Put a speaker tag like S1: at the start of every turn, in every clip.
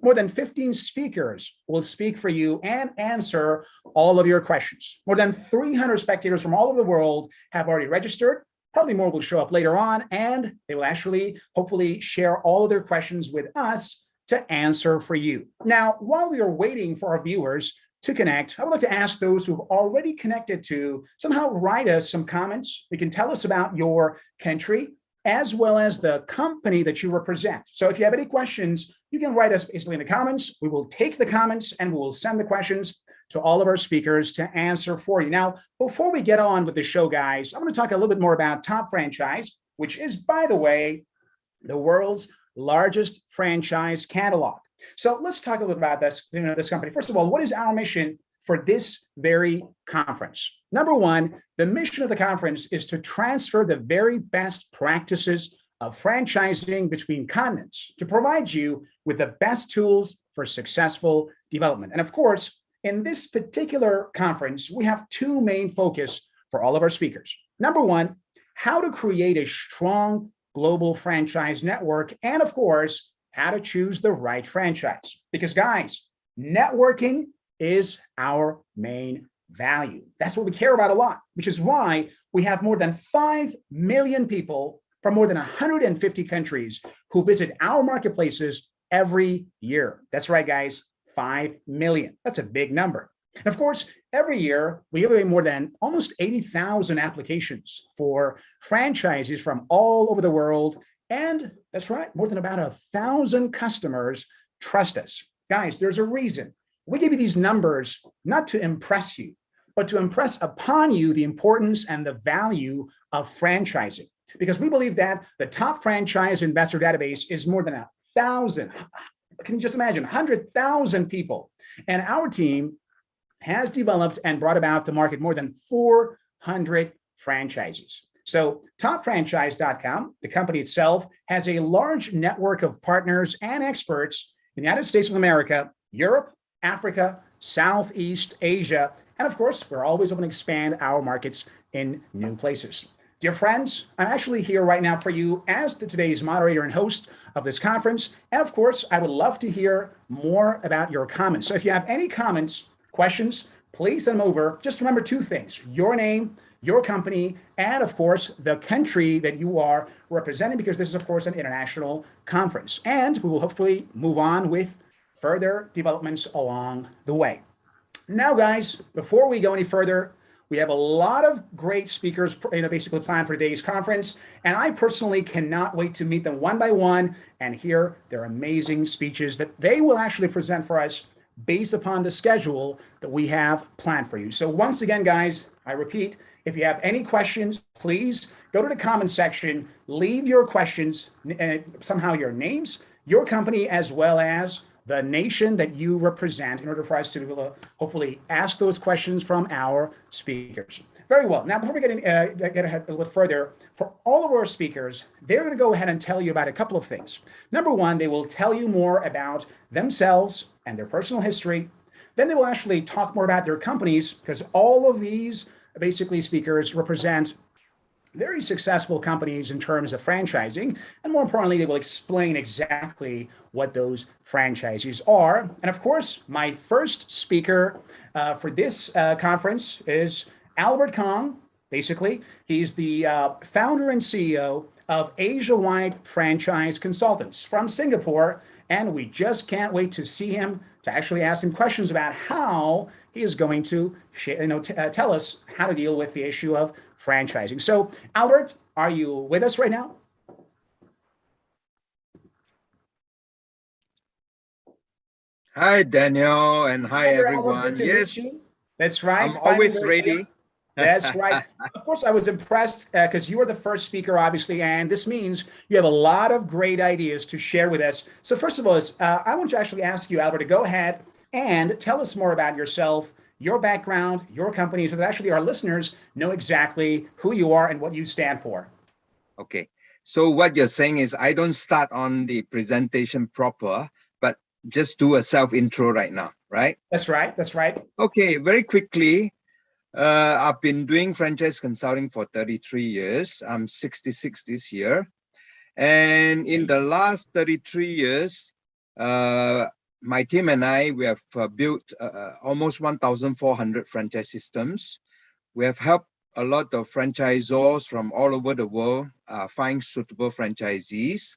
S1: More than 15 speakers will speak for you and answer all of your questions. More than 300 spectators from all over the world have already registered. Probably more will show up later on, and they will actually hopefully share all of their questions with us to answer for you. Now, while we are waiting for our viewers to connect, I would like to ask those who've already connected to somehow write us some comments. You can tell us about your country as well as the company that you represent. So if you have any questions, you can write us basically in the comments. We will take the comments and we will send the questions to all of our speakers to answer for you. Now, before we get on with the show, guys, I'm going to talk a little bit more about Top Franchise, which is, by the way, the world's largest franchise catalog. So let's talk a little bit about this company. First of all, what is our mission for this very conference? Number one, the mission of the conference is to transfer the very best practices of franchising between continents to provide you with the best tools for successful development. And of course, in this particular conference, we have two main focus for all of our speakers. Number one, how to create a strong global franchise network, and of course, how to choose the right franchise. Because guys, networking is our main value. That's what we care about a lot, which is why we have more than 5 million people from more than 150 countries who visit our marketplaces every year. That's right, guys. 5 million. That's a big number. And of course, every year we give away more than almost 80,000 applications for franchises from all over the world. And that's right, more than about 1,000 customers trust us. Guys, there's a reason. We give you these numbers not to impress you, but to impress upon you the importance and the value of franchising. Because we believe that the Top Franchise Investor Database is more than 1,000. Can you just imagine, 100,000 people. And our team has developed and brought about to market more than 400 franchises. So topfranchise.com, the company itself, has a large network of partners and experts in the United States of America, Europe, Africa, Southeast Asia, and of course, we're always open to expand our markets in new places. Dear friends, I'm actually here right now for you as today's moderator and host of this conference. And of course, I would love to hear more about your comments. So if you have any comments, questions, please send them over. Just remember two things: your name, your company, and of course, the country that you are representing, because this is, of course, an international conference. And we will hopefully move on with further developments along the way. Now, guys, before we go any further, we have a lot of great speakers, basically planned for today's conference, and I personally cannot wait to meet them one by one and hear their amazing speeches that they will actually present for us based upon the schedule that we have planned for you. So once again, guys, I repeat, if you have any questions, please go to the comment section, leave your questions, somehow your names, your company, as well as the nation that you represent, in order for us to be able to hopefully ask those questions from our speakers. Very well. Now, before we get ahead a little further, for all of our speakers, they're going to go ahead and tell you about a couple of things. Number one, they will tell you more about themselves and their personal history. Then they will actually talk more about their companies, because all of these basically speakers represent very successful companies in terms of franchising. And more importantly, they will explain exactly what those franchises are. And of course, my first speaker for this conference is Albert Kong. Basically, he's the founder and CEO of Asia-wide Franchise Consultants from Singapore. And we just can't wait to see him, to actually ask him questions about how he is going to tell us how to deal with the issue of franchising. So, Albert, are you with us right now?
S2: Hi, Daniel, and hi, everyone.
S1: Albert, good to meet you. That's right.
S2: I'm always ready.
S1: That's right. Of course, I was impressed because you were the first speaker, obviously, and this means you have a lot of great ideas to share with us. So first of all, I want to actually ask you, Albert, to go ahead and tell us more about yourself, your background, your company, so that actually our listeners know exactly who you are and what you stand for.
S2: Okay. So what you're saying is I don't start on the presentation proper, but just do a self-intro right now, right?
S1: That's right. That's right.
S2: Okay. Very quickly, I've been doing franchise consulting for 33 years. I'm 66 this year. And in the last 33 years, my team and I, we have built almost 1,400 franchise systems. We have helped a lot of franchisors from all over the world find suitable franchisees.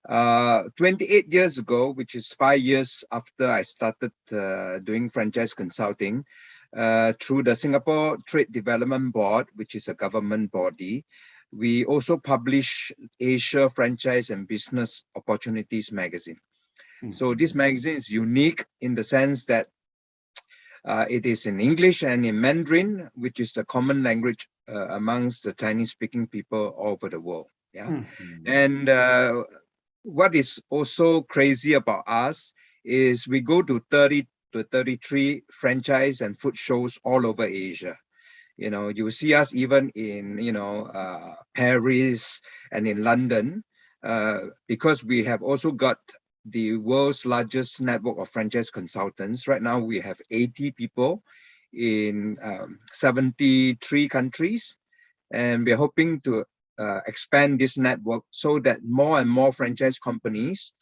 S2: 28 years ago, which is 5 years after I started doing franchise consulting, through the Singapore Trade Development Board, which is a government body, we also publish Asia Franchise and Business Opportunities magazine. So this magazine is unique in the sense that it is in English and in Mandarin, which is the common language amongst the Chinese-speaking people all over the world. Yeah, and what is also crazy about us is we go to 30 to 33 franchise and food shows all over Asia. You know, you see us even in, Paris and in London, because we have also got the world's largest network of franchise consultants. Right now, we have 80 people in 73 countries, and we're hoping to expand this network so that more and more franchise companies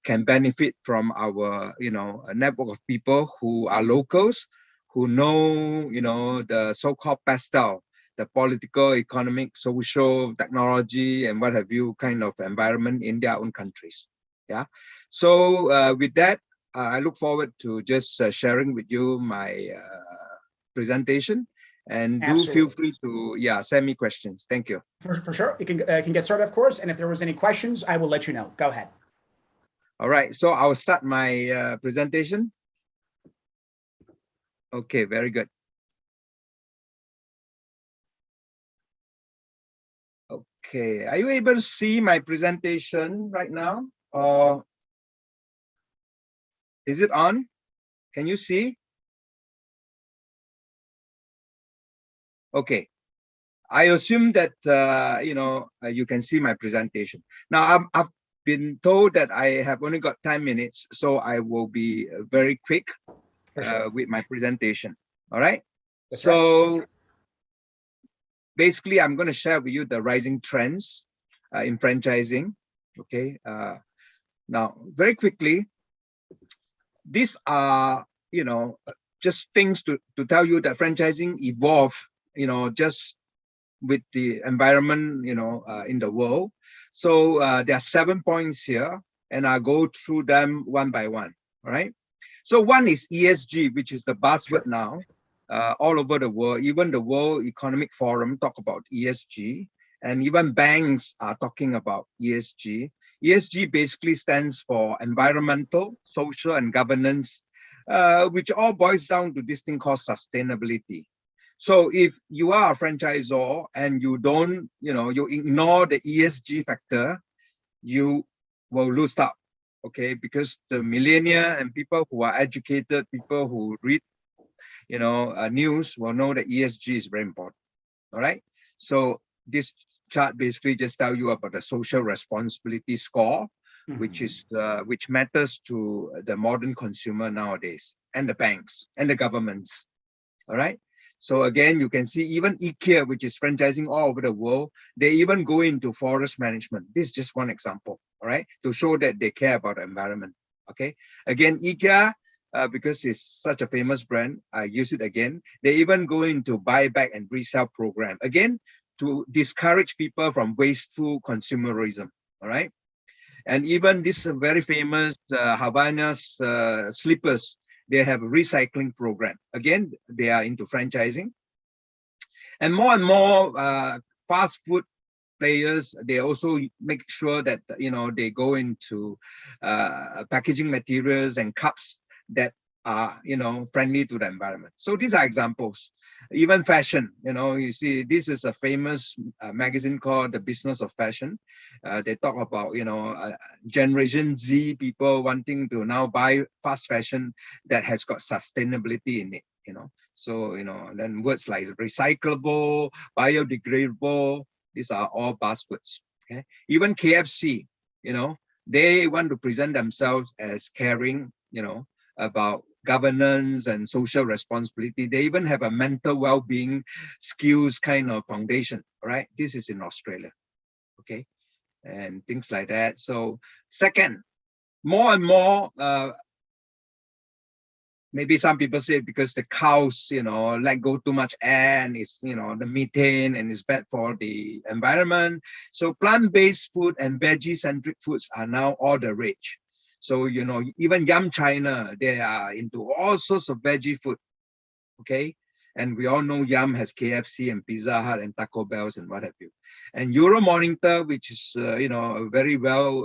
S2: can benefit from our, a network of people who are locals, who know, the so-called pastel, the political, economic, social, technology, and what have you kind of environment in their own countries. Yeah. So with that, I look forward to just sharing with you my presentation, and do feel free to send me questions. Thank you.
S1: For sure. You can get started, of course. And if there was any questions, I will let you know. Go ahead.
S2: All right. So I'll start my presentation. Okay, very good. Okay, are you able to see my presentation right now? Or is it on? Can you see? Okay. I assume that, you can see my presentation. Now, I've been told that I have only got 10 minutes, so I will be very quick with my presentation. All right.
S1: That's
S2: so
S1: right.
S2: Basically, I'm going to share with you the rising trends in franchising. Okay. Now, very quickly, these are, just things to tell you that franchising evolved, just with the environment, in the world. So there are 7 points here, and I'll go through them one by one. All right. So one is ESG, which is the buzzword now all over the world. Even the World Economic Forum talk about ESG, and even banks are talking about ESG. ESG basically stands for environmental, social, and governance, which all boils down to this thing called sustainability. So if you are a franchisor and you don't, you ignore the ESG factor, you will lose out, okay? Because the millennia and people who are educated, people who read, news will know that ESG is very important, all right? So this chart basically just tell you about the social responsibility score, which matters to the modern consumer nowadays, and the banks and the governments, all right? So again, you can see even IKEA, which is franchising all over the world, they even go into forest management. This is just one example, all right, to show that they care about the environment. Okay. Again, IKEA, because it's such a famous brand, I use it again. They even go into buyback and resell program, again, to discourage people from wasteful consumerism, all right? And even this very famous Havana's slippers, they have a recycling program. Again, they are into franchising. And more fast food players, they also make sure that, they go into packaging materials and cups that are, friendly to the environment. So these are examples. Even fashion, you see, this is a famous magazine called The Business of Fashion. They talk about, Generation Z people wanting to now buy fast fashion that has got sustainability in it, So, then words like recyclable, biodegradable, these are all buzzwords. Okay. Even KFC, they want to present themselves as caring, about governance and social responsibility. They even have a mental well-being skills kind of foundation, right? This is in Australia, okay? And things like that. So second, more and more maybe some people say because the cows, let go too much air and it's, the methane and it's bad for the environment. So plant-based food and veggie-centric foods are now all the rage. So, even Yum China, they are into all sorts of veggie food. Okay. And we all know Yum has KFC and Pizza Hut and Taco Bells and what have you. And Euromonitor, which is, a very well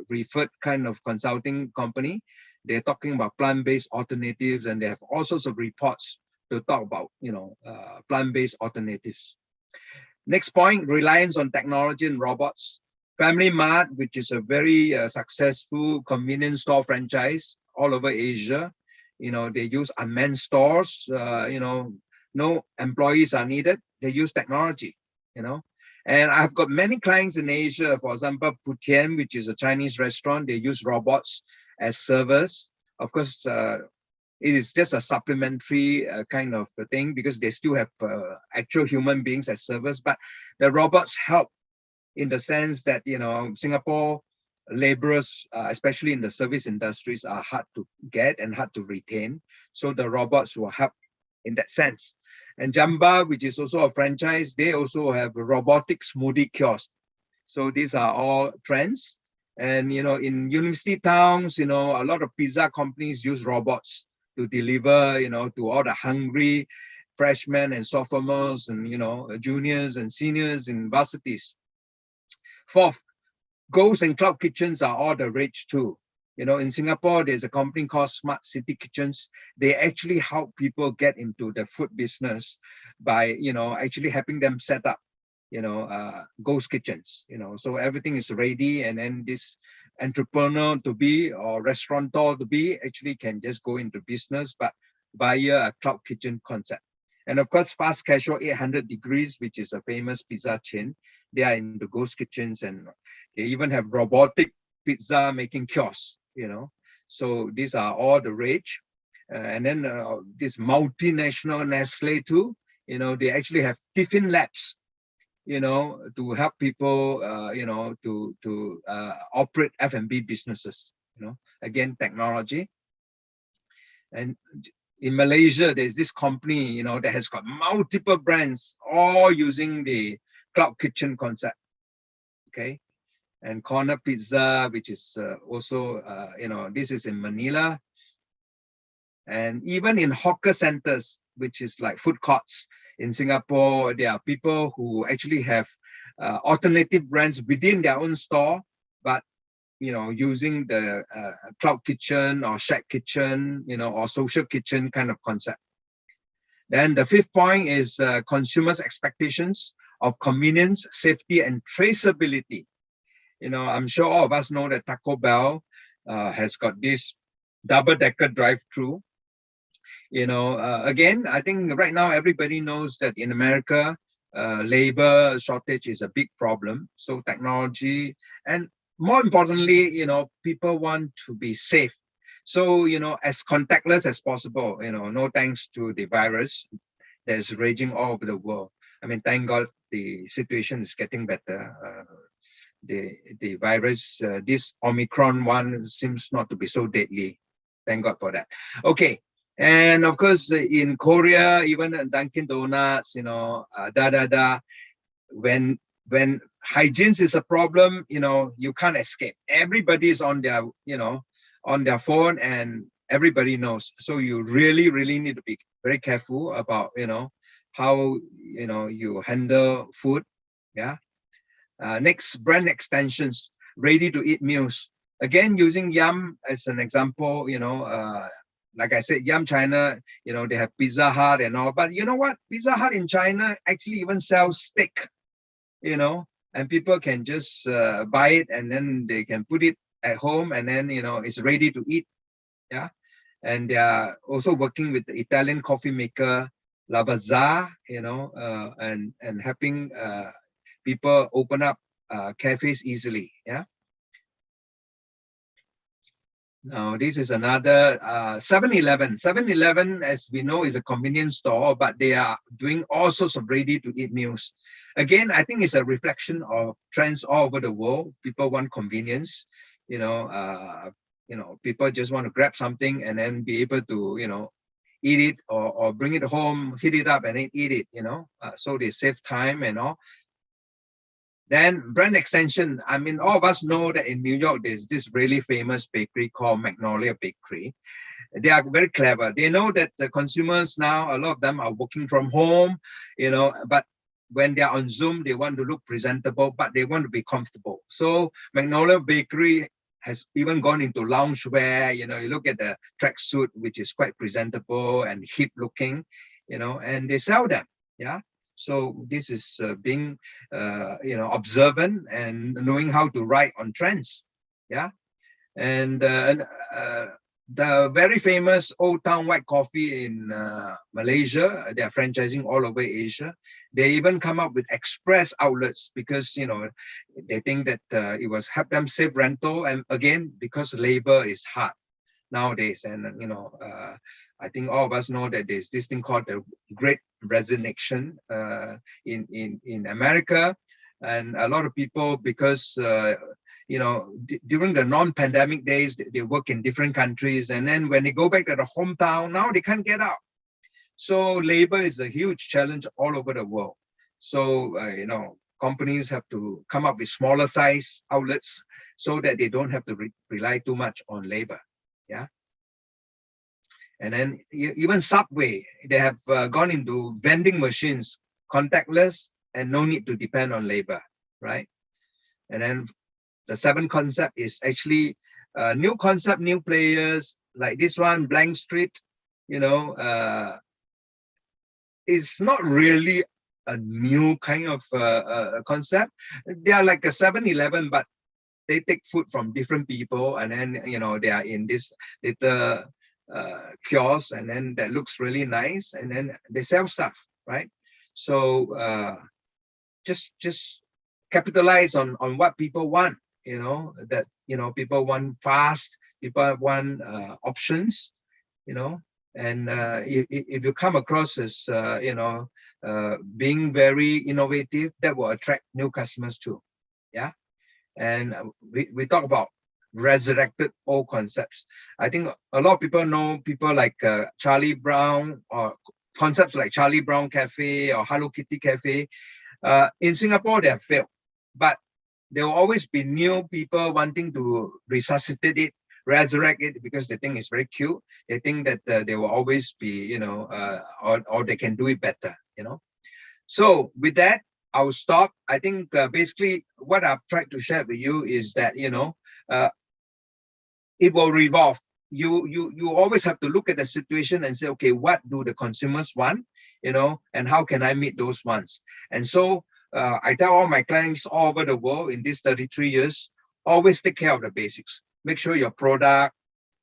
S2: referred kind of consulting company, they're talking about plant-based alternatives, and they have all sorts of reports to talk about, plant-based alternatives. Next point, reliance on technology and robots. Family Mart, which is a very successful convenience store franchise all over Asia. They use unmanned stores, no employees are needed. They use technology, And I've got many clients in Asia, for example, Putian, which is a Chinese restaurant. They use robots as servers. Of course, it is just a supplementary kind of thing because they still have actual human beings as servers, but the robots help in the sense that, Singapore laborers, especially in the service industries, are hard to get and hard to retain. So the robots will help in that sense. And Jamba, which is also a franchise, they also have a robotic smoothie kiosk. So these are all trends. And, in university towns, a lot of pizza companies use robots to deliver, to all the hungry freshmen and sophomores and, juniors and seniors in varsities. Fourth, ghost and cloud kitchens are all the rage too. In Singapore, there's a company called Smart City Kitchens. They actually help people get into the food business by, actually helping them set up, ghost kitchens, so everything is ready. And then this entrepreneur to be or restaurateur to be actually can just go into business, but via a cloud kitchen concept. And of course, Fast Casual 800 Degrees, which is a famous pizza chain, they are into ghost kitchens, and they even have robotic pizza making kiosks, So these are all the rage. And then this multinational Nestle too, they actually have tiffin labs, to help people, to operate F&B businesses, again, technology. And in Malaysia, there's this company, that has got multiple brands, all using the cloud kitchen concept. Okay. And Corner Pizza, which is also, this is in Manila. And even in hawker centers, which is like food courts in Singapore, there are people who actually have alternative brands within their own store, but, using the cloud kitchen or shack kitchen, or social kitchen kind of concept. Then the fifth point is consumers' expectations of convenience, safety, and traceability. I'm sure all of us know that Taco Bell has got this double-decker drive-through. Again, I think right now everybody knows that in America, labor shortage is a big problem. So technology, and more importantly, people want to be safe. So, as contactless as possible, no thanks to the virus that's raging all over the world. I mean, thank God the situation is getting better. The virus, this Omicron one seems not to be so deadly. Thank God for that. Okay. And of course, in Korea, even Dunkin' Donuts, when hygiene is a problem, you can't escape. Everybody's on their, on their phone, and everybody knows. So you really, really need to be very careful about, how, you handle food. Yeah. Next, brand extensions, ready to eat meals. Again, using Yum as an example, like I said, Yum China, they have Pizza Hut and all, but you know what? Pizza Hut in China actually even sells steak, and people can just buy it, and then they can put it at home, and then, it's ready to eat. Yeah. And they are also working with the Italian coffee maker, Lavazza, and helping people open up cafes easily. Yeah. Now, this is another 7-Eleven. 7-Eleven, as we know, is a convenience store, but they are doing all sorts of ready-to-eat meals. Again, I think it's a reflection of trends all over the world. People want convenience. people just want to grab something and then be able to, eat it or bring it home, heat it up and then eat it, so they save time and all. Then brand extension. I mean, all of us know that in New York, there's this really famous bakery called Magnolia Bakery. They are very clever. They know that the consumers now, a lot of them are working from home, but when they're on Zoom, they want to look presentable, but they want to be comfortable. So Magnolia Bakery has even gone into loungewear. You look at the tracksuit, which is quite presentable and hip looking, and they sell them. Yeah. So this is being, observant and knowing how to ride on trends. Yeah. And the very famous Old Town White Coffee in Malaysia, they are franchising all over Asia. They even come up with express outlets because, they think that it was help them save rental. And again, because labor is hard nowadays. And, I think all of us know that there's this thing called the Great Resignation in America. And a lot of people, because during the non-pandemic days, they work in different countries. And then when they go back to the hometown, now they can't get out. So labor is a huge challenge all over the world. So, companies have to come up with smaller size outlets so that they don't have to rely too much on labor. Yeah. And then even Subway, they have gone into vending machines, contactless, and no need to depend on labor, right? And then the seventh concept is actually new concept, new players, like this one, Blank Street, it's not really a new kind of concept. They are like a 7-Eleven, but they take food from different people, and then they are in this little kiosk, and then that looks really nice, and then they sell stuff, right? So just capitalize on what people want. That people want fast, people want options, and if you come across as being very innovative, that will attract new customers too. Yeah. And we talk about resurrected old concepts. I think a lot of people know people like Charlie Brown, or concepts like Charlie Brown Cafe or Hello Kitty Cafe. In Singapore, they have failed, but there will always be new people wanting to resuscitate it, resurrect it, because they think it's very cute. They think that they will always be, or they can do it better, So with that, I'll stop. I think basically what I've tried to share with you is that, it will revolve. You always have to look at the situation and say, okay, what do the consumers want, and how can I meet those wants? And so I tell all my clients all over the world in these 33 years, always take care of the basics. Make sure your product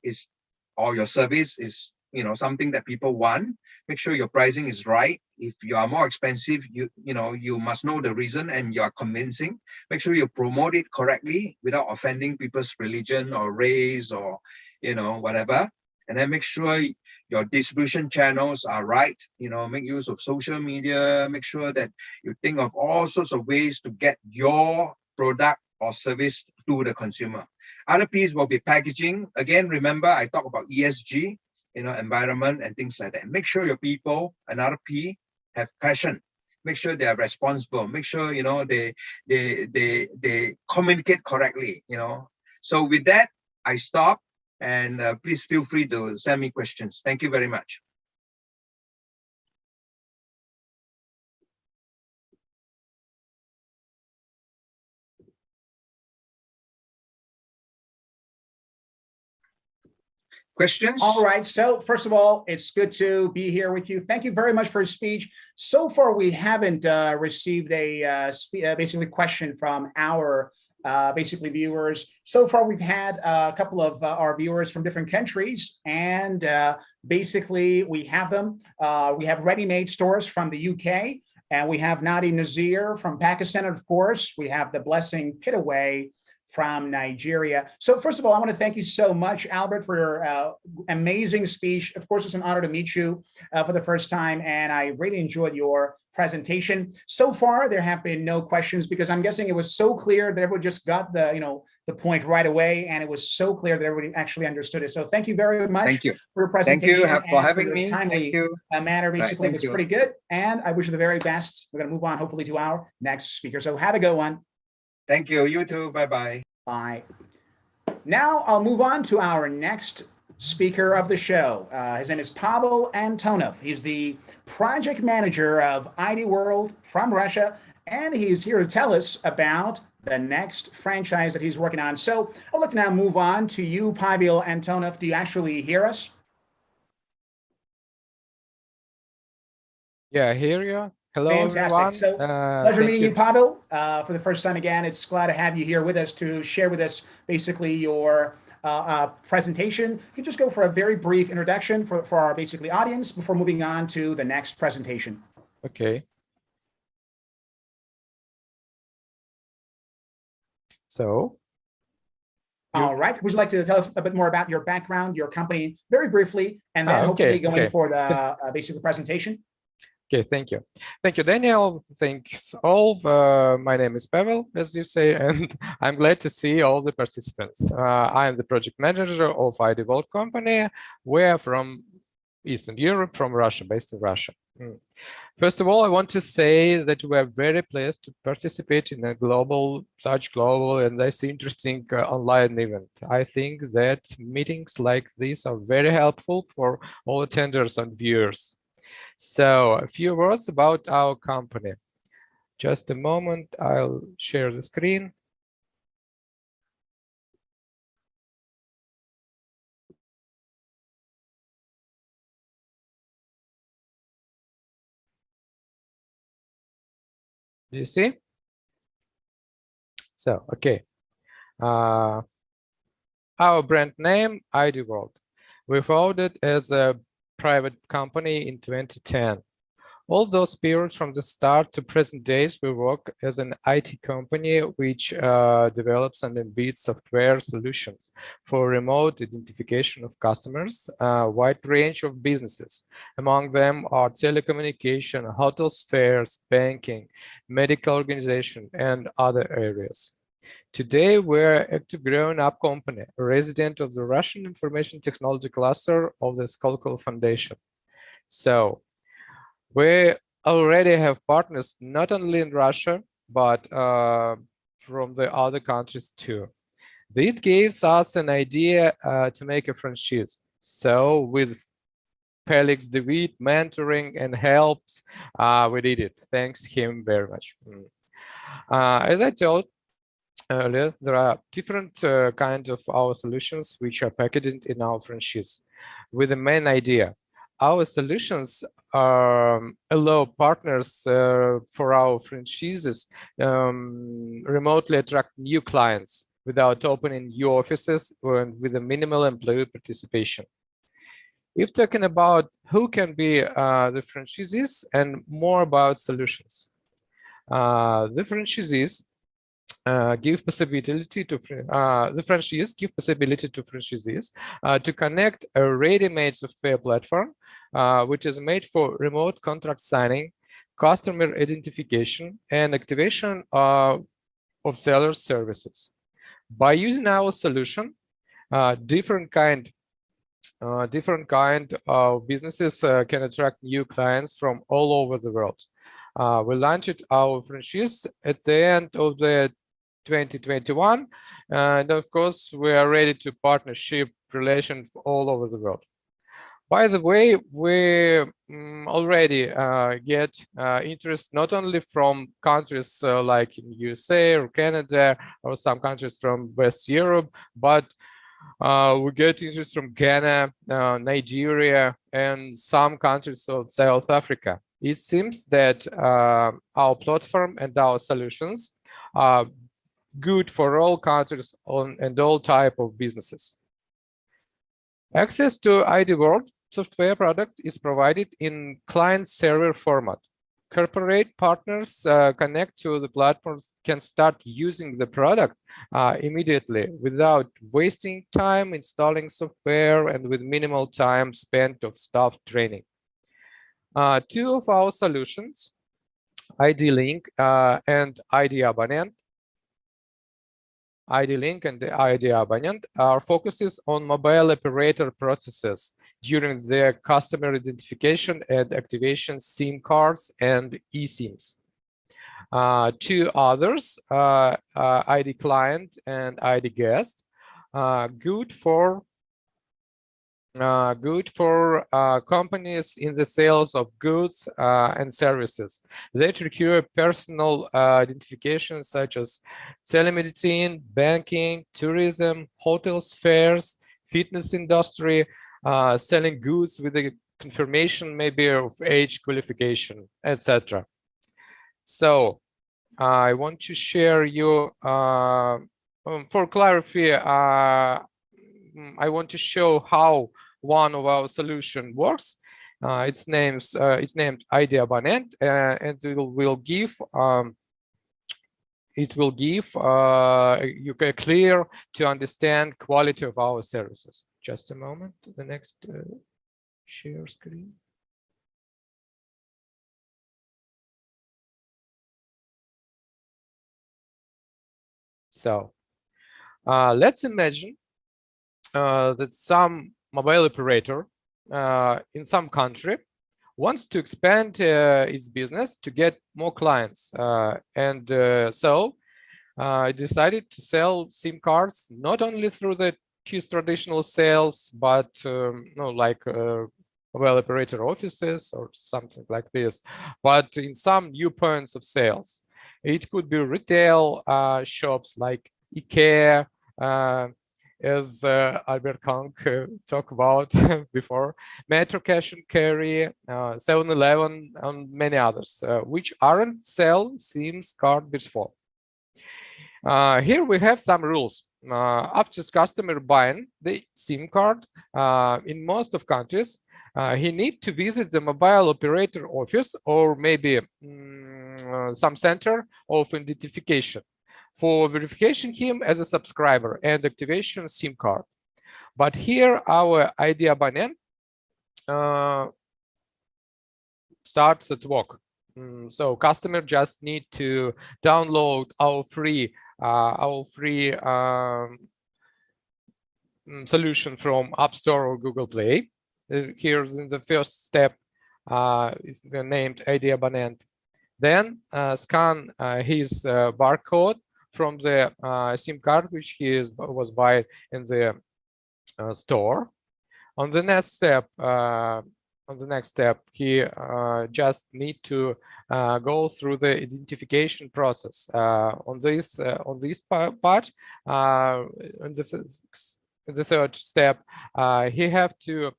S2: is, or your service is, something that people want. Make sure your pricing is right. If you are more expensive, you must know the reason and you are convincing. Make sure you promote it correctly without offending people's religion or race or, whatever. And then make sure your distribution channels are right. Make use of social media. Make sure that you think of all sorts of ways to get your product or service to the consumer. Other piece will be packaging. Again, remember I talk about ESG, environment and things like that. Make sure your people, another P, have passion. Make sure they are responsible. Make sure they communicate correctly. So with that, I stop, and please feel free to send me questions. Thank you very much. Questions?
S1: All right. So first of all, it's good to be here with you. Thank you very much for your speech. So far, we haven't received a basically question from our basically viewers. So far, we've had a couple of our viewers from different countries, and basically we have them. We have ready-made stores from the UK, and we have Nadi Nazir from Pakistan, and of course, we have the Blessing Pitaway from Nigeria. So first of all, I want to thank you so much, Albert, for your amazing speech. Of course, it's an honor to meet you for the first time, and I really enjoyed your presentation. So far, there have been no questions because I'm guessing it was so clear that everyone just got the the point right away, and it was so clear that everybody actually understood it. So thank you very much
S2: Thank you.
S1: for your
S2: Thank you
S1: presentation
S2: for
S1: and for
S2: having
S1: your
S2: me. Thank
S1: timely
S2: you.
S1: manner.
S2: Right,
S1: Basically, it
S2: thank
S1: was
S2: you.
S1: pretty good, and I wish you the very best. We're going to move on, hopefully, to our next speaker. So have a good one.
S2: Thank you. You too. Bye-bye.
S1: Bye. Now I'll move on to our next speaker of the show. His name is Pavel Antonov. He's the project manager of ID World from Russia, and he's here to tell us about the next franchise that he's working on. So I'd like to now move on to you, Pavel Antonov. Do you actually hear us?
S3: Yeah, I hear you. Hello,
S1: Fantastic.
S3: everyone.
S1: So pleasure meeting you,
S3: you.
S1: Pavel, for the first time again. It's glad to have you here with us to share with us basically your presentation. You can just go for a very brief introduction for our basically audience before moving on to the next presentation.
S3: Okay. So,
S1: All right. Would you like to tell us a bit more about your background, your company, very briefly, and then hopefully going for the basically presentation?
S3: okay, thank you. Thank you, Daniel. Thanks all. My name is Pavel, as you say, and I'm glad to see all the participants. I am the project manager of ID World company. We're from Eastern Europe, from Russia, based in Russia. First of all, I want to say that we are very pleased to participate in a such global and I see interesting online event. I think that meetings like this are very helpful for all attenders and viewers. So a few words about our company. Just a moment, I'll share the screen. Do you see? So, okay. Our brand name, ID World. We founded as a private company in 2010. All those periods from the start to present days, we work as an IT company which develops and embeds software solutions for remote identification of customers, a wide range of businesses. Among them are telecommunication, hotels, fairs, banking, medical organization, and other areas. Today, we're an active grown-up company, a resident of the Russian Information Technology cluster of the Skolkovo Foundation. So, we already have partners not only in Russia, but from the other countries too. It gives us an idea to make a franchise. So with Felix David mentoring and helps, we did it. Thanks him very much. As I told earlier, there are different kinds of our solutions which are packaged in our franchise with the main idea. Our solutions allow partners for our franchises remotely attract new clients without opening new offices or with a minimal employee participation. If talking about who can be the franchisees and more about solutions, the franchisees give possibility to the franchise give possibility to franchisees to connect a ready-made software platform which is made for remote contract signing, customer identification, and activation of seller services. By using our solution, different kind of businesses can attract new clients from all over the world. We launched our franchise at the end of the 2021, and of course we are ready to partnership relations all over the world. By the way, we already get interest not only from countries like in USA or Canada or some countries from West Europe, but we get interest from Ghana, Nigeria, and some countries of South Africa. It seems that our platform and our solutions are good for all countries and all type of businesses. Access to ID World software product is provided in client-server format. Corporate partners connect to the platforms can start using the product immediately without wasting time installing software and with minimal time spent of staff training. Two of our solutions, ID Link and ID Abonnent, ID link and the ID abonent focuses on mobile operator processes during their customer identification and activation SIM cards and eSIMs. Two others, ID client and ID guest, good for companies in the sales of goods and services that require personal identification, such as telemedicine, banking, tourism, hotels, fairs, fitness industry, selling goods with a confirmation maybe of age, qualification, etc. So I want to share you for clarity. I want to show how one of our solution works. It's named ID abonent, and it will give you clear to understand quality of our services. Just a moment. The next share screen. So let's imagine that some mobile operator in some country wants to expand its business to get more clients, and so I decided to sell SIM cards not only through the KISS traditional sales, but like mobile operator offices or something like this, but in some new points of sales. It could be retail shops like IKEA, as Albert Kong talked about before, Metro Cash and Carry, 7-Eleven, and many others, which aren't sell SIMs card before. Here we have some rules. After customer buying the SIM card, in most of countries, he need to visit the mobile operator office or maybe some center of identification for verification him as a subscriber and activation SIM card. But here our ID abonent starts at work. So customer just need to download our free solution from App Store or Google Play. Here's in the first step is named ID abonent. Then scan his barcode from the SIM card which he was buying in the store. On the next step, he just need to go through the identification process. On this part, in the third step, he have to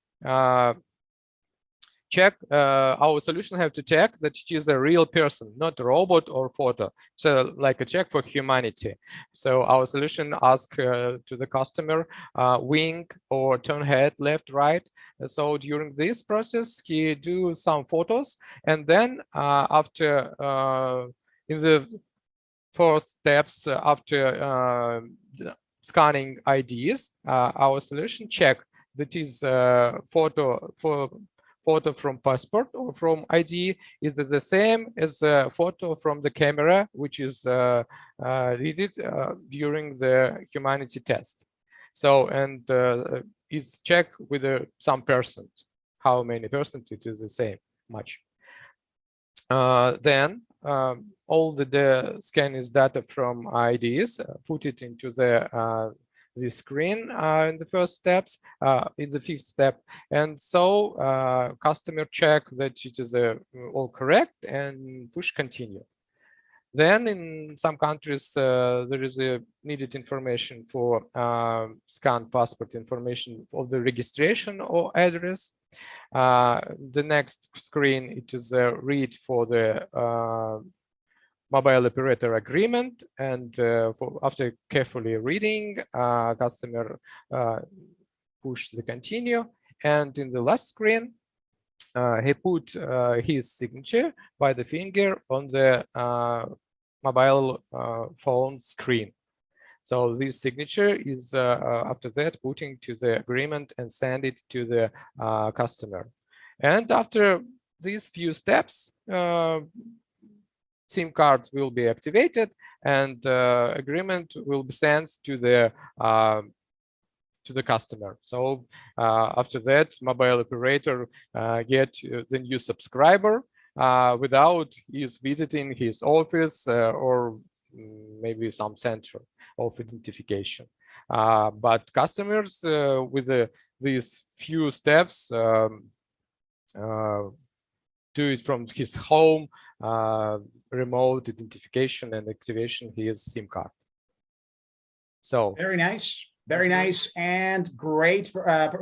S3: check, our solution have to check that it is a real person, not a robot or photo. So like a check for humanity. So our solution ask to the customer, wink or turn head left, right. So during this process, he do some photos, and then after in the fourth steps, after scanning IDs, our solution check that is photo from passport or from ID is the same as a photo from the camera, which is read during the humanity test. So, and it's checked with some percent, how many percent it is the same, much. Then all the scan is data from IDs, put it into the screen in the first steps, in the fifth step, and so customer check that it is all correct and push continue. Then in some countries there is a needed information for scanned passport information of the registration or address. The next screen, it is a read for the mobile operator agreement, and after carefully reading, customer push the continue, and in the last screen he put his signature by the finger on the mobile phone screen. So this signature is after that putting to the agreement and send it to the customer. And after these few steps, SIM card will be activated, and agreement will be sent to the customer. So after that, mobile operator get the new subscriber without his visiting his office or maybe some center of identification. But customers with these few steps do it from his home, remote identification and activation his SIM card. So
S1: very nice. Very nice and great,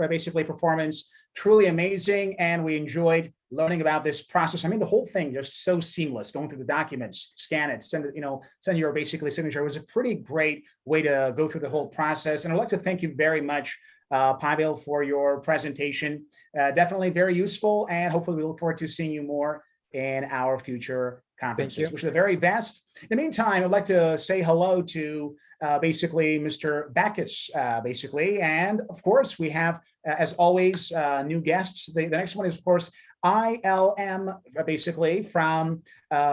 S1: basically performance, truly amazing. And we enjoyed learning about this process. I mean, the whole thing just so seamless, going through the documents, scan it, send it, send your basically signature. It was a pretty great way to go through the whole process. And I'd like to thank you very much, Pavel, for your presentation. Definitely very useful. And hopefully we look forward to seeing you more in our future conferences. Wish you the very best. In the meantime, I'd like to say hello to basically Mr. Backus, basically. And of course, we have, as always, new guests. The next one is, of course, ILM, basically from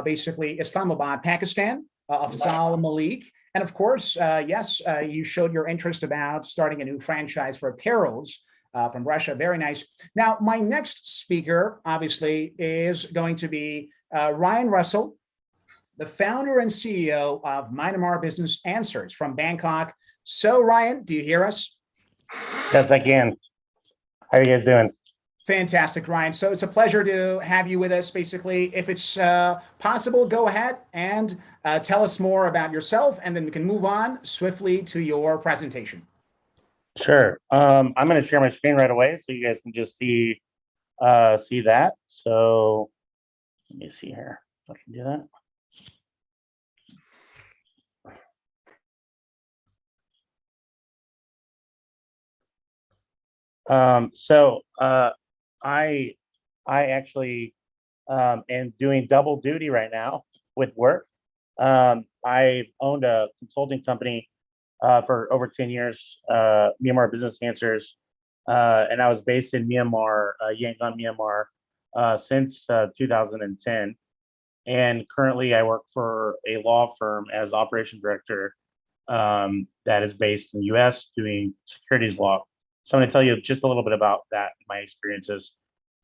S1: basically Islamabad, Pakistan, Afzal Malik. And of course, yes, you showed your interest about starting a new franchise for apparels from Russia. Very nice. Now, my next speaker, obviously, is going to be Ryan Russell, the founder and CEO of Myanmar Business Answers from Bangkok. So, Ryan, do you hear us?
S4: Yes, I can. How are you guys doing?
S1: Fantastic, Ryan. So it's a pleasure to have you with us, basically. If it's possible, go ahead and tell us more about yourself, and then we can move on swiftly to your presentation.
S4: Sure. I'm going to share my screen right away so you guys can just see that. So let me see here. I can do that. I actually am doing double duty right now with work. I've owned a consulting company for over 10 years, Myanmar Business Answers, and I was based in Myanmar, Yangon, Myanmar, since 2010. And currently I work for a law firm as operation director that is based in the US doing securities law. So I'm going to tell you just a little bit about that, my experiences.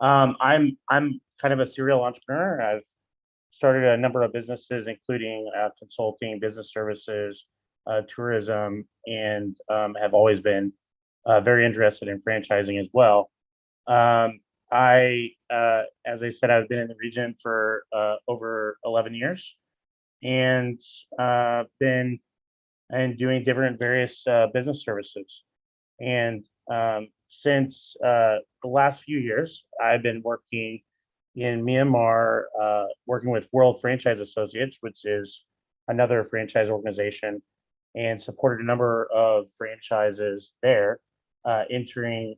S4: I'm kind of a serial entrepreneur. I've started a number of businesses, including consulting, business services, tourism, and have always been very interested in franchising as well. As I said, I've been in the region for over 11 years and been doing different various business services. And since the last few years, I've been working in Myanmar, working with World Franchise Associates, which is another franchise organization, and supported a number of franchises there, entering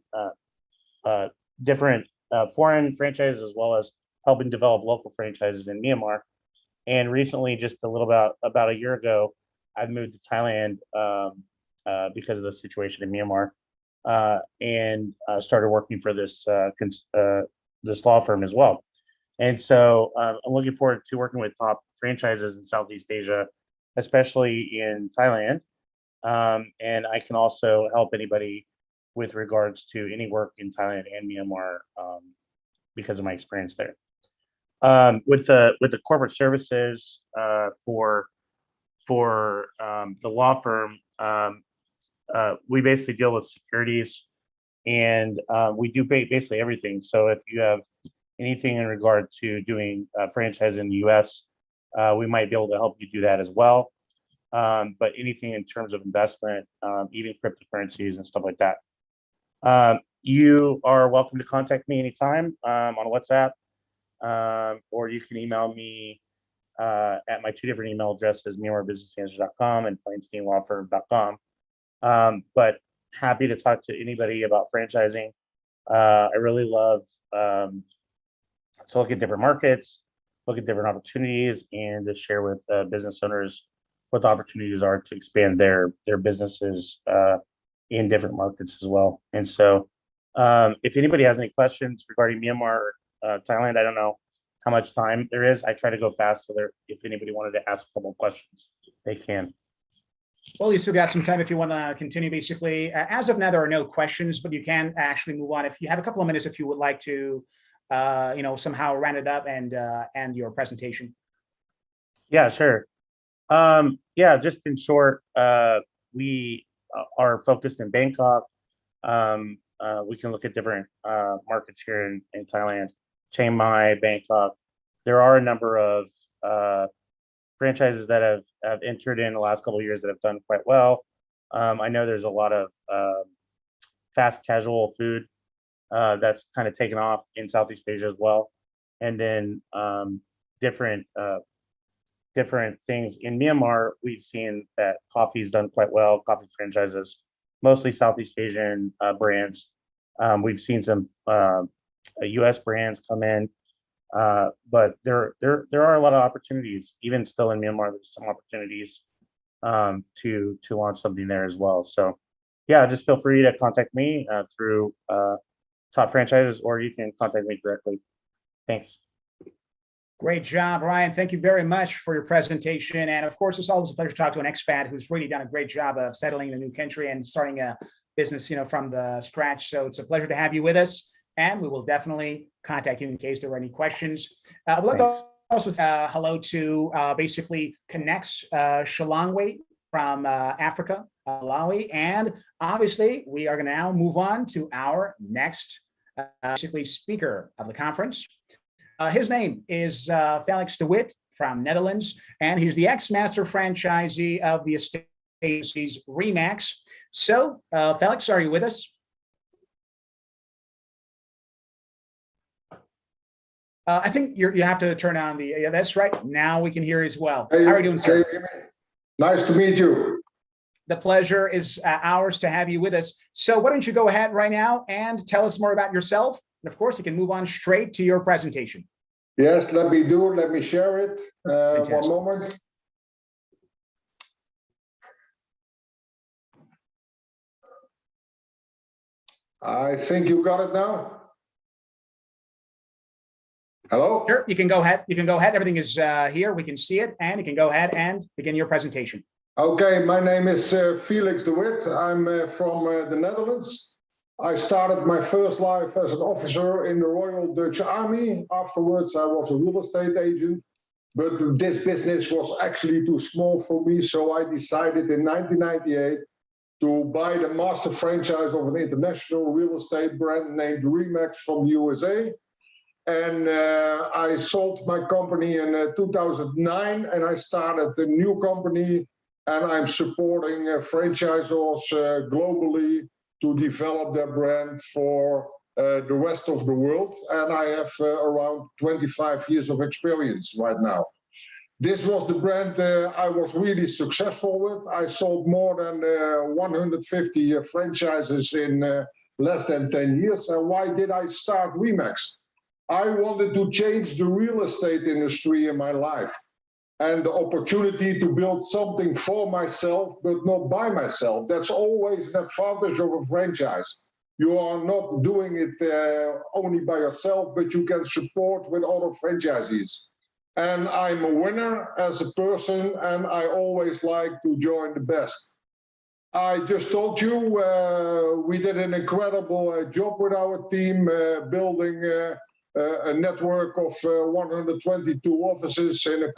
S4: different foreign franchises, as well as helping develop local franchises in Myanmar. And recently, just about a year ago, I moved to Thailand because of the situation in Myanmar, and started working for this this law firm as well. And so I'm looking forward to working with top franchises in Southeast Asia, especially in Thailand. And I can also help anybody with regards to any work in Thailand and Myanmar because of my experience there. With the corporate services for the law firm, we basically deal with securities, and we do basically everything. So if you have anything in regard to doing franchise in the US, we might be able to help you do that as well. But anything in terms of investment, even cryptocurrencies and stuff like that. You are welcome to contact me anytime on WhatsApp, or you can email me at my two different email addresses, myanmarbusinessanswers.com and feinsteinlawfirm.com. But happy to talk to anybody about franchising. I really love to look at different markets, look at different opportunities, and to share with business owners what the opportunities are to expand their businesses in different markets as well. And so if anybody has any questions regarding Myanmar or Thailand, I don't know how much time there is. I try to go fast so there, if anybody wanted to ask a couple of questions, they can.
S1: Well, you still got some time if you want to continue. Basically, as of now, there are no questions, but you can actually move on if you have a couple of minutes if you would like to, somehow round it up and end your presentation.
S4: Yeah, sure. Yeah, just in short, we are focused in Bangkok. We can look at different markets here in Thailand, Chiang Mai, Bangkok. There are a number of franchises that have entered in the last couple of years that have done quite well. I know there's a lot of fast casual food that's kind of taken off in Southeast Asia as well. And then different things in Myanmar, we've seen that coffee's done quite well, coffee franchises, mostly Southeast Asian brands. We've seen some US brands come in, but there are a lot of opportunities, even still in Myanmar, there's some opportunities to launch something there as well. So yeah, just feel free to contact me through Top Franchises, or you can contact me directly. Thanks.
S1: Great job, Ryan. Thank you very much for your presentation. And of course, it's always a pleasure to talk to an expat who's really done a great job of settling in a new country and starting a business, from the scratch. So it's a pleasure to have you with us, and we will definitely contact you in case there are any questions. I would like to also hello to basically Connects Shalangway from Africa, Malawi. And obviously, we are going to now move on to our next basically speaker of the conference. His name is Felix de Wit from Netherlands, and he's the ex-master franchisee of the estate agencies Remax. So, Felix, are you with us? I think you have to turn on the, yeah, that's right. Now we can hear you as well.
S5: Hey,
S1: how are you doing, sir?
S5: Nice to meet you.
S1: The pleasure is ours to have you with us. So why don't you go ahead right now and tell us more about yourself? And of course, you can move on straight to your presentation.
S5: Yes, let me do it. Let me share it. One moment. I think you got it now. Hello?
S1: Sure, you can go ahead. You can go ahead. Everything is here. We can see it, and you can go ahead and begin your presentation.
S5: Okay, my name is Felix de Wit. I'm from the Netherlands. I started my first life as an officer in the Royal Dutch Army. Afterwards, I was a real estate agent, but this business was actually too small for me. So I decided in 1998 to buy the master franchise of an international real estate brand named Remax from the USA. And I sold my company in 2009, and I started a new company, and I'm supporting franchisors globally to develop their brand for the rest of the world. And I have around 25 years of experience right now. This was the brand I was really successful with. I sold more than 150 franchises in less than 10 years. And why did I start Remax? I wanted to change the real estate industry in my life, and the opportunity to build something for myself, but not by myself. That's always an advantage of a franchise. You are not doing it only by yourself, but you can support with other franchisees. And I'm a winner as a person, and I always like to join the best. I just told you we did an incredible job with our team, building a network of 122 offices in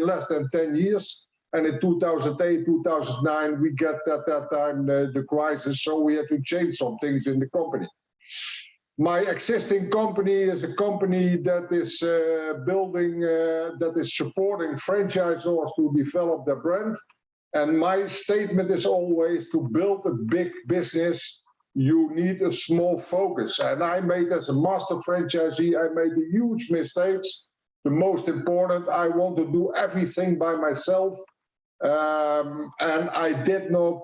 S5: less than 10 years. And in 2008, 2009, we got at that time the crisis, so we had to change some things in the company. My existing company is a company that is that is supporting franchisors to develop their brand. And my statement is always, to build a big business, you need a small focus. And I made, as a master franchisee, I made huge mistakes. The most important, I want to do everything by myself. And I did not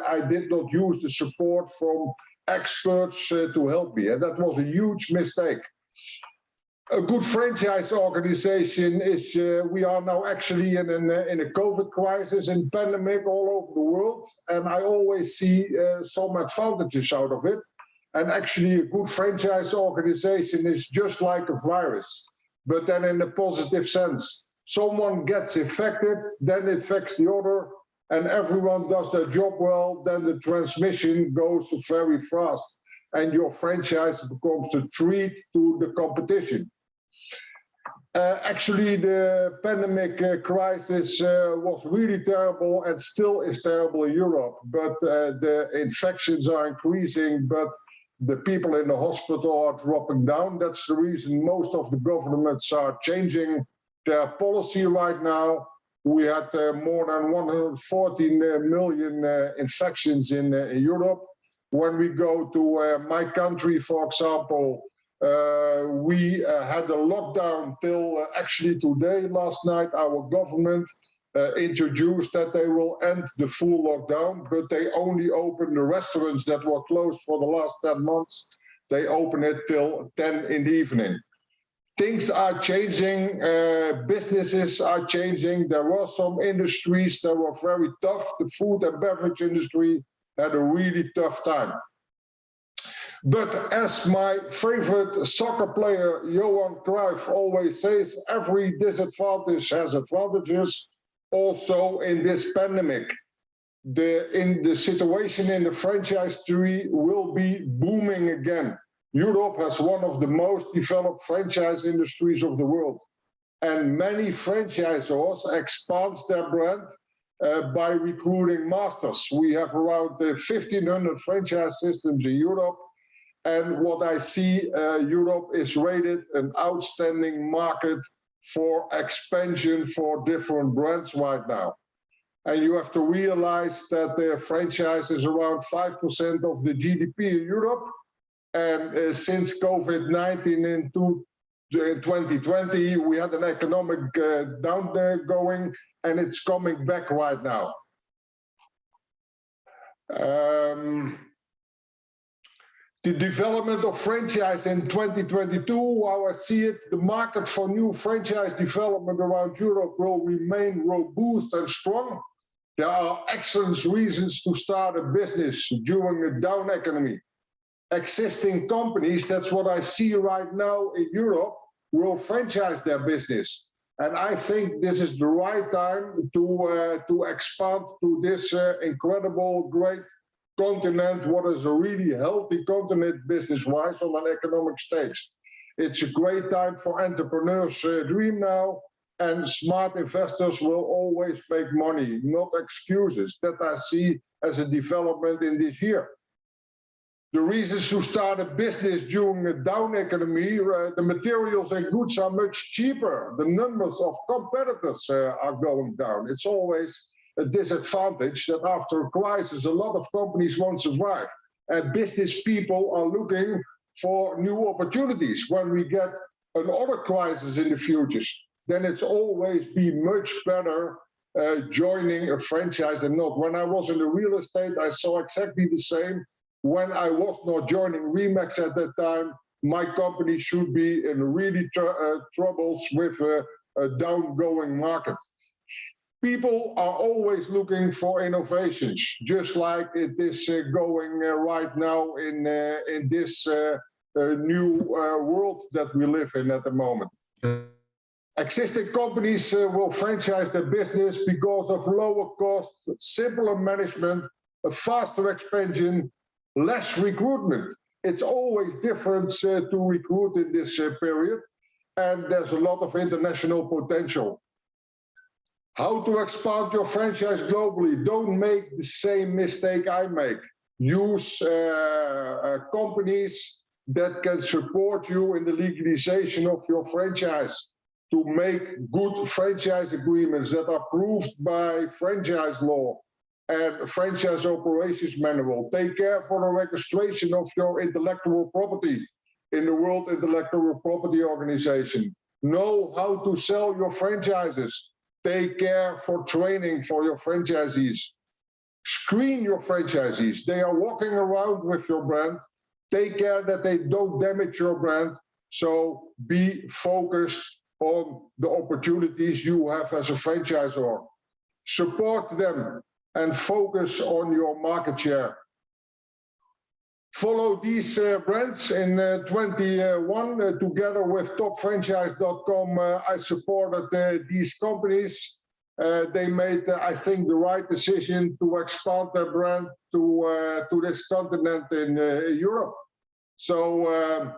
S5: I did not use the support from experts to help me. And that was a huge mistake. A good franchise organization is, we are now actually in a COVID crisis and pandemic all over the world. And I always see some advantages out of it. And actually, a good franchise organization is just like a virus, but then in a positive sense. Someone gets infected, then infects the other, and everyone does their job well, then the transmission goes very fast, and your franchise becomes a treat to the competition. Actually, the pandemic crisis was really terrible and still is terrible in Europe, but the infections are increasing, but the people in the hospital are dropping down. That's the reason most of the governments are changing their policy right now. We had more than 114 million infections in Europe. When we go to my country, for example, we had a lockdown till actually today. Last night, our government introduced that they will end the full lockdown, but they only open the restaurants that were closed for the last 10 months. They open it till 10 in the evening. Things are changing, businesses are changing. There were some industries that were very tough. The food and beverage industry had a really tough time. But as my favorite soccer player, Johan Cruyff, always says, every disadvantage has advantages. Also in this pandemic, the situation in the franchise industry will be booming again. Europe has one of the most developed franchise industries of the world. And many franchisors expand their brand by recruiting masters. We have around 1,500 franchise systems in Europe. And what I see, Europe is rated an outstanding market for expansion for different brands right now. And you have to realize that the franchise is around 5% of the GDP in Europe. And since COVID-19 in 2020, we had an economic downgoing, and it's coming back right now. The development of franchise in 2022, how I see it, the market for new franchise development around Europe will remain robust and strong. There are excellent reasons to start a business during a down economy. Existing companies, that's what I see right now in Europe, will franchise their business. And I think this is the right time to expand to this incredible, great continent, what is a really healthy continent business-wise on an economic stage. It's a great time for entrepreneurs dream now, and smart investors will always make money, not excuses. That I see as a development in this year. The reasons to start a business during a down economy, the materials and goods are much cheaper. The numbers of competitors are going down. It's always a disadvantage that after a crisis, a lot of companies won't survive. And business people are looking for new opportunities. When we get another crisis in the future, then it's always be much better joining a franchise than not. When I was in the real estate, I saw exactly the same. When I was not joining Remax at that time, my company should be in really troubles with a downgoing market. People are always looking for innovations, just like it is going right now in this new world that we live in at the moment. Existing companies will franchise their business because of lower cost, simpler management, a faster expansion, less recruitment. It's always different to recruit in this period, and there's a lot of international potential. How to expand your franchise globally? Don't make the same mistake I make. Use companies that can support you in the legalization of your franchise to make good franchise agreements that are approved by franchise law and franchise operations manual. Take care for the registration of your intellectual property in the World Intellectual Property Organization. Know how to sell your franchises. Take care for training for your franchisees. Screen your franchisees. They are walking around with your brand. Take care that they don't damage your brand. So be focused on the opportunities you have as a franchisor. Support them and focus on your market share. follow these brands. In 21, together with topfranchise.com, I supported these companies. They made, I think, the right decision to expand their brand to this continent in Europe. So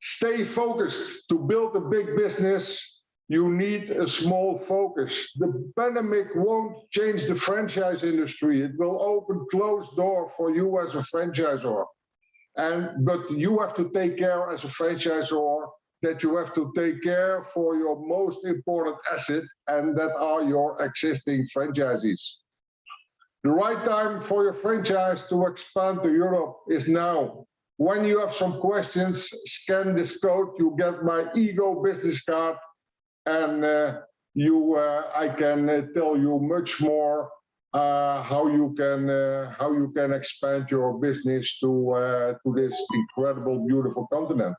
S5: stay focused. To build a big business, you need a small focus. The pandemic won't change the franchise industry. It will open closed door for you as a franchisor. But you have to take care as a franchisor that you have to take care for your most important asset, and that are your existing franchisees. The right time for your franchise to expand to Europe is now. When you have some questions, scan this code, you get my Ego business card, and I can tell you much more how you can expand your business to this incredible, beautiful continent.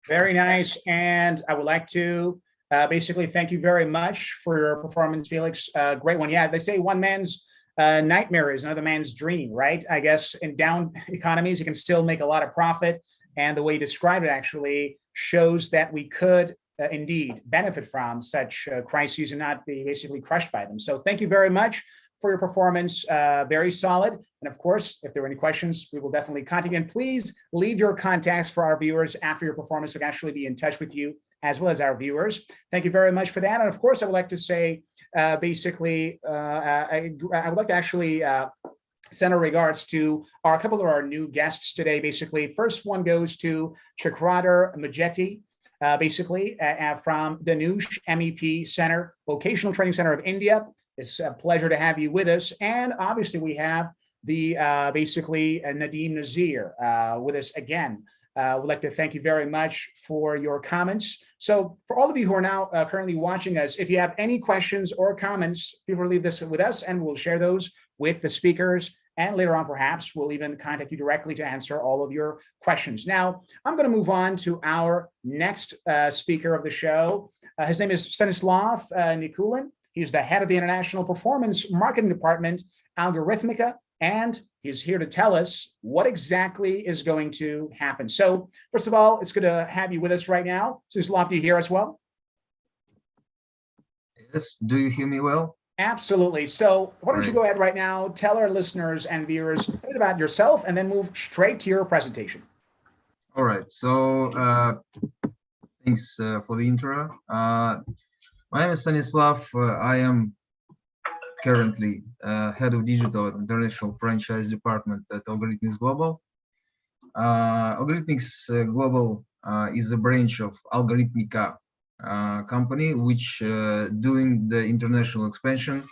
S1: Very nice. And I would like to basically thank you very much for your performance, Felix. Great one. Yeah, they say one man's nightmare is another man's dream, right? I guess in down economies, you can still make a lot of profit. And the way you described it actually shows that we could indeed benefit from such crises and not be basically crushed by them. So thank you very much for your performance, very solid. And of course, if there are any questions, we will definitely contact you. And please leave your contacts for our viewers after your performance. We can actually be in touch with you as well as our viewers. Thank you very much for that. And of course, I would like to say, basically, I would like to actually send our regards to a couple of our new guests today. Basically, first one goes to Chakrader Majetti, basically from the Danush MEP Center, Vocational Training Center of India. It's a pleasure to have you with us. And obviously we have the basically Nadeem Nazir with us again. We'd like to thank you very much for your comments. So for all of you who are now currently watching us, if you have any questions or comments, feel free to leave this with us and we'll share those with the speakers. And later on, perhaps we'll even contact you directly to answer all of your questions. Now, I'm going to move on to our next speaker of the show. His name is Stanislav Nikulin. He's the head of the International Performance Marketing Department, Algorithmica, and he's here to tell us what exactly is going to happen. So first of all, it's good to have you with us right now. Stanislav, do you hear us well?
S6: Yes, do you hear me well?
S1: Absolutely. So why don't you go ahead right now, tell our listeners and viewers a bit about yourself and then move straight to your presentation.
S6: All right, so thanks for the intro. My name is Stanislav. I am currently head of digital at International Franchise Department at Algorithmics Global. Algorithmics Global is a branch of Algorithmica company, which doing the international expansion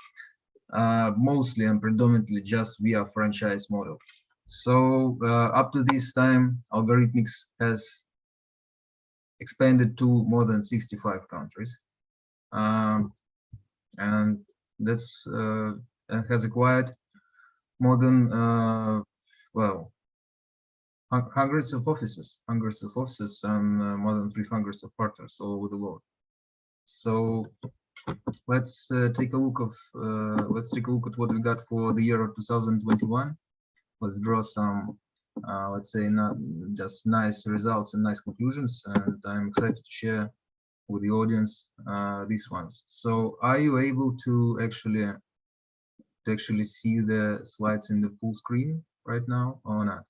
S6: mostly and predominantly just via franchise model. So up to this time, Algorithmics has expanded to more than 65 countries. And that's has acquired more than well, hundreds of offices and more than 300 partners all over the world. So let's take a look at what we got for the year of 2021. Let's draw some let's say not just nice results and nice conclusions, and I'm excited to share with the audience these ones. So are you able to actually see the slides in the full screen right now or not?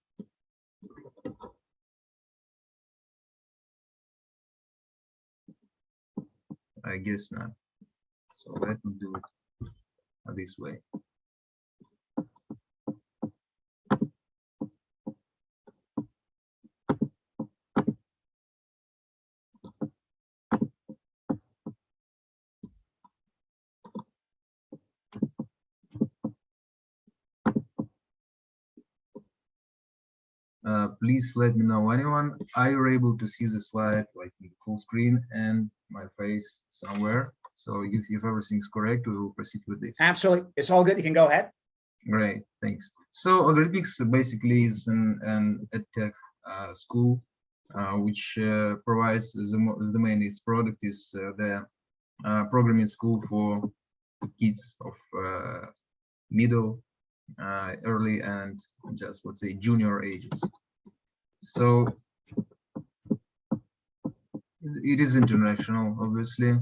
S6: I guess not. So let me do it this way. Please let me know, anyone, are you able to see the slide like in full screen and my face somewhere? So if everything's correct, we will proceed with this.
S1: Absolutely. It's all good. You can go ahead.
S6: Great, thanks. So Algorithmics basically is an edtech school, which provides the main its product is the programming school for kids of middle, early, and just, let's say, junior ages. So it is international, obviously.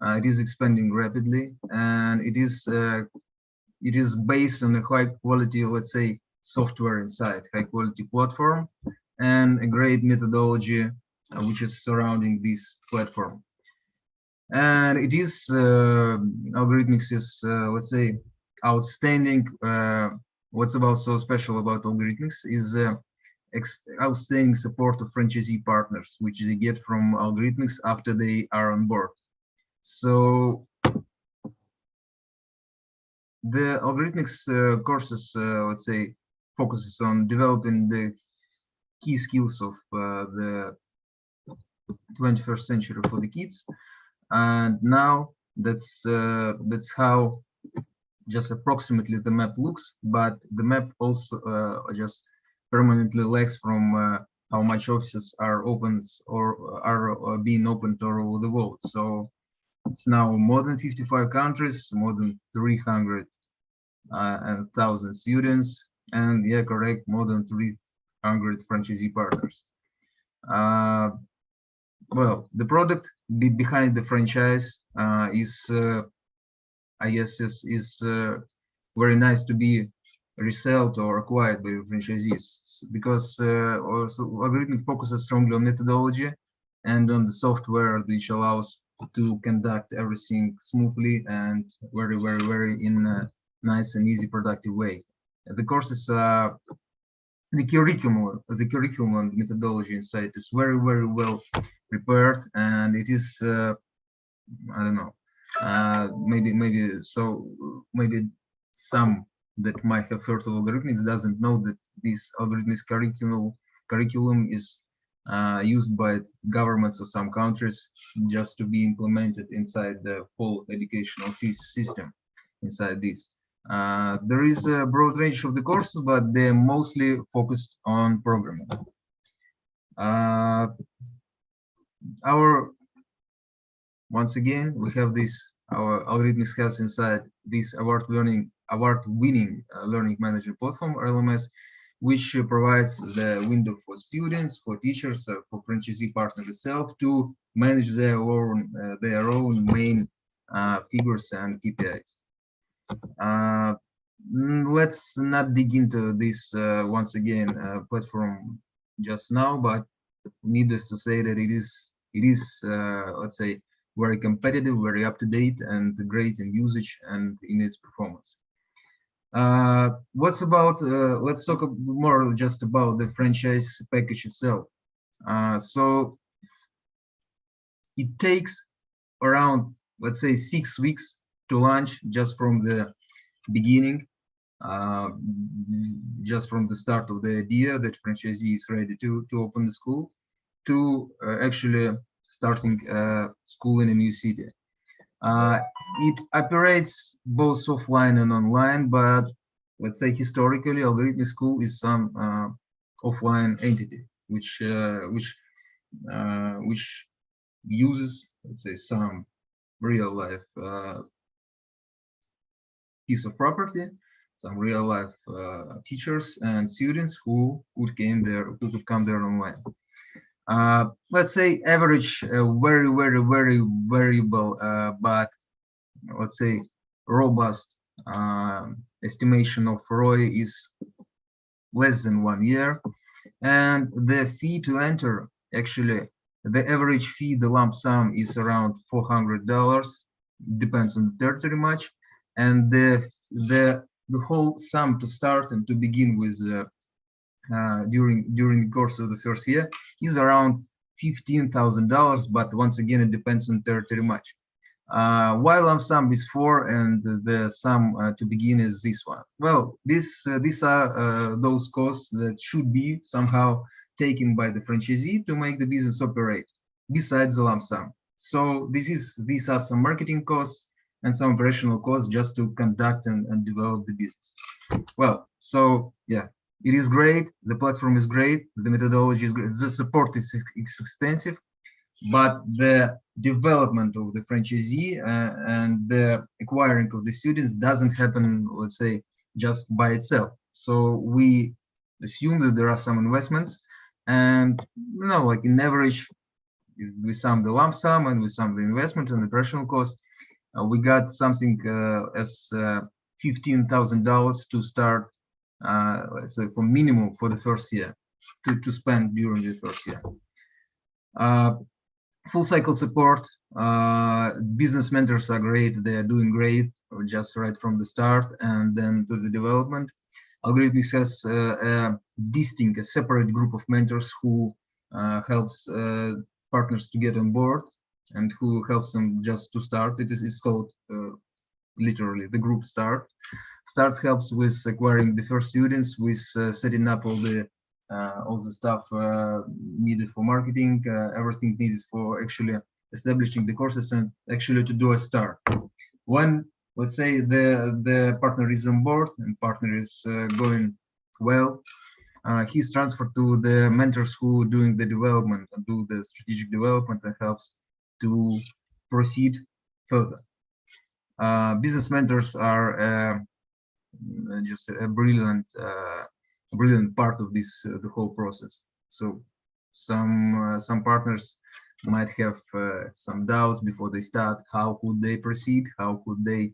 S6: It is expanding rapidly, and it is based on a high quality, let's say, software inside, high quality platform, and a great methodology which is surrounding this platform. And it is algorithmics is, let's say, outstanding. What's about so special about algorithmics is outstanding support of franchisee partners, which they get from algorithmics after they are on board. So the algorithmics courses, let's say, focuses on developing the key skills of the 21st century for the kids. And now that's how just approximately the map looks, but the map also just permanently lags from how much offices are opened or are being opened all over the world. So it's now more than 55 countries, more than 300,000 students, and yeah, correct, more than 300 franchisee partners. Well, the product behind the franchise is, I guess, is very nice to be resold or acquired by franchisees, because also algorithmic focuses strongly on methodology and on the software which allows to conduct everything smoothly and very in a nice and easy productive way. The courses, the curriculum and the methodology inside is very well prepared, and it is I don't know, maybe some that might have heard of algorithmics doesn't know that this algorithmic curriculum is used by governments of some countries just to be implemented inside the whole educational system inside this. There is a broad range of the courses, but they're mostly focused on programming. Once again, we have our algorithmics has inside this award-winning learning management platform, LMS, which provides the window for students, for teachers, for franchisee partner itself to manage their own main figures and KPIs. Let's not dig into this once again platform just now, but needless to say that it is let's say, very competitive, very up to date, and great in usage and in its performance. Let's talk more just about the franchise package itself. So it takes around, let's say, 6 weeks to launch, just from the beginning, just from the start of the idea that franchisee is ready to open the school, to actually starting school in a new city. It operates both offline and online, but let's say historically, algorithmic school is some offline entity, which uses, let's say, some real life piece of property, some real life teachers and students who could come there online. Let's say average, very variable, but let's say robust estimation of ROI is less than 1 year, and the fee to enter, actually, the average fee, the lump sum, is around $400. Depends on the territory much, and the whole sum to start and to begin with during the course of the first year is around $15,000, but once again, it depends on territory much. While lump sum is 4 and the sum to begin is this one. Well, these are those costs that should be somehow taken by the franchisee to make the business operate, besides the lump sum. So these are some marketing costs and some operational costs just to conduct and develop the business. Well, so yeah, it is great. The platform is great. The methodology is great. The support is extensive. but the development of the franchisee and the acquiring of the students doesn't happen, let's say, just by itself. So we assume that there are some investments, and like in average, if we sum the lump sum and we sum the investment and the operational cost, we got something as $15,000 to start, let's say, for minimum for the first year to spend during the first year. Full cycle support, business mentors are great, they are doing great, just right from the start, and then to the development. Algorithmics has a separate group of mentors who helps partners to get on board and who helps them just to start. It's called literally the group Start. Start helps with acquiring the first students, with setting up all the stuff needed for marketing, everything needed for actually establishing the courses and actually to do a start. When, let's say, the partner is on board and partner is going well, he's transferred to the mentors who doing the development and do the strategic development that helps to proceed further. Business mentors are just a brilliant part of this the whole process. So some partners might have some doubts before they start. How could they proceed? How could they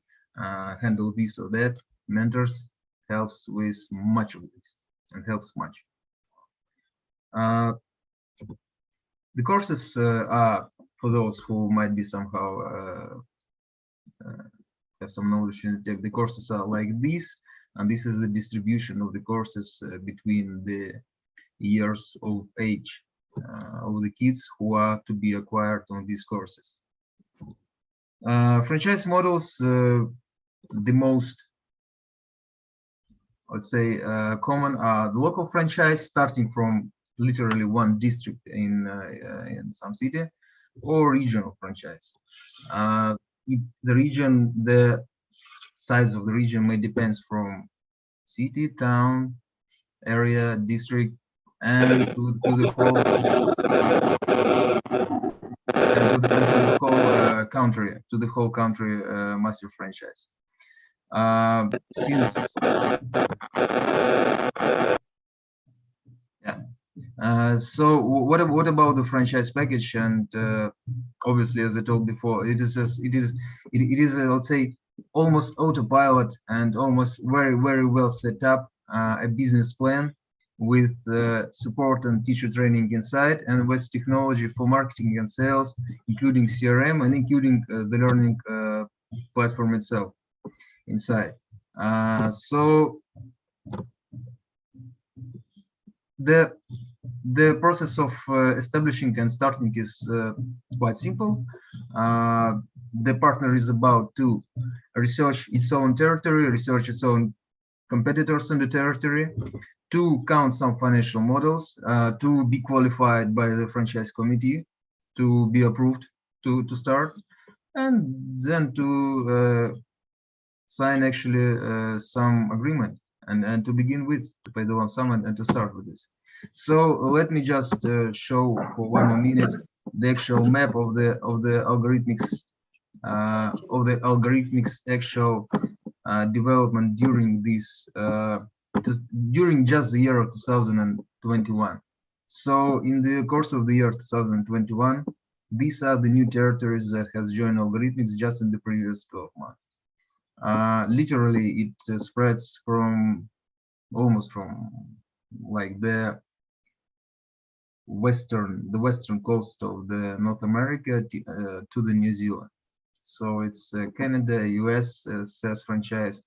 S6: handle this or that? Mentors helps with much of this and helps much. The courses are for those who might be somehow have some knowledge in tech. The courses are like this, and this is the distribution of the courses between the years of age of the kids who are to be acquired on these courses. Franchise models, the most, let's say, common are the local franchise, starting from literally one district in some city, or regional franchise. The size of the region may depend from city, town, area, district, and to the whole country master franchise. So what about the franchise package? And obviously, as I told before, it is let's say, almost autopilot and almost very well set up a business plan with support and teacher training inside, and with technology for marketing and sales, including CRM and including the learning platform itself inside. So the process of establishing and starting is quite simple. The partner is about to research its own territory, research its own competitors in the territory, to count some financial models, to be qualified by the franchise committee, to be approved to start, and then to sign actually some agreement and to begin with, to pay the lump sum and to start with this. So let me just show for 1 more minute the actual map of the algorithmics actual development during this during just the year of 2021. So in the course of the year 2021, these are the new territories that has joined algorithmics just in the previous 12 months. Literally, it spreads from almost from like the western coast of the North America to the New Zealand. So it's Canada, US, SaaS franchise,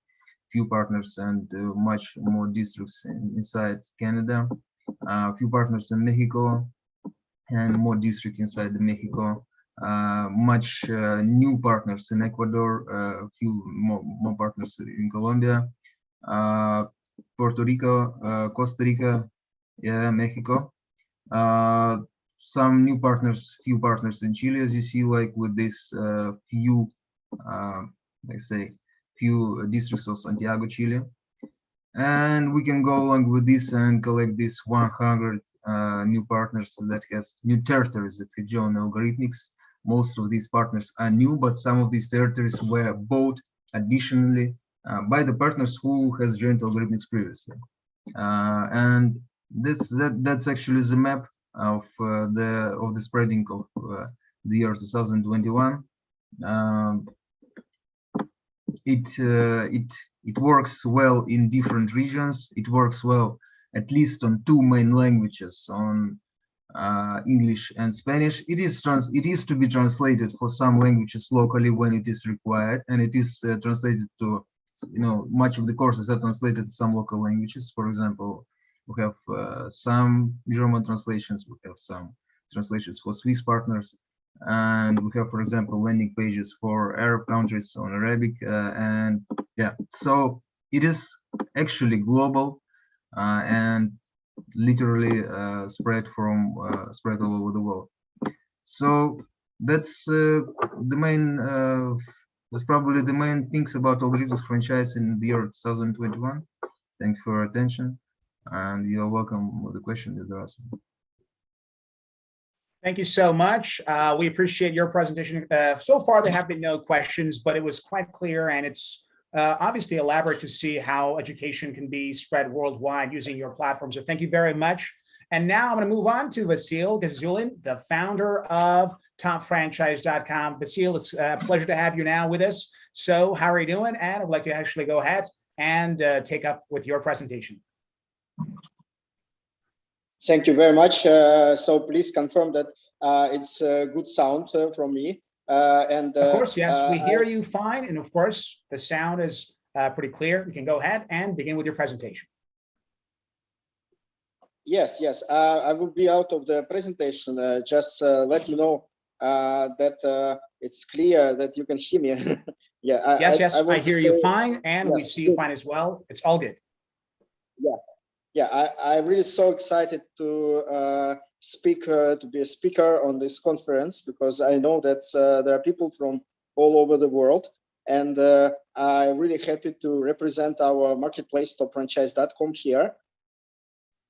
S6: few partners, and much more districts inside Canada, few partners in Mexico, and more districts inside the Mexico. Much new partners in Ecuador, a few more partners in Colombia, Puerto Rico, Costa Rica, yeah, Mexico. Some new partners, few partners in Chile, as you see, like with this few, let's say, few districts of Santiago, Chile. And we can go along with this and collect these 100 new partners that has new territories that could join algorithmics. Most of these partners are new, but some of these territories were bought additionally by the partners who has joined algorithmics previously. And that's actually the map of the spreading of the year 2021. It works well in different regions. It works well at least on 2 main languages, on English and Spanish. It is to be translated for some languages locally when it is required, and it is translated to, much of the courses are translated to some local languages. For example, we have some German translations, we have some translations for Swiss partners, and we have, for example, landing pages for Arab countries on Arabic, and yeah, so it is actually global and literally spread all over the world. So that's that's probably the main things about algorithmic franchise in the year 2021. Thanks for your attention, and you're welcome with the question that you're asking.
S1: Thank you so much. We appreciate your presentation. So far, there have been no questions, but it was quite clear, and it's obviously elaborate to see how education can be spread worldwide using your platform. So thank you very much. And now I'm going to move on to Vasil Gazulin, the founder of topfranchise.com. Vasil, it's a pleasure to have you now with us. So how are you doing? And I'd like to actually go ahead and take up with your presentation.
S7: Thank you very much. So please confirm that it's good sound from me. And
S1: of course, yes, we hear you fine. And of course, the sound is pretty clear. You can go ahead and begin with your presentation.
S7: Yes. I will be out of the presentation. Just let me know that it's clear that you can hear me. Yeah.
S1: Yes, I hear you fine, and we see you fine as well. It's all good.
S7: Yeah, I'm really so excited to be a speaker on this conference, because I know that there are people from all over the world, and I'm really happy to represent our marketplace topfranchise.com here,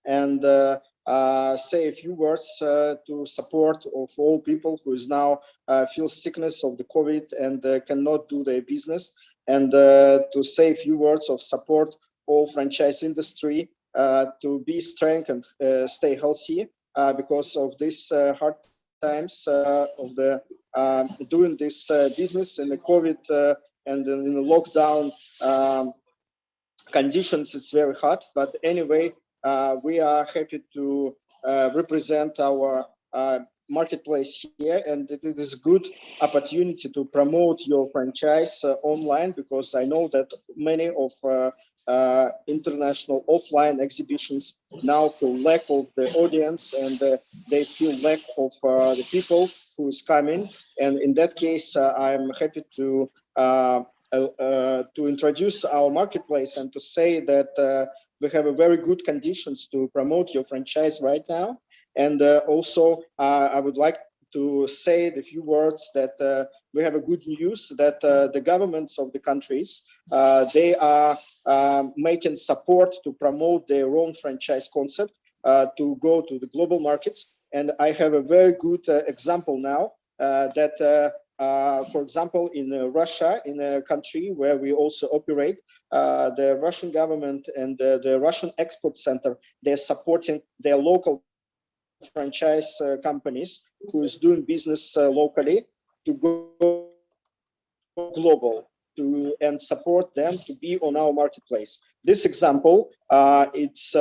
S7: and say a few words to support of all people who is now feel sickness of the COVID and cannot do their business, and to say a few words of support all franchise industry to be strong and stay healthy because of this hard times of the doing this business in the COVID and in the lockdown conditions. It's very hard, but anyway, we are happy to represent our marketplace here, and it is a good opportunity to promote your franchise online, because I know that many of international offline exhibitions now feel lack of the audience, and they feel lack of the people who is coming. And in that case, I'm happy to introduce our marketplace and to say that we have a very good conditions to promote your franchise right now. And also, I would like to say a few words that we have a good news that the governments of the countries, they are making support to promote their own franchise concept to go to the global markets. And I have a very good example now that for example, in Russia, in a country where we also operate, the Russian government and the Russian Export Center, they're supporting their local franchise companies who is doing business locally to go global, and support them to be on our marketplace. This example, it's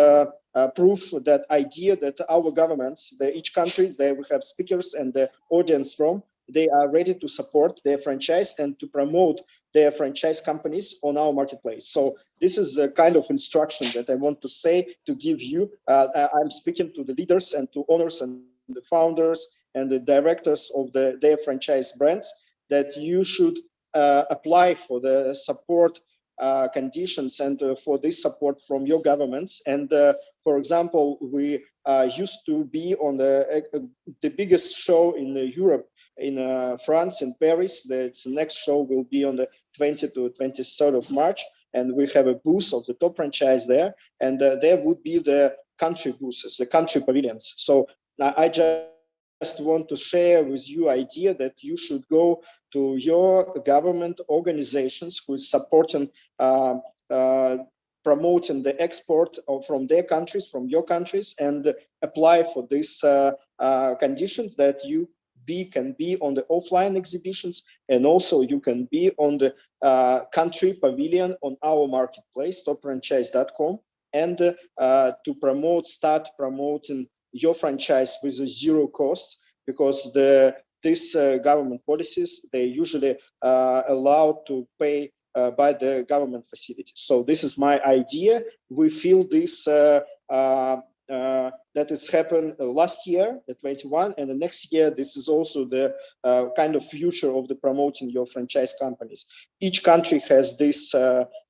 S7: proof that idea that our governments, each country, they will have speakers and the audience from, they are ready to support their franchise and to promote their franchise companies on our marketplace. So this is a kind of instruction that I want to say, to give you. I'm speaking to the leaders and to owners and the founders and the directors of their franchise brands, that you should apply for the support conditions and for this support from your governments. And for example, we used to be on the biggest show in Europe, in France, in Paris. The next show will be on the 20th to 23rd of March. and we have a booth of the top franchise there, and there would be the country booths, the country pavilions. So I just want to share with you idea that you should go to your government organizations who is supporting promoting the export from their countries, from your countries, and apply for these conditions that you can be on the offline exhibitions, and also you can be on the country pavilion on our marketplace, topfranchise.com, and to start promoting your franchise with a zero cost, because these government policies, they usually allowed to pay by the government facilities. So this is my idea. We feel this that it's happened last year at 21, and the next year this is also the kind of future of the promoting your franchise companies. Each country has these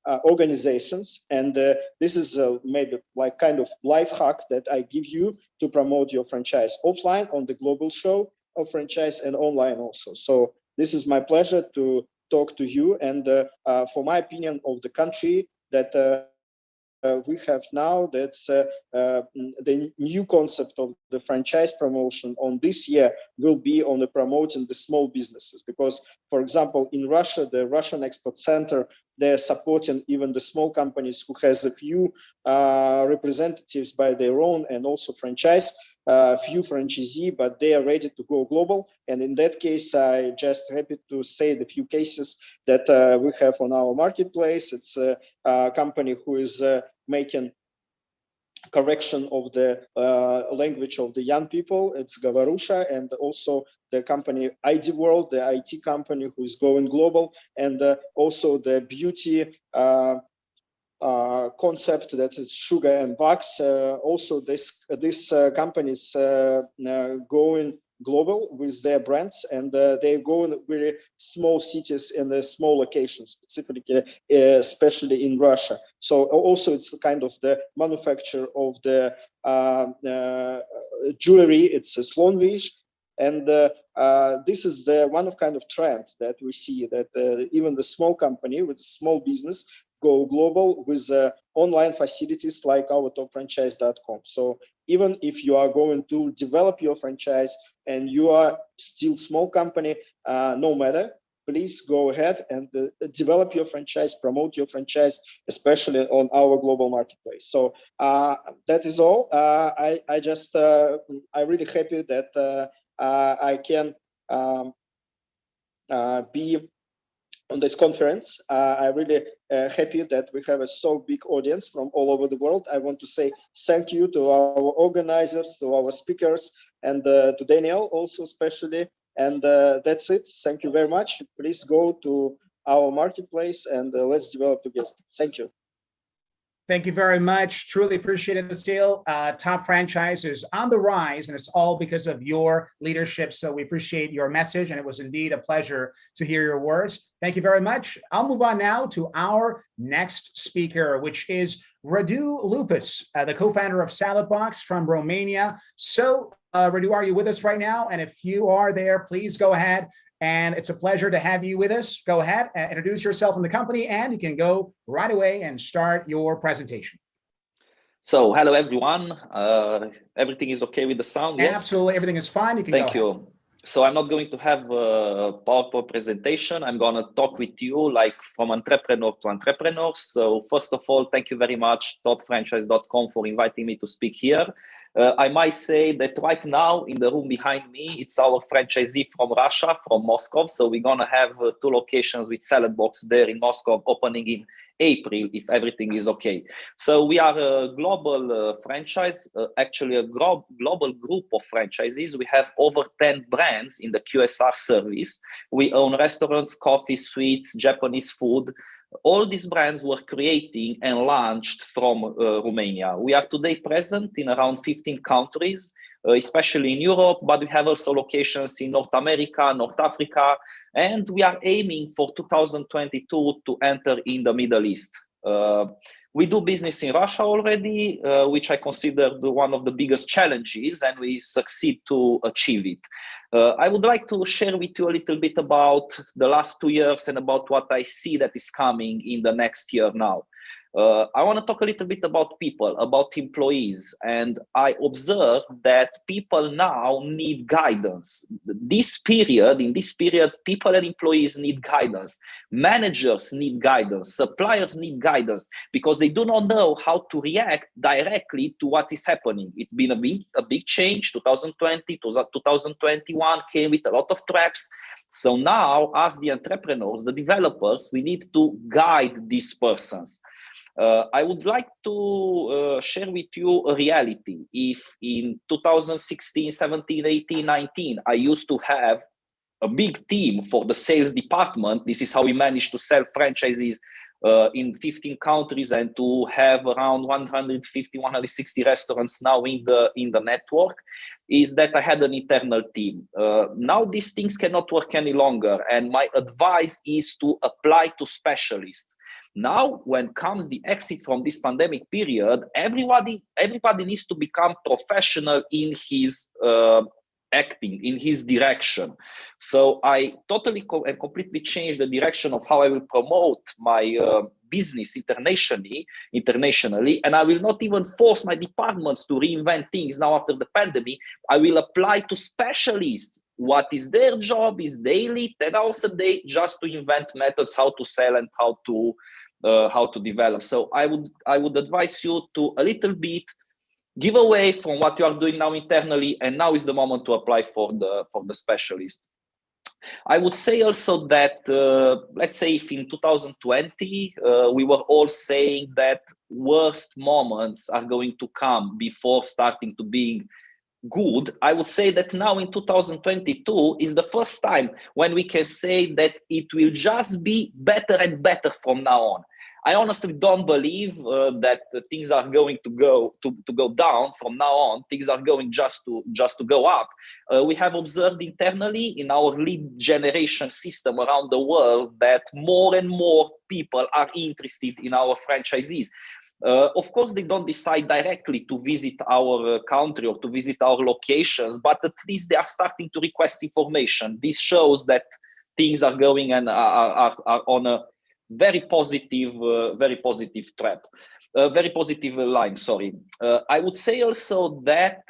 S7: organizations, and this is maybe like kind of life hack that I give you to promote your franchise offline on the global show of franchise, and online also. So this is my pleasure to talk to you, and for my opinion of the country that we have now, that's the new concept of the franchise promotion on this year will be on the promoting the small businesses, because for example in Russia, the Russian Export Center, they're supporting even the small companies who has a few representatives by their own, and also franchise, few franchisee, but they are ready to go global. And in that case, I just happy to say the few cases that we have on our marketplace. It's a company who is making correction of the language of the young people. It's Gavarusha, and also the company ID World, the IT company who is going global, and also the beauty concept that is Sugar and Wax. Also, this company is going global with their brands, and they go in very small cities and small locations, specifically, especially in Russia. So also it's the kind of the manufacture of the jewelry. It's a Slonvish. And this is the one of kind of trend that we see, that even the small company with a small business go global with online facilities like our topfranchise.com. So even if you are going to develop your franchise and you are still small company, no matter, please go ahead and develop your franchise, promote your franchise, especially on our global marketplace. So that is all. I'm really happy that I can be on this conference. I'm really happy that we have a so big audience from all over the world. I want to say thank you to our organizers, to our speakers, and to Daniel also especially. And that's it. Thank you very much. Please go to our marketplace and let's develop together. Thank you.
S1: Thank you very much. Truly appreciate it, Vasil. Top Franchise is on the rise, and it's all because of your leadership. So we appreciate your message, and it was indeed a pleasure to hear your words. Thank you very much. I'll move on now to our next speaker, which is Radu Lupus, the co-founder of Salad Box from Romania. So, Radu, are you with us right now? And if you are there, please go ahead. And it's a pleasure to have you with us. Go ahead and introduce yourself and the company, and you can go right away and start your presentation.
S8: So, hello everyone. Everything is okay with the sound? Yes?
S1: Absolutely, everything is fine. You can
S8: Thank
S1: go
S8: you.
S1: ahead.
S8: So I'm not going to have a PowerPoint presentation. I'm going to talk with you like from entrepreneur to entrepreneur. So first of all, thank you very much, topfranchise.com, for inviting me to speak here. I might say that right now in the room behind me, it's our franchisee from Russia, from Moscow. So we're going to have 2 locations with Salad Box there in Moscow, opening in April, if everything is okay. So we are a global franchise, actually a global group of franchises. We have over 10 brands in the QSR service. We own restaurants, coffee, sweets, Japanese food. All these brands were created and launched from Romania. We are today present in around 15 countries, especially in Europe, but we have also locations in North America, North Africa, and we are aiming for 2022 to enter in the Middle East. We do business in Russia already, which I consider one of the biggest challenges, and we succeed to achieve it. I would like to share with you a little bit about the last 2 years and about what I see that is coming in the next year now. I want to talk a little bit about people, about employees, and I observe that people now need guidance. In this period, people and employees need guidance. Managers need guidance. Suppliers need guidance because they do not know how to react directly to what is happening. It's been a big change. 2020 to 2021 came with a lot of traps. So now, as the entrepreneurs, the developers, we need to guide these persons. I would like to share with you a reality. If in 2016, 17, 18, 19, I used to have a big team for the sales department, this is how we managed to sell franchises in 15 countries and to have around 150, 160 restaurants now in the network, is that I had an internal team. Now these things cannot work any longer, and my advice is to apply to specialists. Now, when comes the exit from this pandemic period, everybody needs to become professional in his acting, in his direction. So I totally and completely changed the direction of how I will promote my business internationally, and I will not even force my departments to reinvent things now after the pandemic. I will apply to specialists. What is their job is daily, 10 hours a day, just to invent methods how to sell and how to develop. So I would advise you to a little bit give away from what you are doing now internally, and now is the moment to apply for the specialist. I would say also that, let's say if in 2020, we were all saying that worst moments are going to come before starting to be good, I would say that now in 2022 is the first time when we can say that it will just be better and better from now on. I honestly don't believe that things are going to go down from now on. Things are going just to go up. We have observed internally in our lead generation system around the world that more and more people are interested in our franchisees. Of course, they don't decide directly to visit our country or to visit our locations, but at least they are starting to request information. This shows that things are going and are on a very positive line. Sorry. I would say also that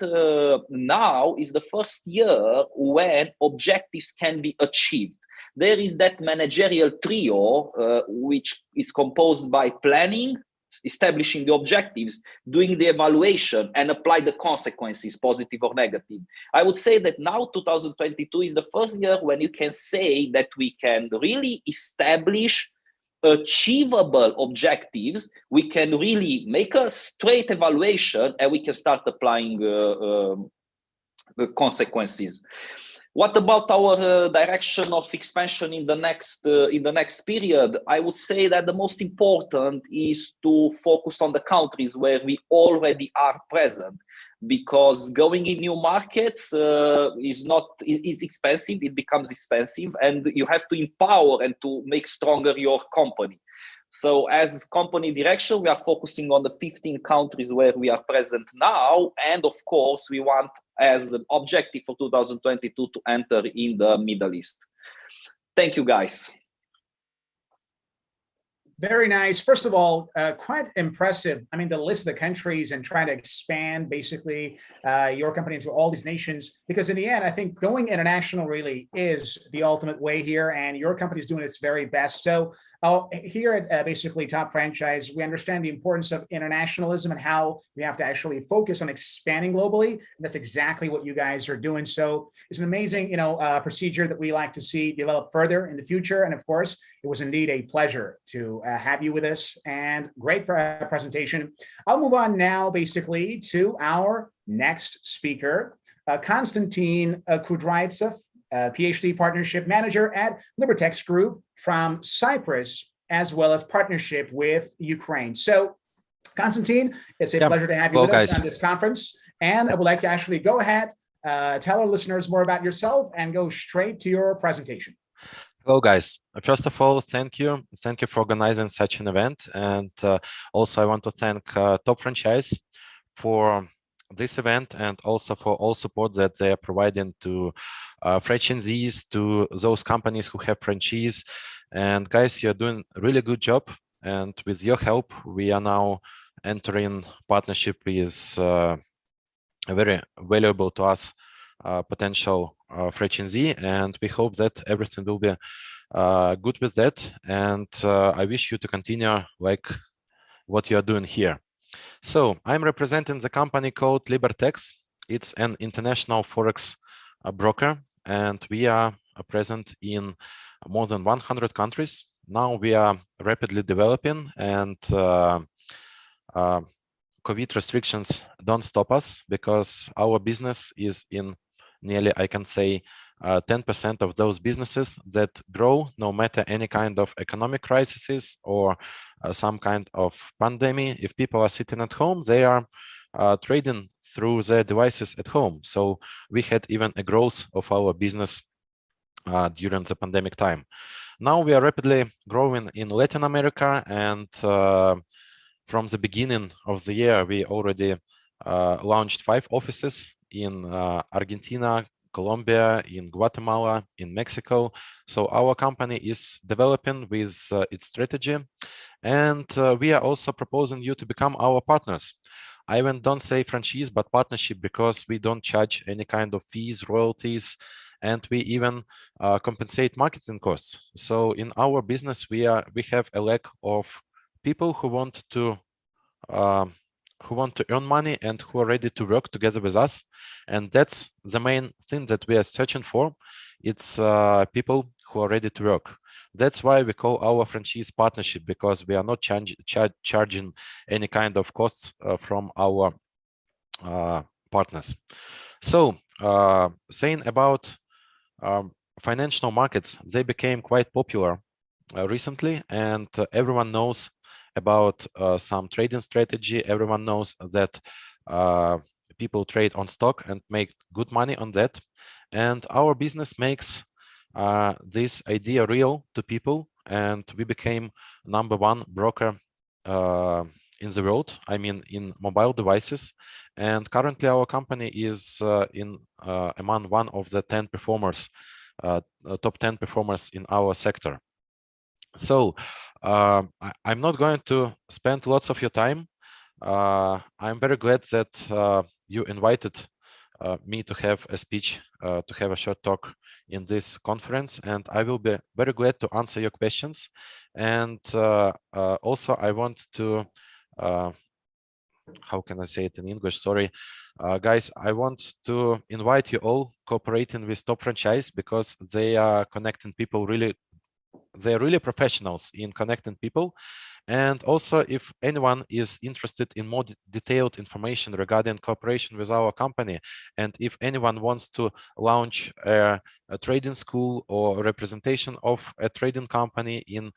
S8: now is the first year when objectives can be achieved. There is that managerial trio, which is composed by planning, establishing the objectives, doing the evaluation, and apply the consequences, positive or negative. I would say that now 2022 is the first year when you can say that we can really establish achievable objectives. We can really make a straight evaluation and we can start applying the consequences. What about our direction of expansion in the next period? I would say that the most important is to focus on the countries where we already are present, because going in new markets it's expensive. It becomes expensive, and you have to empower and to make stronger your company. So as company direction, we are focusing on the 15 countries where we are present now. And of course, we want as an objective for 2022 to enter in the Middle East. Thank you, guys.
S1: Very nice. First of all, quite impressive. I mean, the list of the countries and trying to expand basically your company into all these nations, because in the end, I think going international really is the ultimate way here, and your company is doing its very best. So here at basically Top Franchise, we understand the importance of internationalism and how we have to actually focus on expanding globally. And that's exactly what you guys are doing. So it's an amazing, procedure that we like to see develop further in the future. And of course, it was indeed a pleasure to have you with us, and great presentation. I'll move on now basically to our next speaker, Konstantin Kudraitsev, PhD Partnership Manager at Libertex Group from Cyprus, as well as partnership with Ukraine. So Konstantin, it's a pleasure to have you with us on this conference. And I would like to actually go ahead, tell our listeners more about yourself and go straight to your presentation.
S9: Hello, guys. First of all, thank you. Thank you for organizing such an event. And also, I want to thank Top Franchise for this event and also for all support that they are providing to franchisees, to those companies who have franchise. And guys, you're doing a really good job. And with your help, we are now entering partnership with a very valuable to us potential franchisee, and we hope that everything will be good with that. And I wish you to continue like what you are doing here. So I'm representing the company called Libertex. It's an international forex broker, and we are present in more than 100 countries. Now we are rapidly developing, and COVID restrictions don't stop us because our business is in nearly, I can say, 10% of those businesses that grow no matter any kind of economic crises or some kind of pandemic. If people are sitting at home, they are trading through their devices at home. So we had even a growth of our business during the pandemic time. Now we are rapidly growing in Latin America, and from the beginning of the year, we already launched 5 offices in Argentina, Colombia, in Guatemala, in Mexico. So our company is developing with its strategy, and we are also proposing you to become our partners. I even don't say franchise, but partnership, because we don't charge any kind of fees, royalties, and we even compensate marketing costs. So in our business, we have a lack of people who want to earn money and who are ready to work together with us, and that's the main thing that we are searching for. It's people who are ready to work. That's why we call our franchise partnership, because we are not charging any kind of costs from our partners. So saying about financial markets, they became quite popular recently, and everyone knows about some trading strategy. Everyone knows that people trade on stock and make good money on that. And our business makes this idea real to people, and we became #1 broker in the world, I mean in mobile devices. And currently our company is among one of the 10 performers, top 10 performers in our sector. So I'm not going to spend lots of your time. I'm very glad that you invited me to have a speech, to have a short talk in this conference, and I will be very glad to answer your questions. And also I want to, how can I say it in English? Sorry, guys, I want to invite you all cooperating with Top Franchise, because they are connecting people really. They're really professionals in connecting people. And also, if anyone is interested in more detailed information regarding cooperation with our company, and if anyone wants to launch a trading school or representation of a trading company in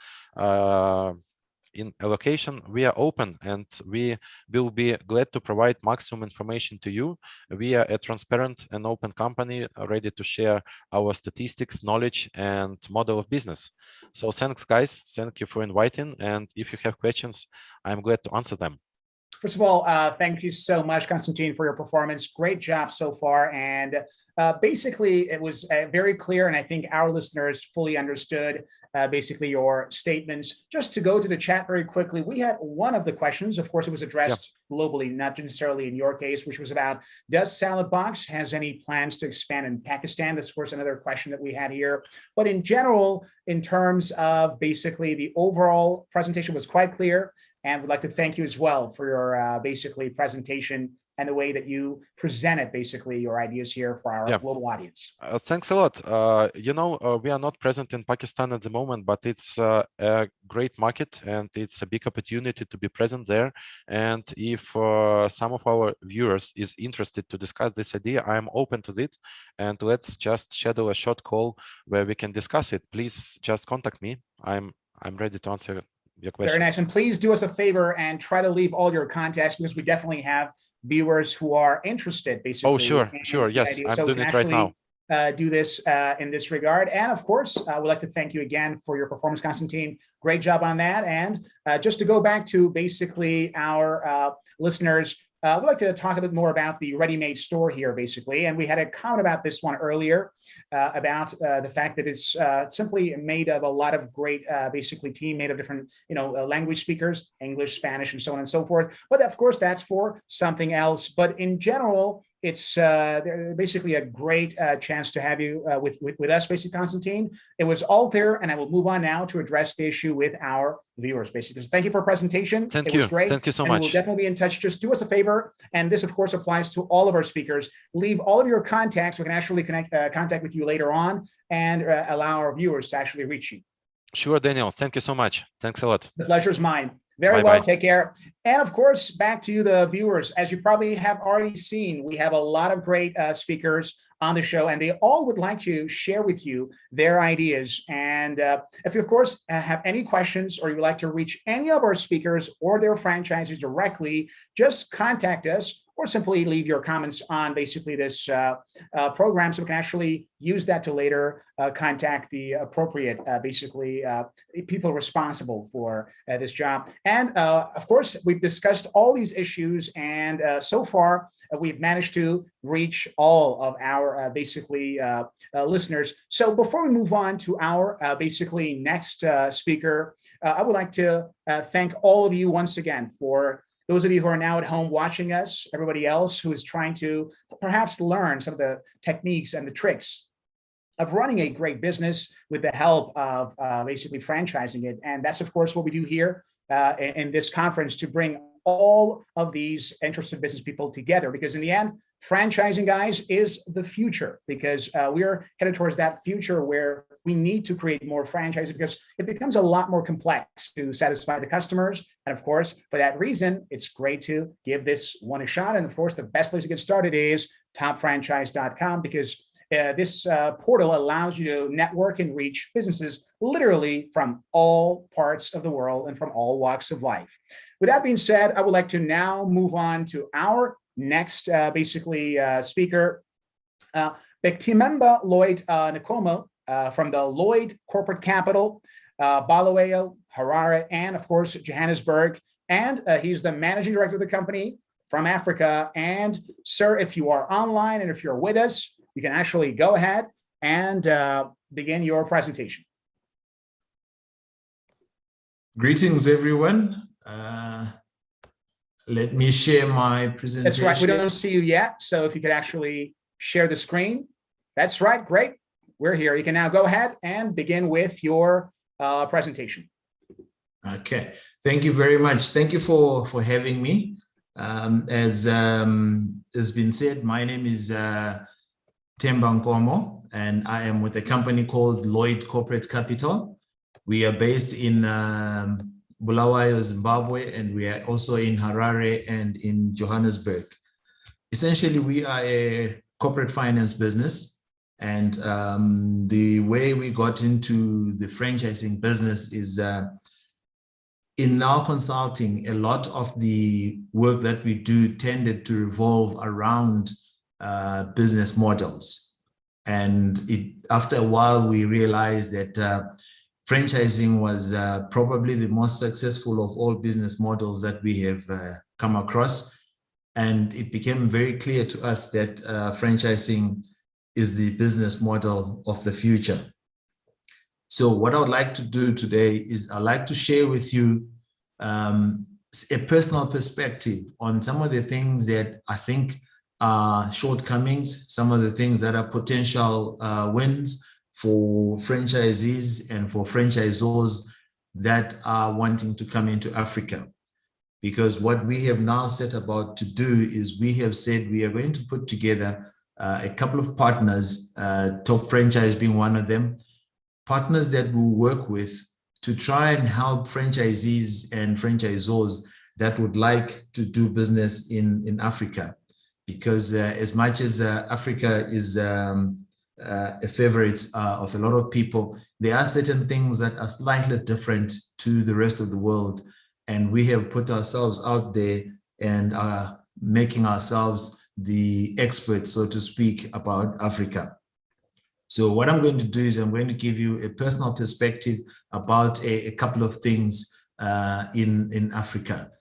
S9: a location, we are open, and we will be glad to provide maximum information to you. We are a transparent and open company, ready to share our statistics, knowledge, and model of business. So thanks, guys. Thank you for inviting. And if you have questions, I'm glad to answer them.
S1: First of all, thank you so much, Konstantin, for your performance. Great job so far. And basically, it was very clear, and I think our listeners fully understood basically your statements. Just to go to the chat very quickly, we had one of the questions. Of course, it was addressed globally, not necessarily in your case, which was about, does Salad Box has any plans to expand in Pakistan? That's, of course, another question that we had here. But in general, in terms of basically the overall presentation was quite clear. And we'd like to thank you as well for your basically presentation and the way that you presented basically your ideas here for our global audience.
S9: Thanks a lot. You know, we are not present in Pakistan at the moment, but it's a great market, and it's a big opportunity to be present there. And if some of our viewers is interested to discuss this idea, I'm open to it. And let's just schedule a short call where we can discuss it. Please just contact me. I'm ready to answer your questions.
S1: Very nice. And please do us a favor and try to leave all your contacts, because we definitely have viewers who are interested basically.
S9: Oh, sure. Yes, I'm doing it right now.
S1: do this in this regard. And of course, we'd like to thank you again for your performance, Constantine. Great job on that. And just to go back to basically our listeners, we'd like to talk a bit more about the ready-made store here, basically. And we had a comment about this one earlier about the fact that it's simply made of a lot of great, basically team made of different, language speakers, English, Spanish, and so on and so forth. But of course, that's for something else. But in general, it's basically a great chance to have you with us, basically, Constantine. It was all clear, and I will move on now to address the issue with our viewers, basically. So thank you for a presentation.
S9: Thank
S1: it
S9: you.
S1: Was great.
S9: Thank you so
S1: and
S9: much.
S1: We'll definitely be in touch. Just do us a favor, and this, of course, applies to all of our speakers. Leave all of your contacts. We can actually contact with you later on and allow our viewers to actually reach you.
S9: Sure, Daniel. Thank you so much. Thanks a lot.
S1: The pleasure is mine. Very well. Take care. And of course, back to you, the viewers. As you probably have already seen, we have a lot of great speakers on the show, and they all would like to share with you their ideas. And if you, of course, have any questions or you would like to reach any of our speakers or their franchises directly, just contact us or simply leave your comments on basically this program so we can actually use that to later contact the appropriate, people responsible for this job. And of course, we've discussed all these issues, and so far, we've managed to reach all of our listeners. So before we move on to our next speaker, I would like to thank all of you once again for those of you who are now at home watching us, everybody else who is trying to perhaps learn some of the techniques and the tricks of running a great business with the help of franchising it. And that's, of course, what we do here in this conference, to bring all of these interested business people together, because in the end, franchising, guys, is the future, because we're headed towards that future where we need to create more franchises because it becomes a lot more complex to satisfy the customers. And of course, for that reason, it's great to give this one a shot. And of course, the best place to get started is topfranchise.com, because this portal allows you to network and reach businesses literally from all parts of the world and from all walks of life. With that being said, I would like to now move on to our next speaker, Bektimemba Lloyd Nkomo from the Lloyd Corporate Capital, Bulawayo, Harare, and of course, Johannesburg. And he's the managing director of the company from Africa. And sir, if you are online and if you're with us, you can actually go ahead and begin your presentation.
S10: Greetings, everyone. Let me share my presentation.
S1: That's right. We don't see you yet. So if you could actually share the screen. That's right. Great. We're here. You can now go ahead and begin with your presentation.
S10: Okay. Thank you very much. Thank you for having me. As has been said, my name is Themba Nkomo, and I am with a company called Lloyd Corporate Capital. We are based in Bulawayo, Zimbabwe, and we are also in Harare and in Johannesburg. Essentially, we are a corporate finance business, and the way we got into the franchising business is in our consulting, a lot of the work that we do tended to revolve around business models. And after a while, we realized that franchising was probably the most successful of all business models that we have come across. And it became very clear to us that franchising is the business model of the future. So what I would like to do today is I'd like to share with you a personal perspective on some of the things that I think are shortcomings, some of the things that are potential wins for franchisees and for franchisors that are wanting to come into Africa. Because what we have now set about to do is we have said we are going to put together a couple of partners, Top Franchise being one of them, partners that we'll work with to try and help franchisees and franchisors that would like to do business in Africa. Because as much as Africa is a favorite of a lot of people, there are certain things that are slightly different to the rest of the world. And we have put ourselves out there and are making ourselves the experts, so to speak, about Africa. So what I'm going to do is I'm going to give you a personal perspective about a couple of things in Africa.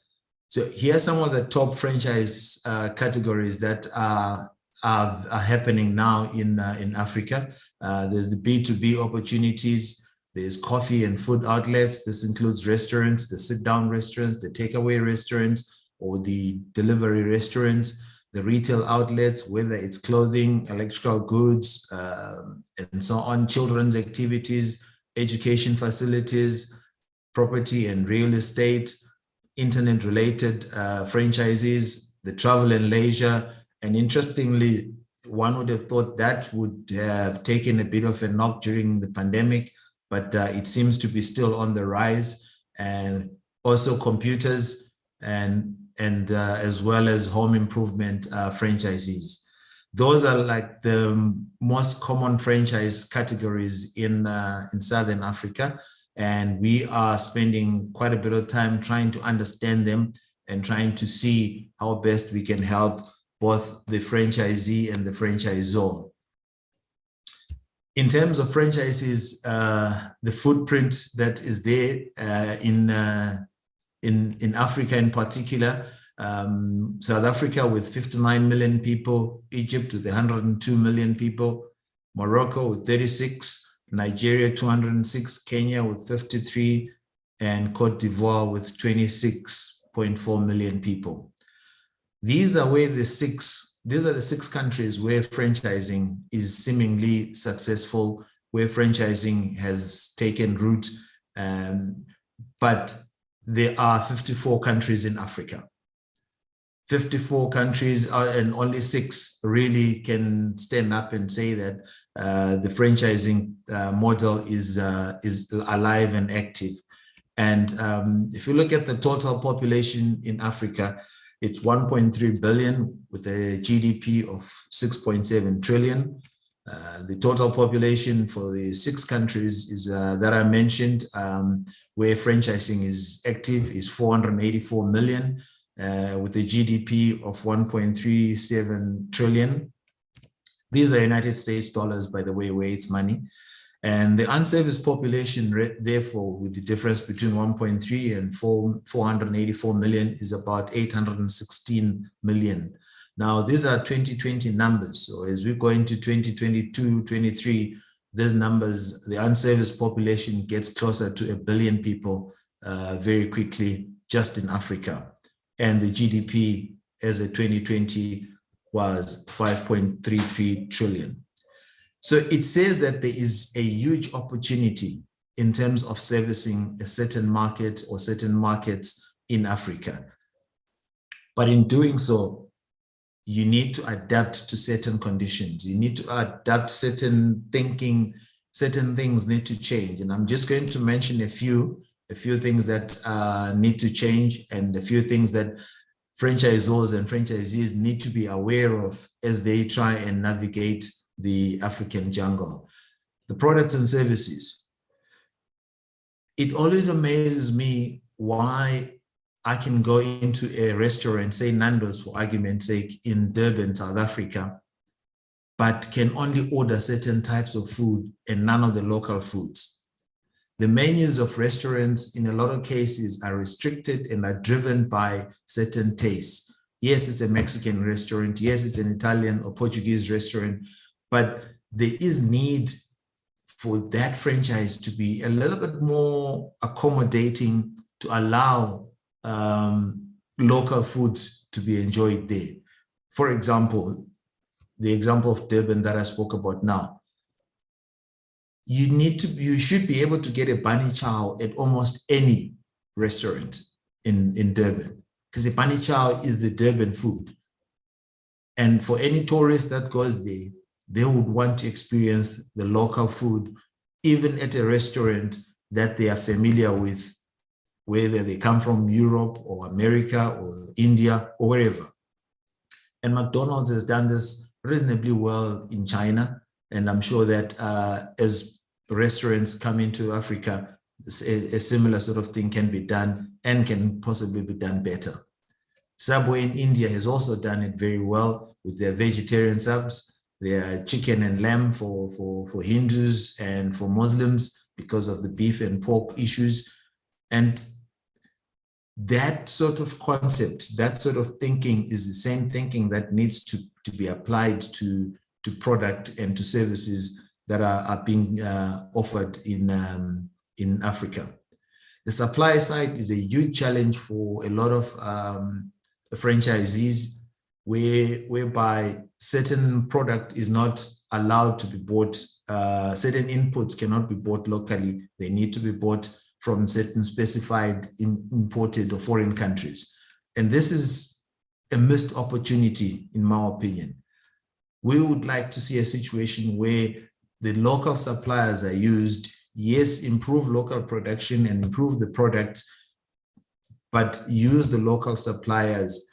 S10: So here are some of the top franchise categories that are happening now in Africa. There's the B2B opportunities. There's coffee and food outlets. This includes restaurants, the sit-down restaurants, the takeaway restaurants, or the delivery restaurants, the retail outlets, whether it's clothing, electrical goods, and so on, children's activities, education facilities, property and real estate, internet-related franchises, the travel and leisure. And interestingly, one would have thought that would have taken a bit of a knock during the pandemic, but it seems to be still on the rise. And also computers and as well as home improvement franchisees. Those are like the most common franchise categories in Southern Africa. And we are spending quite a bit of time trying to understand them and trying to see how best we can help both the franchisee and the franchisor. In terms of franchises, the footprint that is there in Africa in particular, South Africa with 59 million people, Egypt with 102 million people, Morocco with 36, Nigeria 206, Kenya with 53, and Cote d'Ivoire with 26.4 million people. These are the six countries where franchising is seemingly successful, where franchising has taken root, but there are 54 countries in Africa. 54 countries and only 6 really can stand up and say that the franchising model is alive and active. And if you look at the total population in Africa, it's 1.3 billion with a GDP of 6.7 trillion. The total population for the 6 countries is that I mentioned, where franchising is active, is 484 million, with a GDP of 1.37 trillion. These are United States dollars, by the way, where it's money. And the unserviced population, therefore, with the difference between 1.3 and 484 million, is about 816 million. Now, these are 2020 numbers. So as we go into 2022, 23, these numbers, the unserviced population gets closer to 1 billion people very quickly just in Africa. And the GDP as of 2020 was 5.33 trillion. So it says that there is a huge opportunity in terms of servicing a certain market or certain markets in Africa. But in doing so, you need to adapt to certain conditions. You need to adapt certain thinking, certain things need to change. And I'm just going to mention a few things that need to change and a few things that franchisors and franchisees need to be aware of as they try and navigate the African jungle. The products and services. It always amazes me why I can go into a restaurant, say Nando's for argument's sake, in Durban, South Africa, but can only order certain types of food and none of the local foods. The menus of restaurants in a lot of cases are restricted and are driven by certain tastes. Yes, it's a Mexican restaurant. Yes, it's an Italian or Portuguese restaurant, but there is need for that franchise to be a little bit more accommodating to allow local foods to be enjoyed there. For example, the example of Durban that I spoke about now. You should be able to get a bunny chow at almost any restaurant in Durban, because a bunny chow is the Durban food. And for any tourist that goes there, they would want to experience the local food, even at a restaurant that they are familiar with, whether they come from Europe or America or India or wherever. And McDonald's has done this reasonably well in China. And I'm sure that as restaurants come into Africa, a similar sort of thing can be done and can possibly be done better. Subway in India has also done it very well with their vegetarian subs. There are chicken and lamb for Hindus and for Muslims because of the beef and pork issues. And that sort of concept, that sort of thinking is the same thinking that needs to be applied to product and to services that are being offered in Africa. The supply side is a huge challenge for a lot of franchisees, whereby certain product is not allowed to be bought, certain inputs cannot be bought locally. They need to be bought from certain specified imported or foreign countries. And this is a missed opportunity, in my opinion. We would like to see a situation where the local suppliers are used, yes, improve local production and improve the product, but use the local suppliers.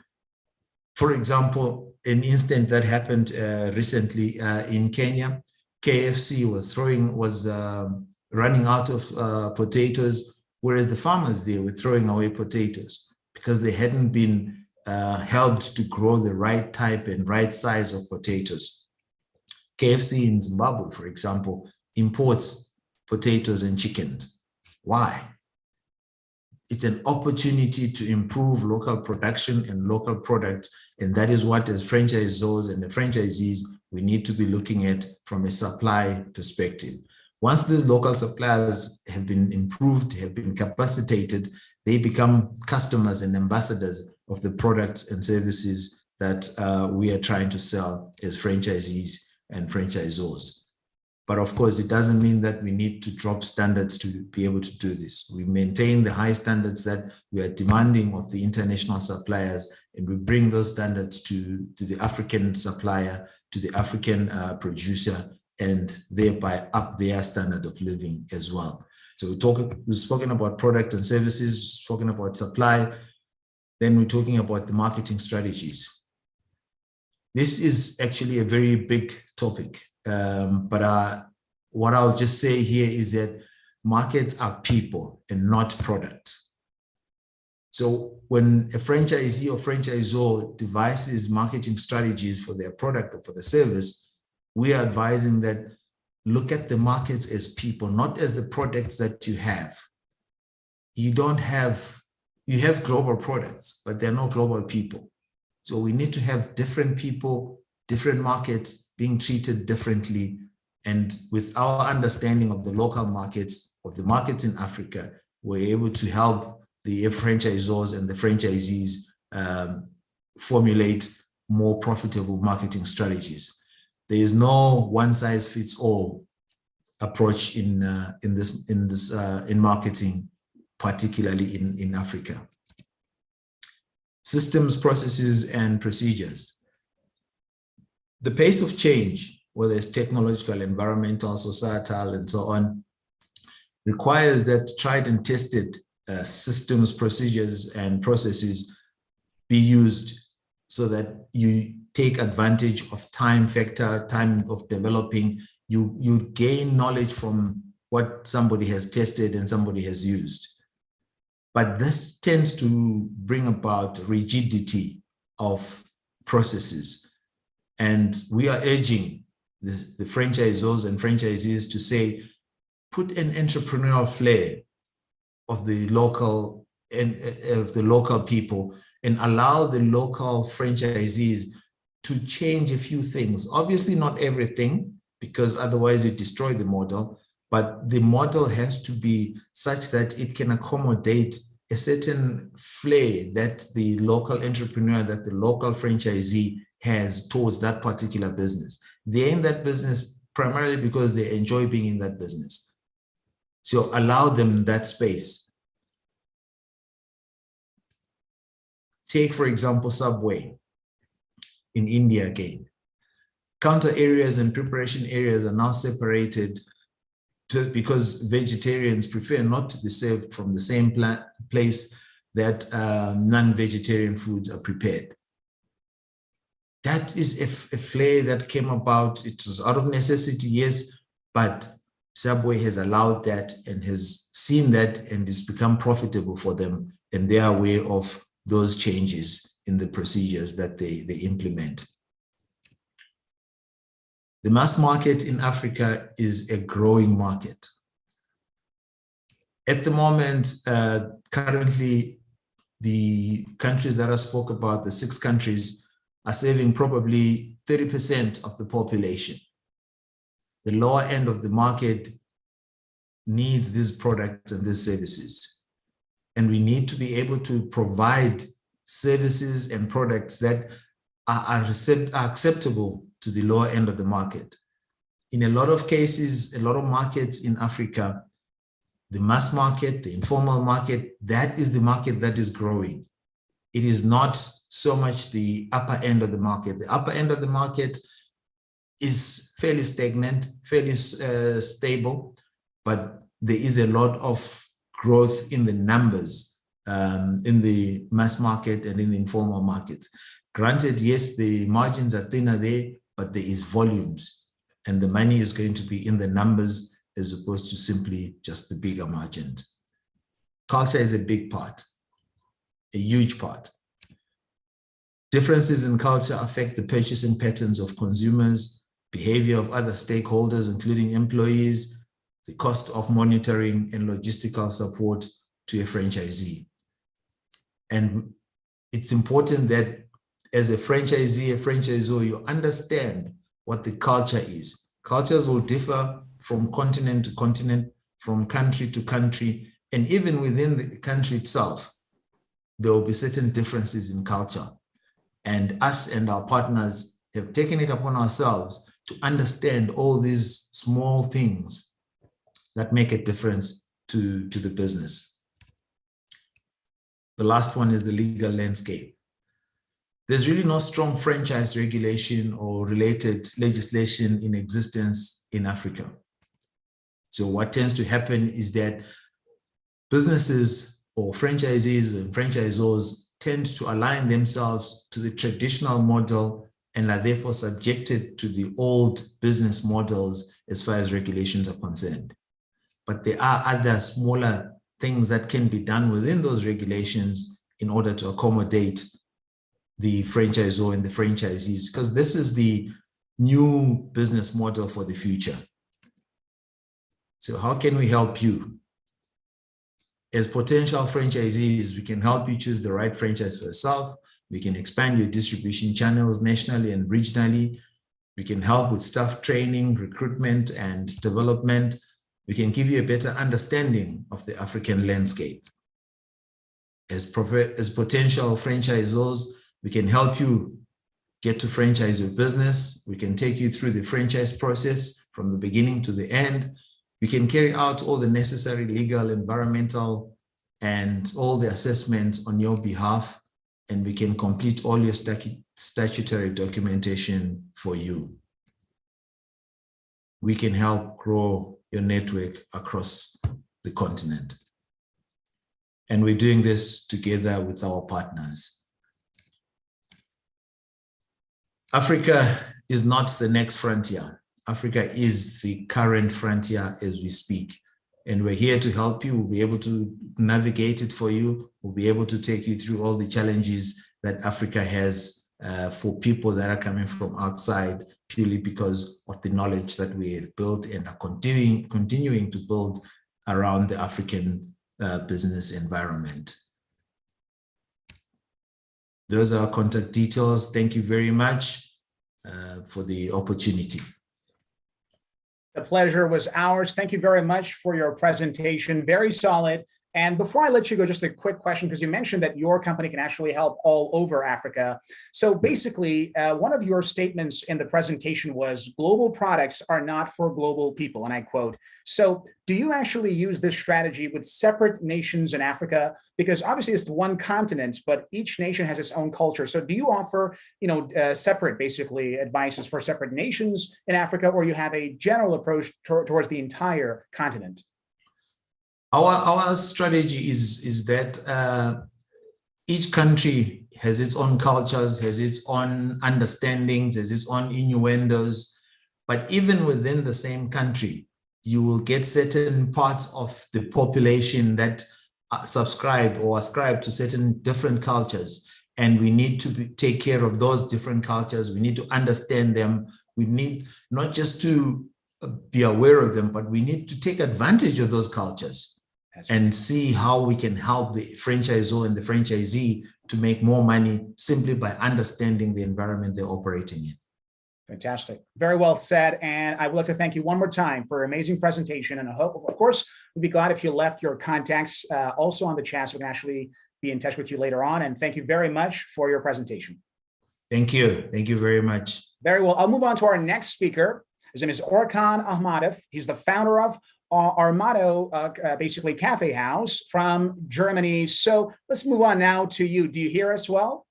S10: For example, an incident that happened recently in Kenya, KFC was running out of potatoes, whereas the farmers there were throwing away potatoes because they hadn't been helped to grow the right type and right size of potatoes. KFC in Zimbabwe, for example, imports potatoes and chickens. Why? It's an opportunity to improve local production and local products. And that is what, as franchisors and the franchisees, we need to be looking at from a supply perspective. Once these local suppliers have been improved, have been capacitated, they become customers and ambassadors of the products and services that we are trying to sell as franchisees and franchisors. But of course, it doesn't mean that we need to drop standards to be able to do this. We maintain the high standards that we are demanding of the international suppliers, and we bring those standards to the African supplier, to the African producer, and thereby up their standard of living as well. So we've spoken about product and services, spoken about supply, then we're talking about the marketing strategies. This is actually a very big topic. But what I'll just say here is that markets are people and not products. So when a franchisee or franchisor devises marketing strategies for their product or for the service, we are advising that look at the markets as people, not as the products that you have. You have global products, but they're not global people. So we need to have different people, different markets, being treated differently. And with our understanding of the local markets, of the markets in Africa, we're able to help the franchisors and the franchisees formulate more profitable marketing strategies. There is no one-size-fits-all approach in marketing, particularly in Africa. Systems, processes, and procedures. The pace of change, whether it's technological, environmental, societal, and so on, requires that tried and tested systems, procedures, and processes be used so that you take advantage of time factor, time of developing. You gain knowledge from what somebody has tested and somebody has used. But this tends to bring about rigidity of processes. And we are urging the franchisors and franchisees to say, put an entrepreneurial flair of the local people and allow the local franchisees to change a few things. Obviously not everything, because otherwise you destroy the model, but the model has to be such that it can accommodate a certain flair that the local entrepreneur, that the local franchisee has towards that particular business. They're in that business primarily because they enjoy being in that business. So allow them that space. Take, for example, Subway in India again. Counter areas and preparation areas are now separated because vegetarians prefer not to be served from the same place that non-vegetarian foods are prepared. That is a flair that came about. It was out of necessity, yes, but Subway has allowed that and has seen that, and it's become profitable for them, and they are aware of those changes in the procedures that they implement. The mass market in Africa is a growing market. At the moment, currently, the countries that I spoke about, the 6 countries, are serving probably 30% of the population. The lower end of the market needs these products and these services. And we need to be able to provide services and products that are acceptable to the lower end of the market. In a lot of cases, a lot of markets in Africa, the mass market, the informal market, that is the market that is growing. It is not so much the upper end of the market. The upper end of the market is fairly stagnant, fairly stable, but there is a lot of growth in the numbers in the mass market and in the informal market. Granted, yes, the margins are thinner there, but there is volumes, and the money is going to be in the numbers as opposed to simply just the bigger margins. Culture is a big part, a huge part. Differences in culture affect the purchasing patterns of consumers, behavior of other stakeholders, including employees, the cost of monitoring and logistical support to a franchisee. And it's important that as a franchisee, a franchisor, you understand what the culture is. Cultures will differ from continent to continent, from country to country, and even within the country itself, there will be certain differences in culture. And us and our partners have taken it upon ourselves to understand all these small things that make a difference to the business. The last one is the legal landscape. There's really no strong franchise regulation or related legislation in existence in Africa. So what tends to happen is that businesses or franchisees and franchisors tend to align themselves to the traditional model and are therefore subjected to the old business models as far as regulations are concerned. But there are other smaller things that can be done within those regulations in order to accommodate the franchisor and the franchisees, because this is the new business model for the future. So how can we help you? As potential franchisees, we can help you choose the right franchise for yourself. We can expand your distribution channels nationally and regionally. We can help with staff training, recruitment, and development. We can give you a better understanding of the African landscape. As potential franchisors, we can help you get to franchise your business. We can take you through the franchise process from the beginning to the end. We can carry out all the necessary legal, environmental, and all the assessments on your behalf, and we can complete all your statutory documentation for you. We can help grow your network across the continent. And we're doing this together with our partners. Africa is not the next frontier. Africa is the current frontier as we speak. And we're here to help you. We'll be able to navigate it for you. We'll be able to take you through all the challenges that Africa has for people that are coming from outside, purely because of the knowledge that we have built and are continuing to build around the African business environment. Those are our contact details. Thank you very much for the opportunity.
S1: The pleasure was ours. Thank you very much for your presentation. Very solid. And before I let you go, just a quick question, because you mentioned that your company can actually help all over Africa. So basically, one of your statements in the presentation was global products are not for global people, and I quote. So do you actually use this strategy with separate nations in Africa? Because obviously it's one continent, but each nation has its own culture. So do you offer, separate basically advices for separate nations in Africa, or you have a general approach towards the entire continent?
S10: Our strategy is that each country has its own cultures, has its own understandings, has its own innuendos. But even within the same country, you will get certain parts of the population that subscribe or ascribe to certain different cultures. and we need to take care of those different cultures. We need to understand them. We need not just to be aware of them, but we need to take advantage of those cultures and see how we can help the franchisor and the franchisee to make more money simply by understanding the environment they're operating in.
S1: Fantastic. Very well said. And I would like to thank you one more time for an amazing presentation. And I hope, of course, we'd be glad if you left your contacts also on the chat so we can actually be in touch with you later on. And thank you very much for your presentation.
S10: Thank you. Thank you very much.
S1: Very well. I'll move on to our next speaker. His name is Orkan Ahmadov. He's the founder of Armado, basically Cafe House from Germany. So let's move on now to you. Do you hear us well?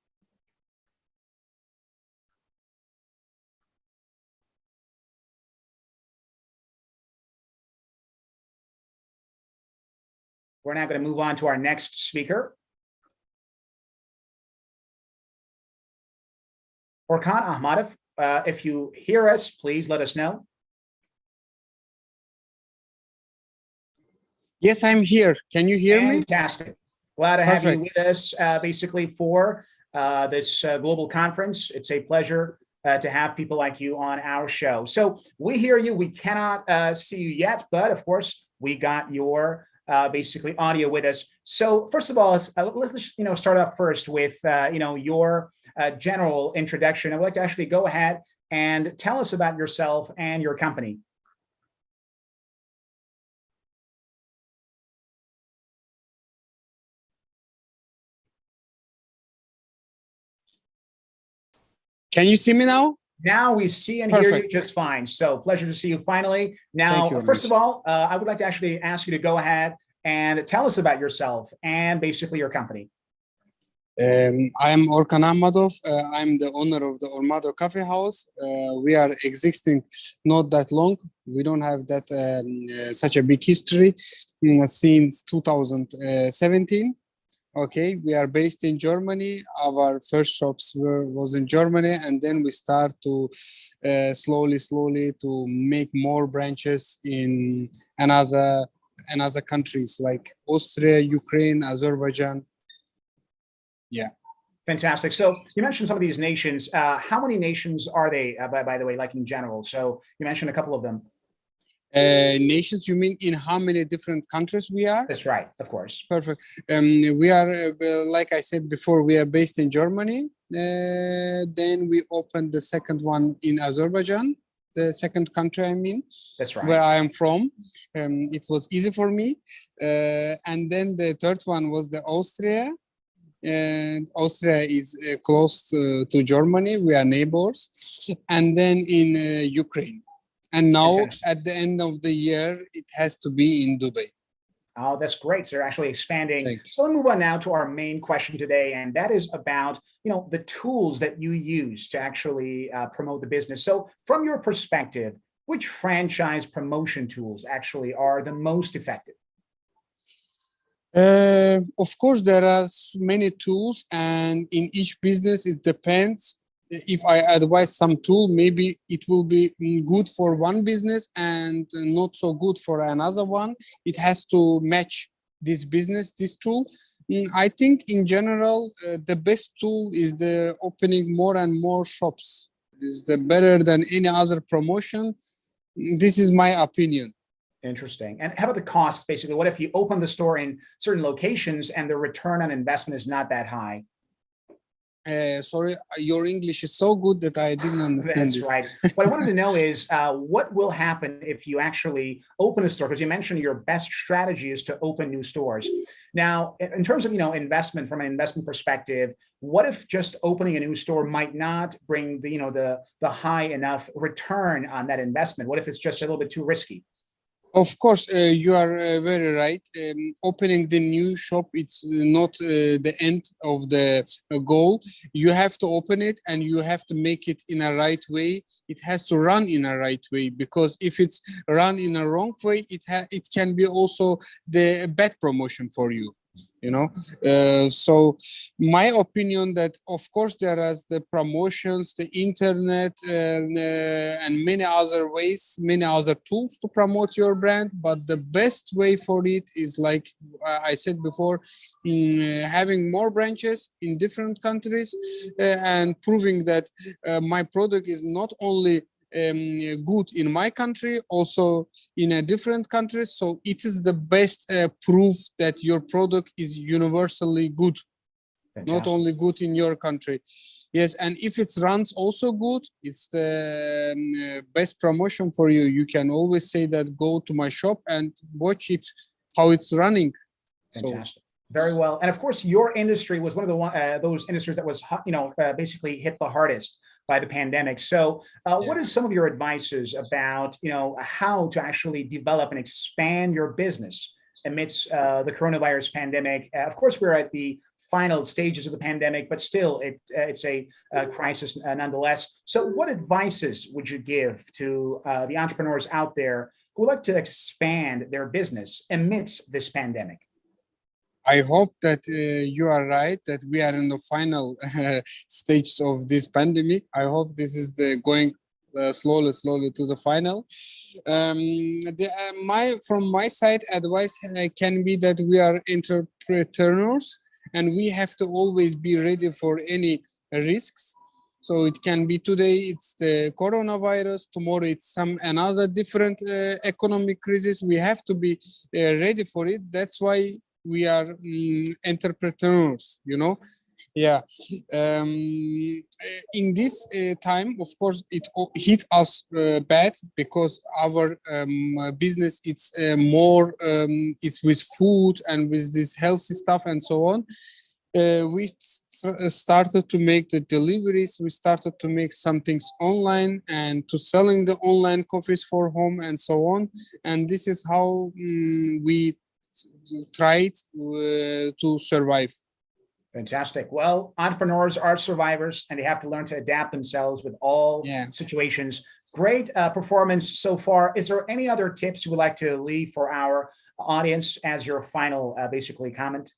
S1: We're now going to move on to our next speaker. Orkan Ahmadov, if you hear us, please let us know.
S11: Yes, I'm here. Can you hear me?
S1: Fantastic. Glad to have you with us basically for this global conference. It's a pleasure to have people like you on our show. So we hear you. We cannot see you yet, but of course, we got your basically audio with us. So first of all, let's start off first with your general introduction. I would like to actually go ahead and tell us about yourself and your company.
S11: Can you see me now?
S1: Now we see and hear you just fine. So pleasure to see you finally. Now, first of all, I would like to actually ask you to go ahead and tell us about yourself and basically your company.
S11: I am Orkan Ahmadov. I'm the owner of the Armado Cafe House. We are existing not that long. We don't have that such a big history since 2017. Okay, we are based in Germany. Our first shops was in Germany, and then we start to slowly to make more branches in another countries like Austria, Ukraine, Azerbaijan. Yeah.
S1: Fantastic. So you mentioned some of these nations. How many nations are they, by the way, like in general? So you mentioned a couple of them.
S11: Nations, you mean in how many different countries we are?
S1: That's right, of course.
S11: Perfect. We are, like I said before, we are based in Germany. Then we opened the second one in Azerbaijan, the second country, I mean.
S1: That's right.
S11: Where I am from. It was easy for me. And then the third one was the Austria. And Austria is close to Germany. We are neighbors. And then in Ukraine. And now at the end of the year, it has to be in Dubai.
S1: Oh, that's great. So you're actually expanding. So let's move on now to our main question today. And that is about, the tools that you use to actually promote the business. So from your perspective, which franchise promotion tools actually are the most effective?
S11: Of course, there are many tools, and in each business, it depends. If I advise some tool, maybe it will be good for one business and not so good for another one. It has to match this business, this tool. I think in general, the best tool is the opening more and more shops. Is the better than any other promotion. This is my opinion.
S1: Interesting. And how about the cost? Basically, what if you open the store in certain locations and the return on investment is not that high?
S11: Sorry, your English is so good that I didn't understand.
S1: That's right. What I wanted to know is what will happen if you actually open a store? Because you mentioned your best strategy is to open new stores. Now, in terms of investment, from an investment perspective, what if just opening a new store might not bring the high enough return on that investment? What if it's just a little bit too risky?
S11: Of course, you are very right. Opening the new shop, it's not the end of the goal. You have to open it and you have to make it in a right way. It has to run in a right way, because if it's run in a wrong way, it can be also the bad promotion for you. you know. So my opinion that of course there is the promotions, the internet, and many other ways, many other tools to promote your brand, but the best way for it is, like I said before, having more branches in different countries, and proving that my product is not only good in my country, also in a different countries. So it is the best proof that your product is universally good. Fantastic. Not only good in your country. Yes, and if it runs also good, it's the best promotion for you. You can always say that go to my shop and watch it, how it's running.
S1: Fantastic. So, very well. And of course, your industry was one of the those industries that was, basically hit the hardest by the pandemic. So what is some of your advices about, how to actually develop and expand your business amidst the coronavirus pandemic? Of course, we're at the final stages of the pandemic, but still it's a crisis nonetheless. So what advices would you give to the entrepreneurs out there who would like to expand their business amidst this pandemic?
S11: I hope that you are right, that we are in the final stage of this pandemic. I hope this is going slowly to the final. From my side, advice can be that we are entrepreneurs and we have to always be ready for any risks. So it can be today it's the coronavirus, tomorrow it's another different economic crisis. We have to be ready for it. That's why we are entrepreneurs, Yeah. In this time, of course, it hit us bad because our business it's more it's with food and with this healthy stuff and so on. We started to make the deliveries. We started to make some things online and to selling the online coffees for home and so on. And this is how we tried to survive.
S1: Fantastic. Well, entrepreneurs are survivors and they have to learn to adapt themselves with all situations. Great performance so far. Is there any other tips you would like to leave for our audience as your final basically comment?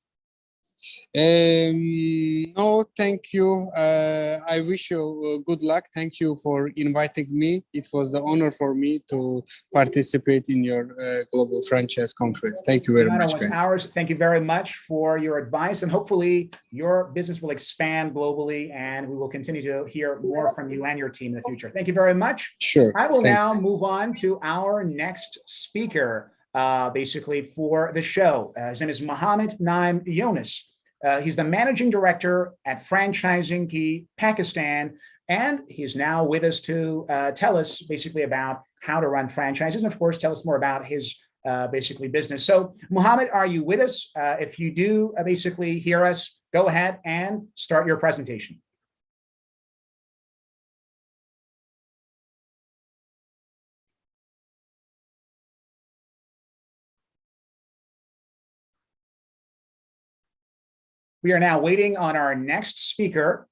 S11: No, thank you. I wish you good luck. Thank you for inviting me. It was the honor for me to participate in your global franchise conference. Thank you very much, guys.
S1: Ours. Thank you very much for your advice, and hopefully your business will expand globally and we will continue to hear more from you and your team in the future. Thank you very much.
S11: Sure.
S1: I will now move on to our next speaker, basically for the show. His name is Mohammed Naim Yunus. He's the managing director at Franchising Key Pakistan, and he's now with us to tell us basically about how to run franchises, and of course, tell us more about his basically business. So, Mohammed, are you with us? If you do basically hear us, go ahead and start your presentation. We are now waiting on our next speaker.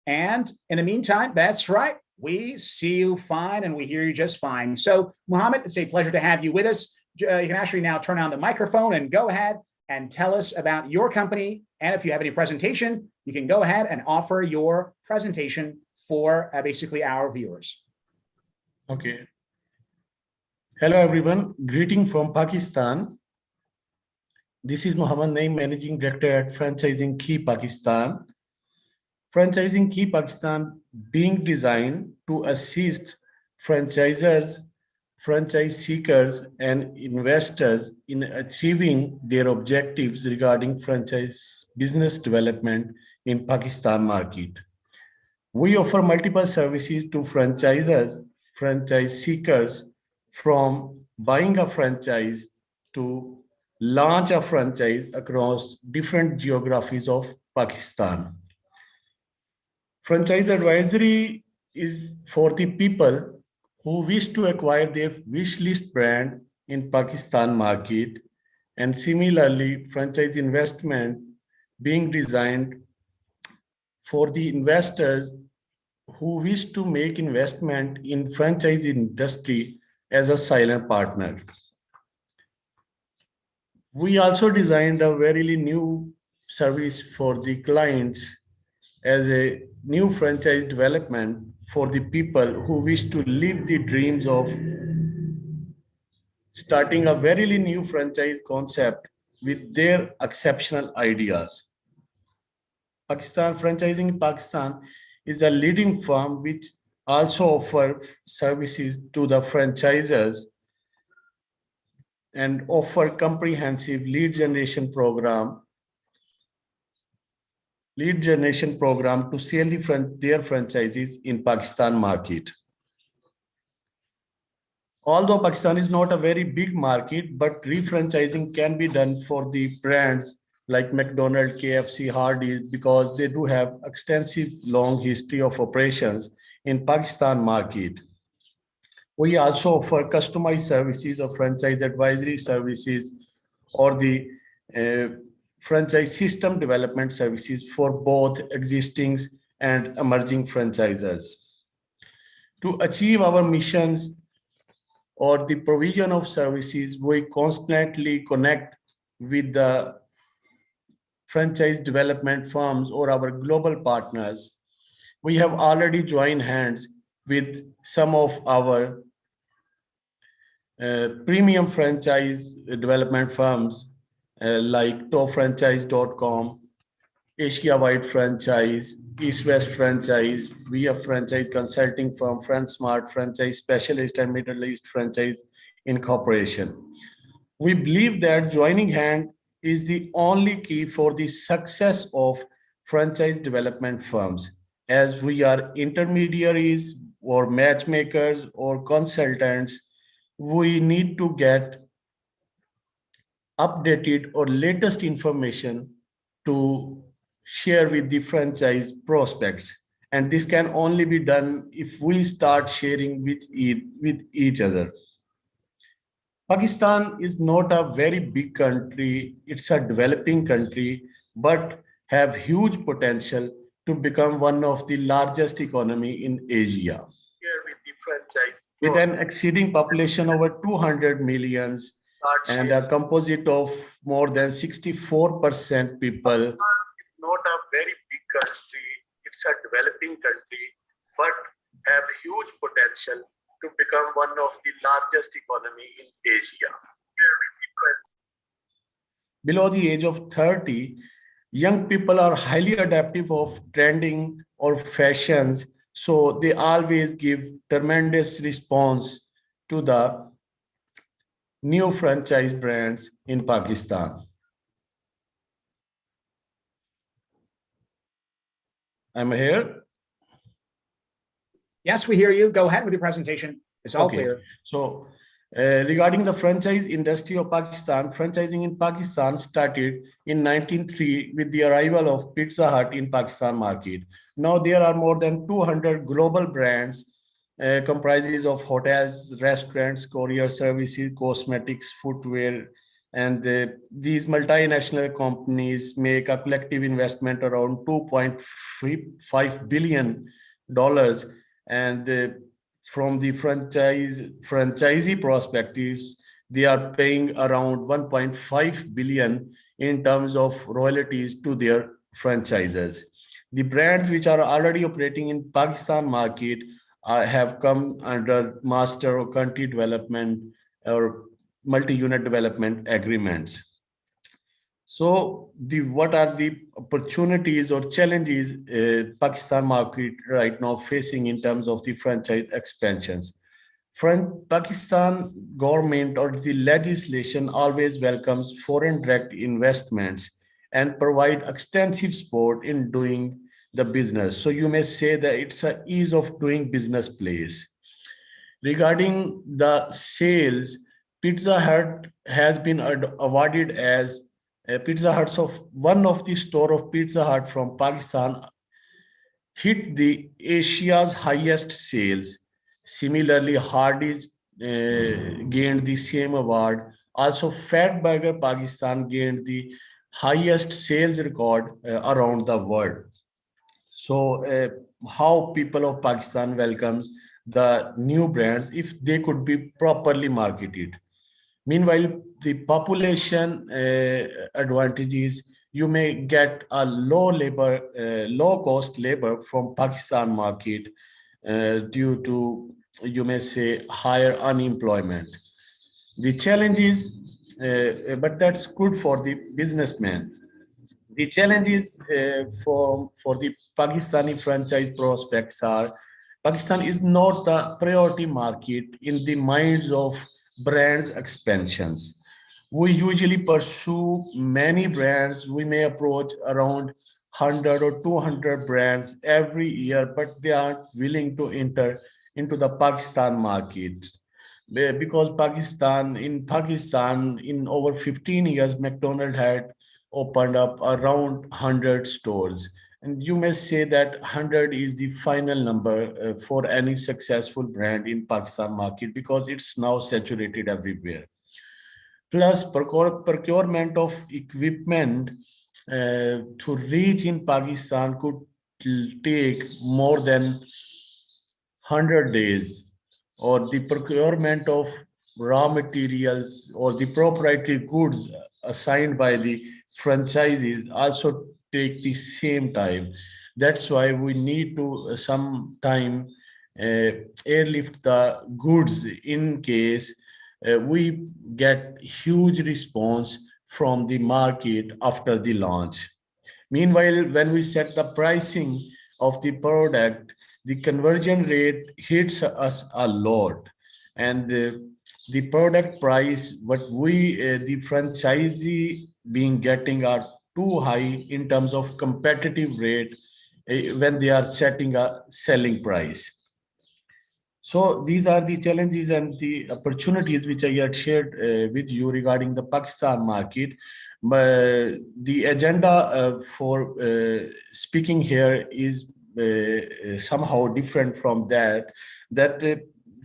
S1: And in the meantime, that's right, we see you fine and we hear you just fine. So, Mohammed, it's a pleasure to have you with us. You can actually now turn on the microphone and go ahead and tell us about your company. And if you have any presentation, you can go ahead and offer your presentation for basically our viewers.
S12: Okay. Hello, everyone. Greeting from Pakistan. This is Mohammed Naim, Managing Director at Franchising Key Pakistan. Franchising Key Pakistan being designed to assist franchisors, franchise seekers, and investors in achieving their objectives regarding franchise business development in Pakistan market. We offer multiple services to franchisors, franchise seekers, from buying a franchise to launch a franchise across different geographies of Pakistan. Franchise advisory is for the people who wish to acquire their wish list brand in Pakistan market, and similarly, franchise investment being designed for the investors who wish to make investment in franchise industry as a silent partner. We also designed a very new service for the clients as a new franchise development for the people who wish to live the dreams of starting a very new franchise concept with their exceptional ideas. Franchising in Pakistan is a leading firm which also offers services to the franchisors and offer comprehensive lead generation program to sell their franchises in Pakistan market. Although Pakistan is not a very big market, but refranchising can be done for the brands like McDonald's, KFC, Hardee's, because they do have extensive long history of operations in Pakistan market. We also offer customized services or franchise advisory services or the franchise system development services for both existing and emerging franchisors. To achieve our missions or the provision of services, we constantly connect with the franchise development firms or our global partners. We have already joined hands with some of our premium franchise development firms like topfranchise.com, Asia Wide Franchise, East West Franchise, we have franchise consulting firm, FranSmart Franchise Specialist, and Middle East Franchise Incorporation. We believe that joining hand is the only key for the success of franchise development firms, as we are intermediaries or matchmakers or consultants. We need to get updated or latest information to share with the franchise prospects. And this can only be done if we start sharing with each other. Pakistan is not a very big country. It's a developing country, but have huge potential to become one of the largest economy in Asia. With an exceeding population over 200 millions and a composite of more than 64% people. Pakistan is not a very big country. It's a developing country, but have huge potential to become one of the largest economy in Asia. Below the age of 30, young people are highly adaptive of trending or fashions, so they always give tremendous response to the new franchise brands in Pakistan. I'm here.
S1: Yes, we hear you. Go ahead with your presentation. It's all
S12: Okay.
S1: clear.
S12: So regarding the franchise industry of Pakistan, franchising in Pakistan started in 1903 with the arrival of Pizza Hut in Pakistan market. Now there are more than 200 global brands comprises of hotels, restaurants, courier services, cosmetics, footwear, and these multinational companies make a collective investment around $2.5 billion, and from the franchisee perspectives, they are paying around 1.5 billion in terms of royalties to their franchises. The brands which are already operating in Pakistan market have come under master or country development or multi-unit development agreements. So what are the opportunities or challenges Pakistan market right now facing in terms of the franchise expansions? Pakistan government or the legislation always welcomes foreign direct investments and provide extensive support in doing the business. So you may say that it's an ease of doing business place. Regarding the sales, Pizza Hut has been awarded as Pizza Huts of one of the store of Pizza Hut from Pakistan hit the Asia's highest sales. Similarly, Hardee's gained the same award. Also, Fat Burger Pakistan gained the highest sales record around the world. So how people of Pakistan welcomes the new brands if they could be properly marketed. Meanwhile, the population advantages, you may get a low cost labor from Pakistan market due to, you may say, higher unemployment. The challenge is, but that's good for the businessman. The challenges for the Pakistani franchise prospects are Pakistan is not the priority market in the minds of brands expansions. We usually pursue many brands. We may approach around 100 or 200 brands every year, but they aren't willing to enter into the Pakistan market. Because Pakistan, in over 15 years, McDonald's had opened up around 100 stores. And you may say that 100 is the final number for any successful brand in Pakistan market because it's now saturated everywhere. Plus, procurement of equipment to reach in Pakistan could take more than 100 days, or the procurement of raw materials or the proprietary goods assigned by the franchises also take the same time. That's why we need to sometime airlift the goods in case we get huge response from the market after the launch. Meanwhile, when we set the pricing of the product, the conversion rate hits us a lot. And the product price, what the franchisee being getting are too high in terms of competitive rate when they are setting a selling price. So these are the challenges and the opportunities which I had shared with you regarding the Pakistan market. But the agenda for speaking here is somehow different from that. That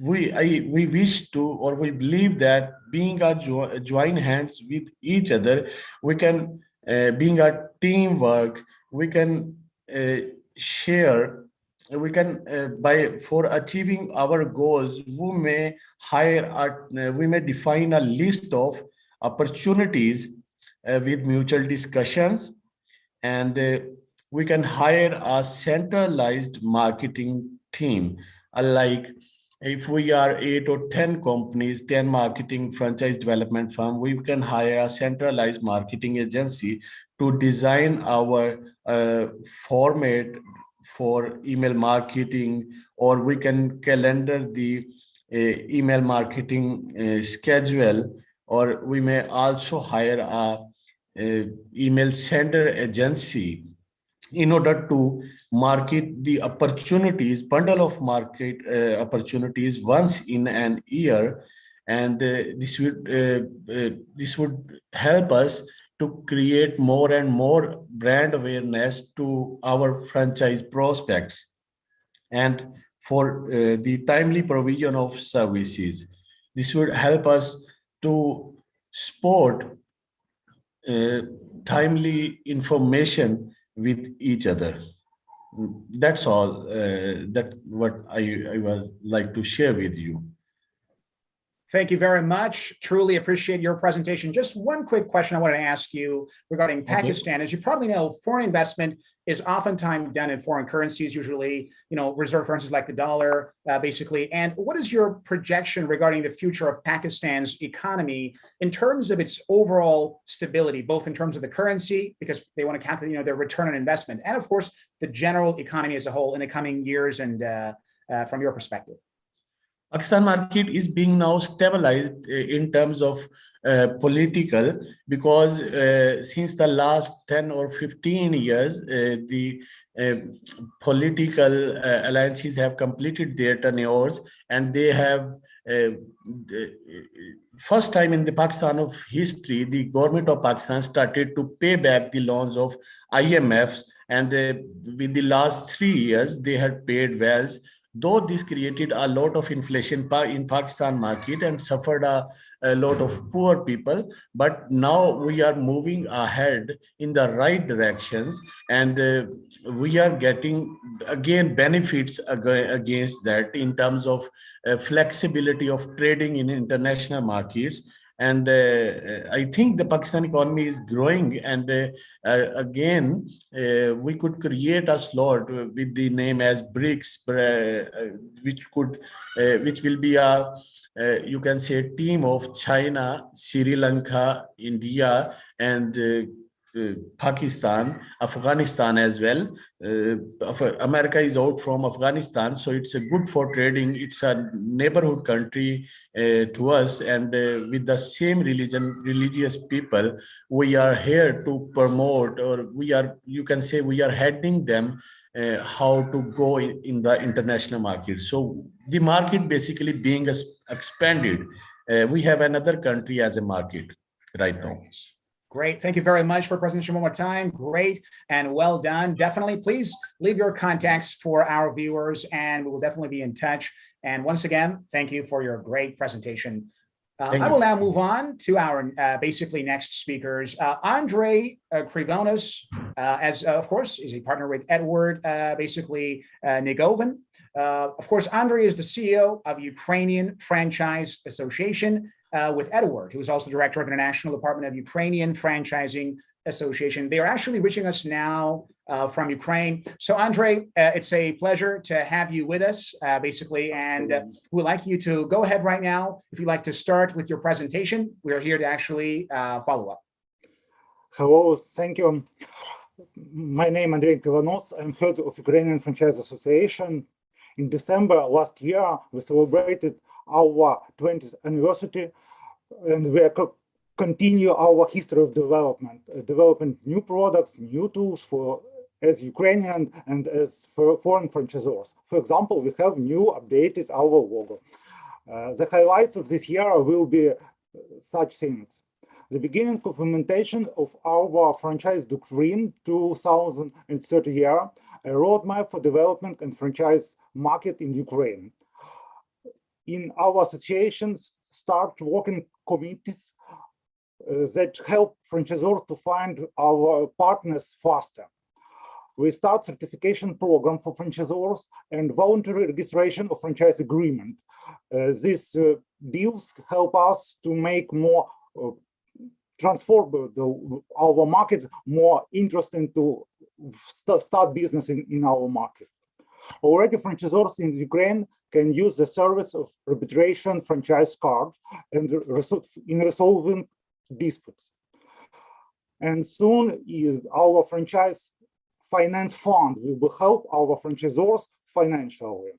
S12: we wish to, or we believe that being a join hands with each other, we can being a teamwork, we can share, we can by for achieving our goals, we may define a list of opportunities with mutual discussions, and we can hire a centralized marketing team. Like if we are 8 or 10 companies, 10 marketing franchise development firm, we can hire a centralized marketing agency to design our format for email marketing, or we can calendar the email marketing schedule, or we may also hire a email sender agency in order to market the opportunities, bundle of market opportunities once in an year. And this would help us to create more and more brand awareness to our franchise prospects, and for the timely provision of services. This would help us to support timely information with each other. That's all that what I was like to share with you.
S1: Thank you very much. Truly appreciate your presentation. Just one quick question I wanted to ask you regarding Pakistan. As you probably know, foreign investment is oftentimes done in foreign currencies, usually, reserve currencies like the dollar, basically. And what is your projection regarding the future of Pakistan's economy in terms of its overall stability, both in terms of the currency, because they want to calculate, their return on investment, and of course, the general economy as a whole in the coming years, and from your perspective?
S12: Pakistan market is being now stabilized in terms of political, because since the last 10 or 15 years, the political alliances have completed their tenures, and they have first time in the Pakistan of history, the government of Pakistan started to pay back the loans of IMFs, and with the last 3 years, they had paid well. Though this created a lot of inflation in Pakistan market and suffered a lot of poor people, but now we are moving ahead in the right directions, and we are getting again benefits against that in terms of flexibility of trading in international markets. And I think the Pakistan economy is growing. And again, we could create a slot with the name as BRICS, which will be a you can say team of China, Sri Lanka, India, and Pakistan, Afghanistan as well. America is out from Afghanistan, so it's a good for trading. It's a neighborhood country to us, and with the same religious people, we are here to promote, or you can say we are heading them how to go in the international market. So the market basically being expanded. We have another country as a market right now.
S1: Great. Thank you very much for presentation one more time. Great and well done. Definitely, please leave your contacts for our viewers, and we will definitely be in touch. And once again, thank you for your great presentation. I will now move on to our basically next speakers. Andre Krivonos, as of course, is a partner with Edward, Nigovin. Of course, Andre is the CEO of Ukrainian Franchise Association with Edward, who is also director of the International Department of Ukrainian Franchising Association. They are actually reaching us now from Ukraine. So Andre, it's a pleasure to have you with us, and we'd like you to go ahead right now. If you'd like to start with your presentation, we're here to actually follow up.
S13: Hello, thank you. My name is Andrei Krivonos. I'm head of Ukrainian Franchise Association. In December last year, we celebrated our 20th anniversary, and we continue our history of developing new products, new tools for as Ukrainian and as for foreign franchisors. For example, we have updated our logo. The highlights of this year will be such things: the beginning of implementation of our franchise doctrine 2030 year, a roadmap for development and franchise market in Ukraine. In our association, start working committees that help franchisors to find our partners faster. We start certification program for franchisors and voluntary registration of franchise agreement. These deals help us to make more transform our market more interesting to start business in our market. Already, franchisors in Ukraine can use the service of arbitration franchise card and in resolving disputes. And soon, our franchise finance fund will help our franchisors financially.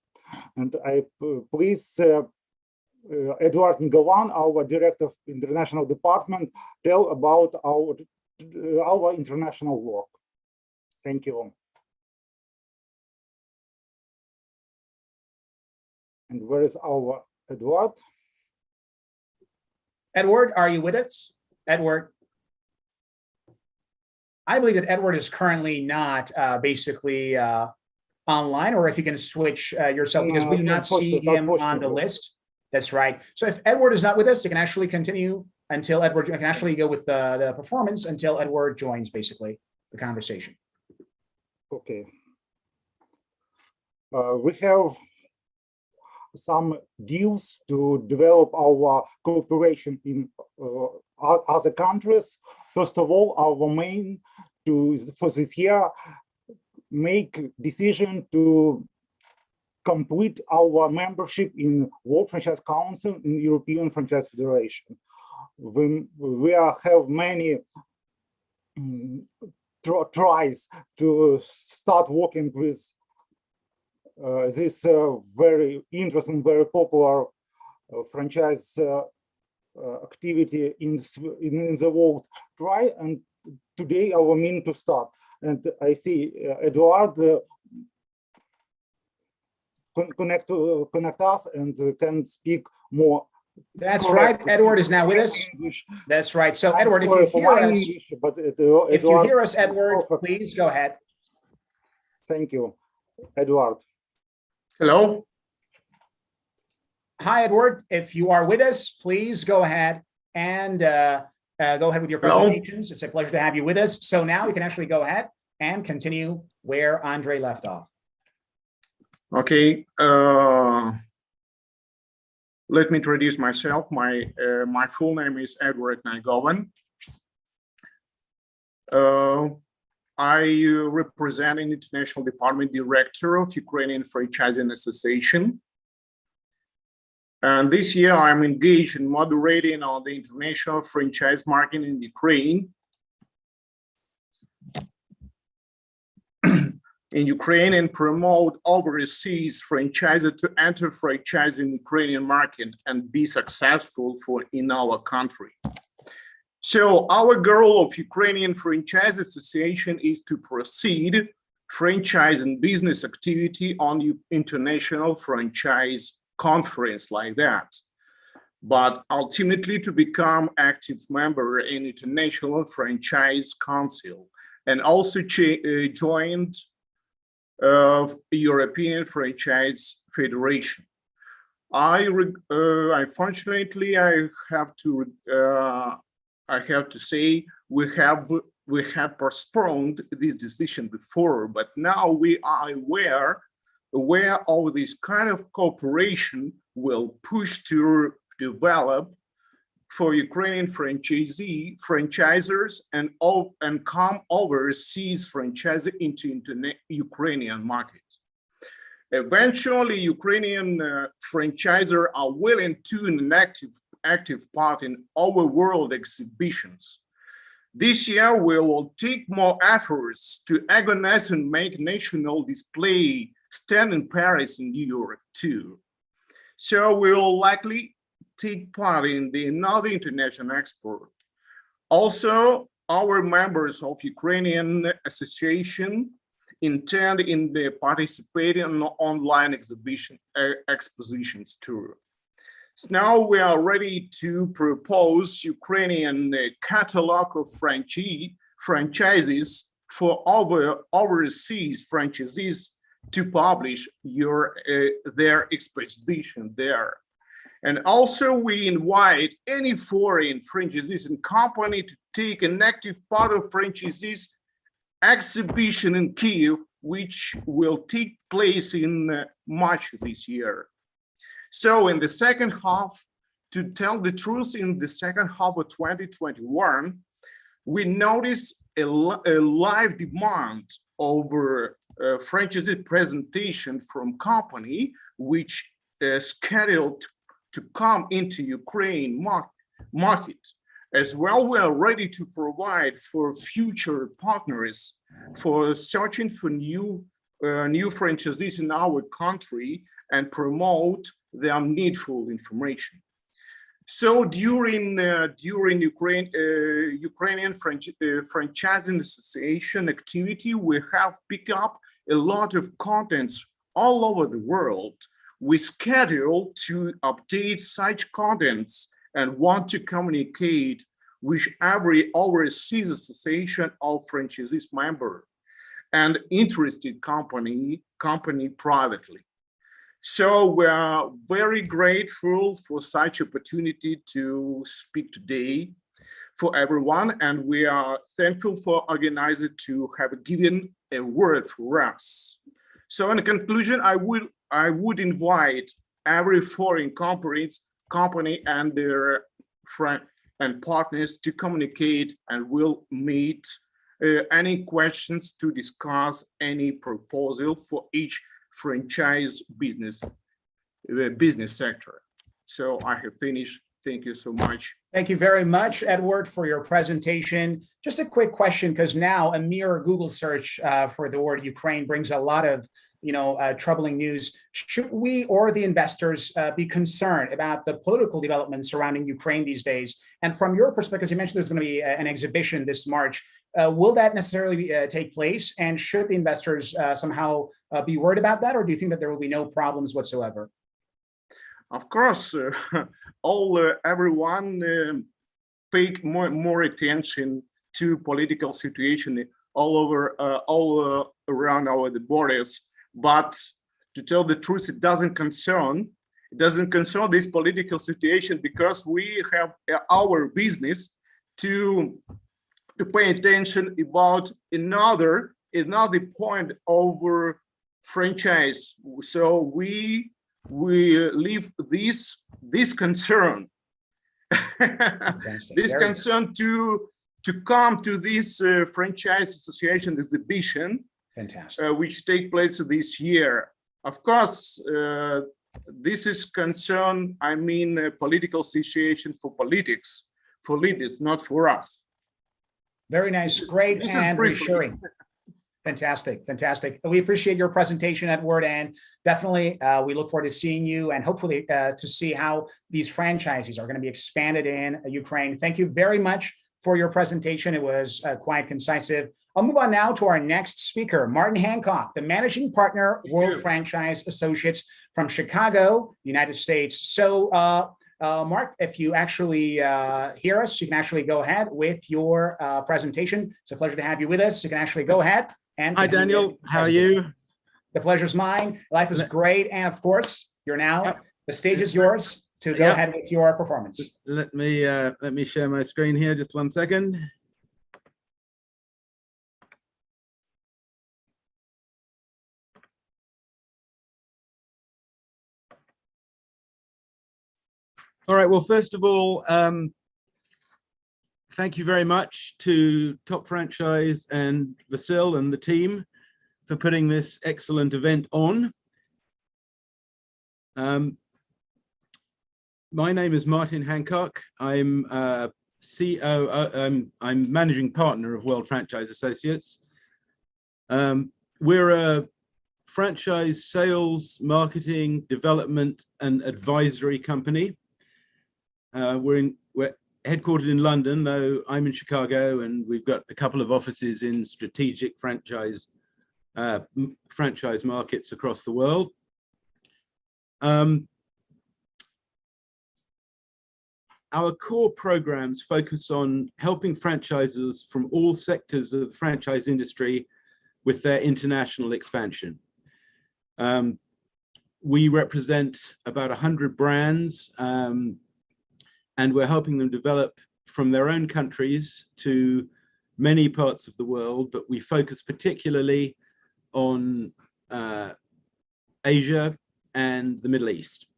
S13: And I please Edward Nigovan, our director of international department, tell about our international work. Thank you. And where is our Edward?
S1: Edward, are you with us? Edward? I believe that Edward is currently not online, or if you can switch yourself, because we do not see him on the list. That's right. So if Edward is not with us, you can actually continue until Edward, you can actually go with the performance until Edward joins basically the conversation.
S13: Okay. We have some deals to develop our cooperation in other countries. First of all, our main for this year, make decision to complete our membership in World Franchise Council in European Franchise Federation. We have many tries to start working with this very interesting, very popular franchise activity in the world. And today our mean to start. And I see Eduard connect us and can speak more.
S1: That's right. Edward is now with us. That's right. So Edward, if you hear us, Edward, please go ahead.
S13: Thank you, Edward.
S12: Hello.
S1: Hi, Edward. If you are with us, please go ahead and go ahead with your presentations. It's a pleasure to have you with us. So now we can actually go ahead and continue where Andre left off.
S12: Okay. Let me introduce myself. My full name is Edward Naigovan. I represent an international department director of Ukrainian Franchising Association. And this year I'm engaged in moderating on the international franchise market in Ukraine. And promote overseas franchisors to enter franchise in Ukrainian market and be successful in our country. So our goal of Ukrainian Franchise Association is to proceed franchise and business activity on international franchise conference like that, but ultimately to become active member in International Franchise Council and also joined European Franchise Federation. Unfortunately, I have to say we had postponed this decision before, but now we are aware of this kind of cooperation will push to develop for Ukrainian franchisors and come overseas franchise into Ukrainian market. Eventually, Ukrainian franchisors are willing to an active part in our world exhibitions. This year, we will take more efforts to organize and make national display stand in Paris and New York too. So we will likely take part in another international export. Also, our members of Ukrainian Association intend in the participating in online expositions too. So now we are ready to propose Ukrainian catalog of franchises for overseas franchisees to publish their exposition there. And also we invite any foreign franchisees and company to take an active part of franchisees exhibition in Kyiv, which will take place in March this year. So in the second half, to tell the truth, in the second half of 2021, we noticed a live demand over franchisee presentation from company which scheduled to come into Ukraine market. As well, we are ready to provide for future partners for searching for new franchisees in our country and promote their needful information. So during Ukrainian Franchising Association activity, we have picked up a lot of contents all over the world. We schedule to update such contents and want to communicate with every overseas association of franchisees member and interested company privately. So we are very grateful for such opportunity to speak today for everyone, and we are thankful for organizers to have given a word for us. So in conclusion, I would invite every foreign company and their friend and partners to communicate, and will meet any questions to discuss any proposal for each franchise business sector. So I have finished. Thank you so much.
S1: Thank you very much, Edward, for your presentation. Just a quick question, because now a mere Google search for the word Ukraine brings a lot of troubling news. Should we or the investors be concerned about the political developments surrounding Ukraine these days? And from your perspective, you mentioned there's going to be an exhibition this March. Will that necessarily take place? And should the investors somehow be worried about that? Or do you think that there will be no problems whatsoever?
S12: Of course, everyone pay more attention to political situation all around the borders. But to tell the truth, it doesn't concern this political situation, because we have our business to pay attention about another point over franchise. So we leave this concern, this
S1: Very
S12: concern to come to this franchise association exhibition,
S1: fantastic.
S12: which take place this year. Of course, this is concern, I mean, political situation for politics, for leaders, not for us.
S1: Very nice, great,
S12: this is
S1: and
S12: briefly.
S1: reassuring. Fantastic, fantastic. We appreciate your presentation, Edward, and definitely we look forward to seeing you and hopefully to see how these franchises are going to be expanded in Ukraine. Thank you very much for your presentation. It was quite concisive. I'll move on now to our next speaker, Martin Hancock, the managing partner, World Franchise Associates from Chicago, United States. So, Mark, if you actually hear us, you can actually go ahead with your presentation. It's a pleasure to have you with us. You can actually go ahead and
S14: hi, Daniel. How are you?
S1: The pleasure's mine. Life is great, and of course, you're now. The stage is yours to go ahead with your performance.
S14: Let me share my screen here. Just 1 second. All right. Well, first of all, thank you very much to Top Franchise and Vasil and the team for putting this excellent event on. My name is Martin Hancock. I'm I'm managing partner of World Franchise Associates. We're a franchise sales, marketing, development, and advisory company. We're headquartered in London, though I'm in Chicago, and we've got a couple of offices in strategic franchise markets across the world. Our core programs focus on helping franchisors from all sectors of the franchise industry with their international expansion. We represent about 100 brands, and we're helping them develop from their own countries to many parts of the world, but we focus particularly on Asia and the Middle East.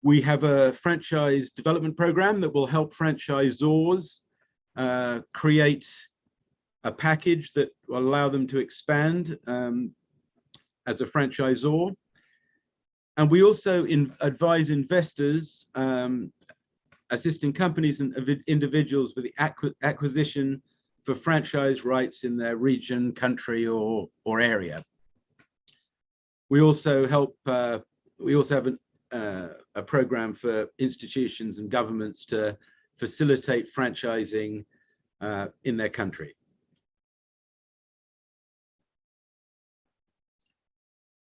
S14: We have a franchise development program that will help franchisors create a package that will allow them to expand as a franchisor. And we also advise investors, assisting companies and individuals with the acquisition for franchise rights in their region, country, or area. We also help. We also have a program for institutions and governments to facilitate franchising in their country.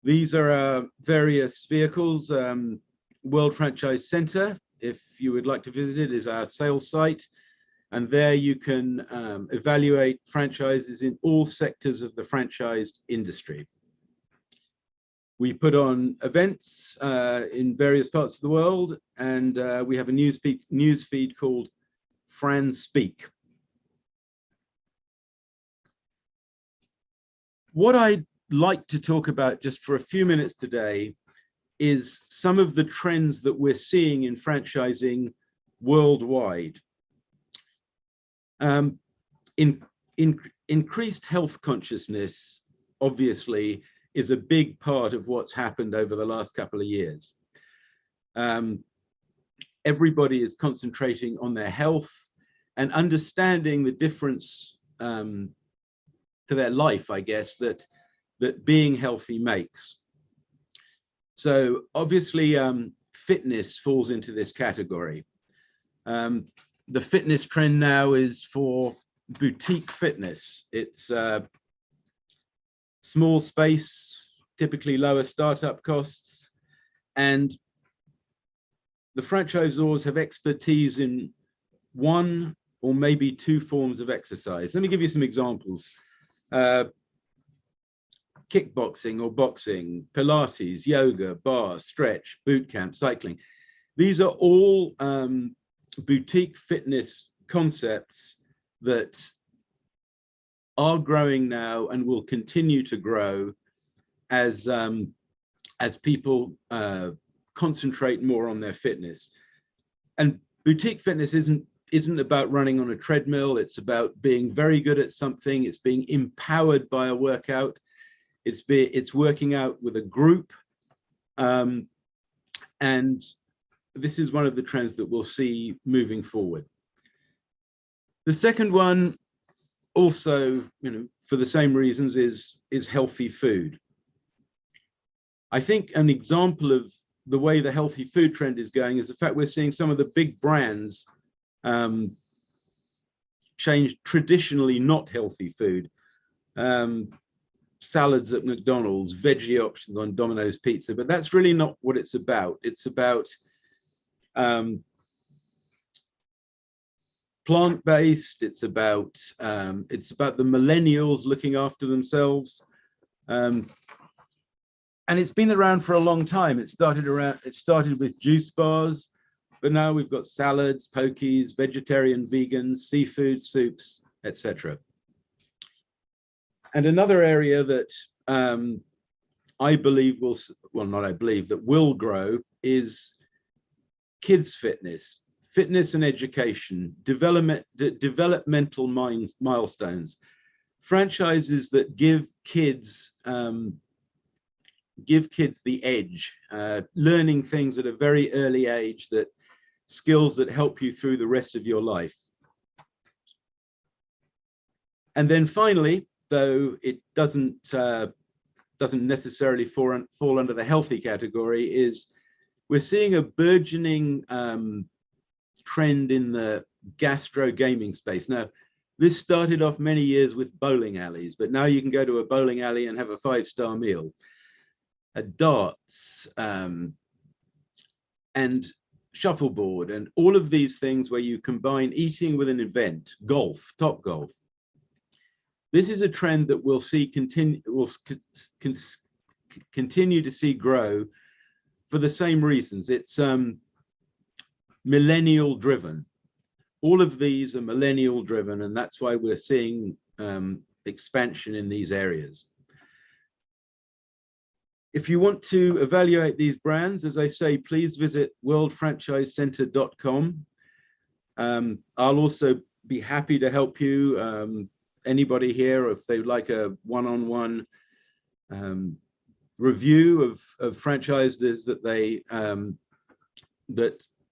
S14: These are various vehicles. World Franchise Center, if you would like to visit it, is our sales site. And there you can evaluate franchises in all sectors of the franchised industry. We put on events in various parts of the world, and we have a news feed called Fran Speak. What I'd like to talk about just for a few minutes today is some of the trends that we're seeing in franchising worldwide. Increased health consciousness, obviously, is a big part of what's happened over the last couple of years. Everybody is concentrating on their health and understanding the difference to their life, I guess, that being healthy makes. So obviously, fitness falls into this category. The fitness trend now is for boutique fitness. It's small space, typically lower startup costs, and the franchisors have expertise in one or maybe two forms of exercise. Let me give you some examples. Kickboxing or boxing, Pilates, yoga, bar, stretch, boot camp, cycling. These are all boutique fitness concepts that are growing now and will continue to grow as people concentrate more on their fitness. And boutique fitness isn't about running on a treadmill. It's about being very good at something. It's being empowered by a workout. It's working out with a group. And this is one of the trends that we'll see moving forward. The second one, also, for the same reasons, is healthy food. I think an example of the way the healthy food trend is going is the fact we're seeing some of the big brands change traditionally not healthy food. Salads at McDonald's, veggie options on Domino's Pizza, but that's really not what it's about. It's about plant-based. It's about the millennials looking after themselves, and it's been around for a long time. It started with juice bars, but now we've got salads, pokies, vegetarian, vegan, seafood, soups, etc. And another area that I believe that will grow is kids fitness and education, developmental milestones, franchises that give kids the edge, learning things at a very early age, skills that help you through the rest of your life. And then finally, though it doesn't necessarily fall under the healthy category, is we're seeing a burgeoning trend in the gastro gaming space. Now, this started off many years with bowling alleys, but now you can go to a bowling alley and have a 5-star meal. Darts and shuffleboard and all of these things where you combine eating with an event. Golf, Top Golf. This is a trend that we'll see continue to see grow for the same reasons. It's millennial driven. All of these are millennial driven, and that's why we're seeing expansion in these areas. If you want to evaluate these brands, as I say, please visit worldfranchisecenter.com. I'll also be happy to help you. Anybody here, if they'd like a one-on-one review of franchises that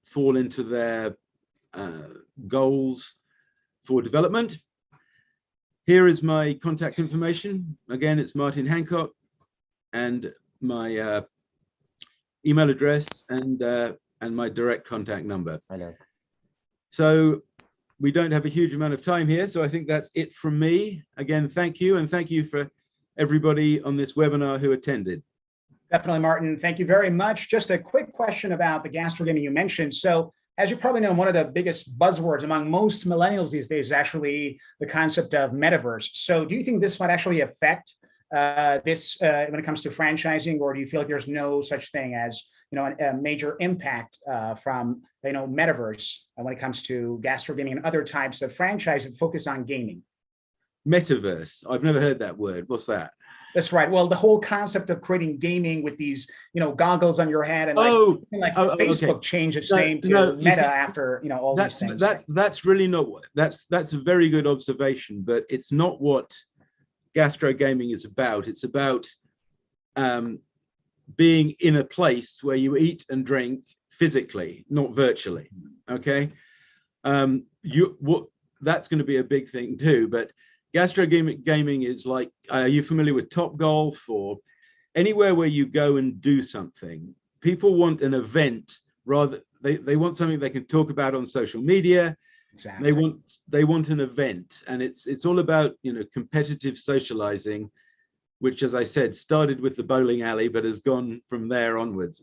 S14: fall into their goals for development. Here is my contact information. Again, it's Martin Hancock, and my email address and my direct contact number.
S15: I know.
S14: So we don't have a huge amount of time here, so I think that's it from me. Again, thank you, and thank you for everybody on this webinar who attended.
S1: Definitely, Martin. Thank you very much. Just a quick question about the gastro gaming you mentioned. So, as you probably know, one of the biggest buzzwords among most millennials these days is actually the concept of metaverse. So, do you think this might actually affect this when it comes to franchising, or do you feel like there's no such thing as a major impact from metaverse when it comes to gastro gaming and other types of franchise that focus on gaming?
S14: Metaverse. I've never heard that word. What's that?
S1: That's right. Well, the whole concept of creating gaming with these, goggles on your head, and Facebook changed its name to Meta after all these things.
S14: That's really not what. That's a very good observation, but it's not what gastro gaming is about. It's about being in a place where you eat and drink physically, not virtually. Okay, that's going to be a big thing too. But gastro gaming is like, are you familiar with Top Golf or anywhere where you go and do something? People want an event rather. They want something they can talk about on social media. Exactly. They want an event, and it's all about competitive socializing, which, as I said, started with the bowling alley, but has gone from there onwards.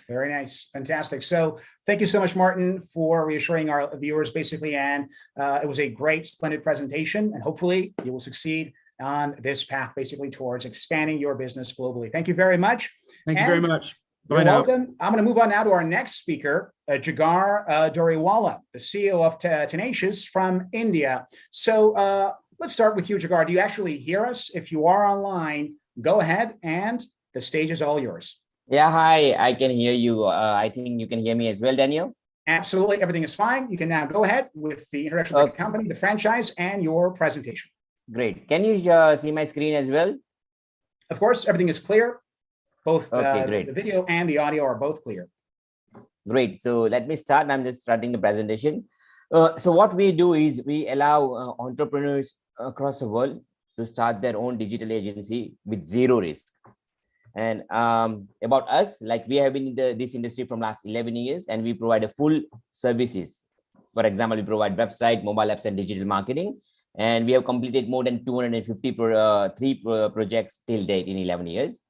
S1: Very nice. Fantastic. So thank you so much, Martin, for reassuring our viewers, basically. And it was a great, splendid presentation. And hopefully you will succeed on this path, basically, towards expanding your business globally. Thank you very much.
S14: Thank you very much.
S1: Bye now. Welcome. I'm going to move on now to our next speaker, Jigar Doriwala, the CEO of Tenacious from India. So let's start with you, Jigar. Do you actually hear us? If you are online, go ahead, and the stage is all yours.
S15: Yeah, hi, I can hear you. I think you can hear me as well, Daniel.
S1: Absolutely, everything is fine. You can now go ahead with the introduction of the company, the franchise, and your presentation.
S15: Great. Can you see my screen as well?
S1: Of course, everything is clear. Both
S15: great.
S1: the video and the audio are both clear.
S15: Great. So let me start. I'm just starting the presentation. So what we do is we allow entrepreneurs across the world to start their own digital agency with zero risk. And about us, like we have been in this industry from last 11 years, and we provide a full services. For example, we provide website, mobile apps, and digital marketing. And we have completed more than 253 projects till date in 11 years.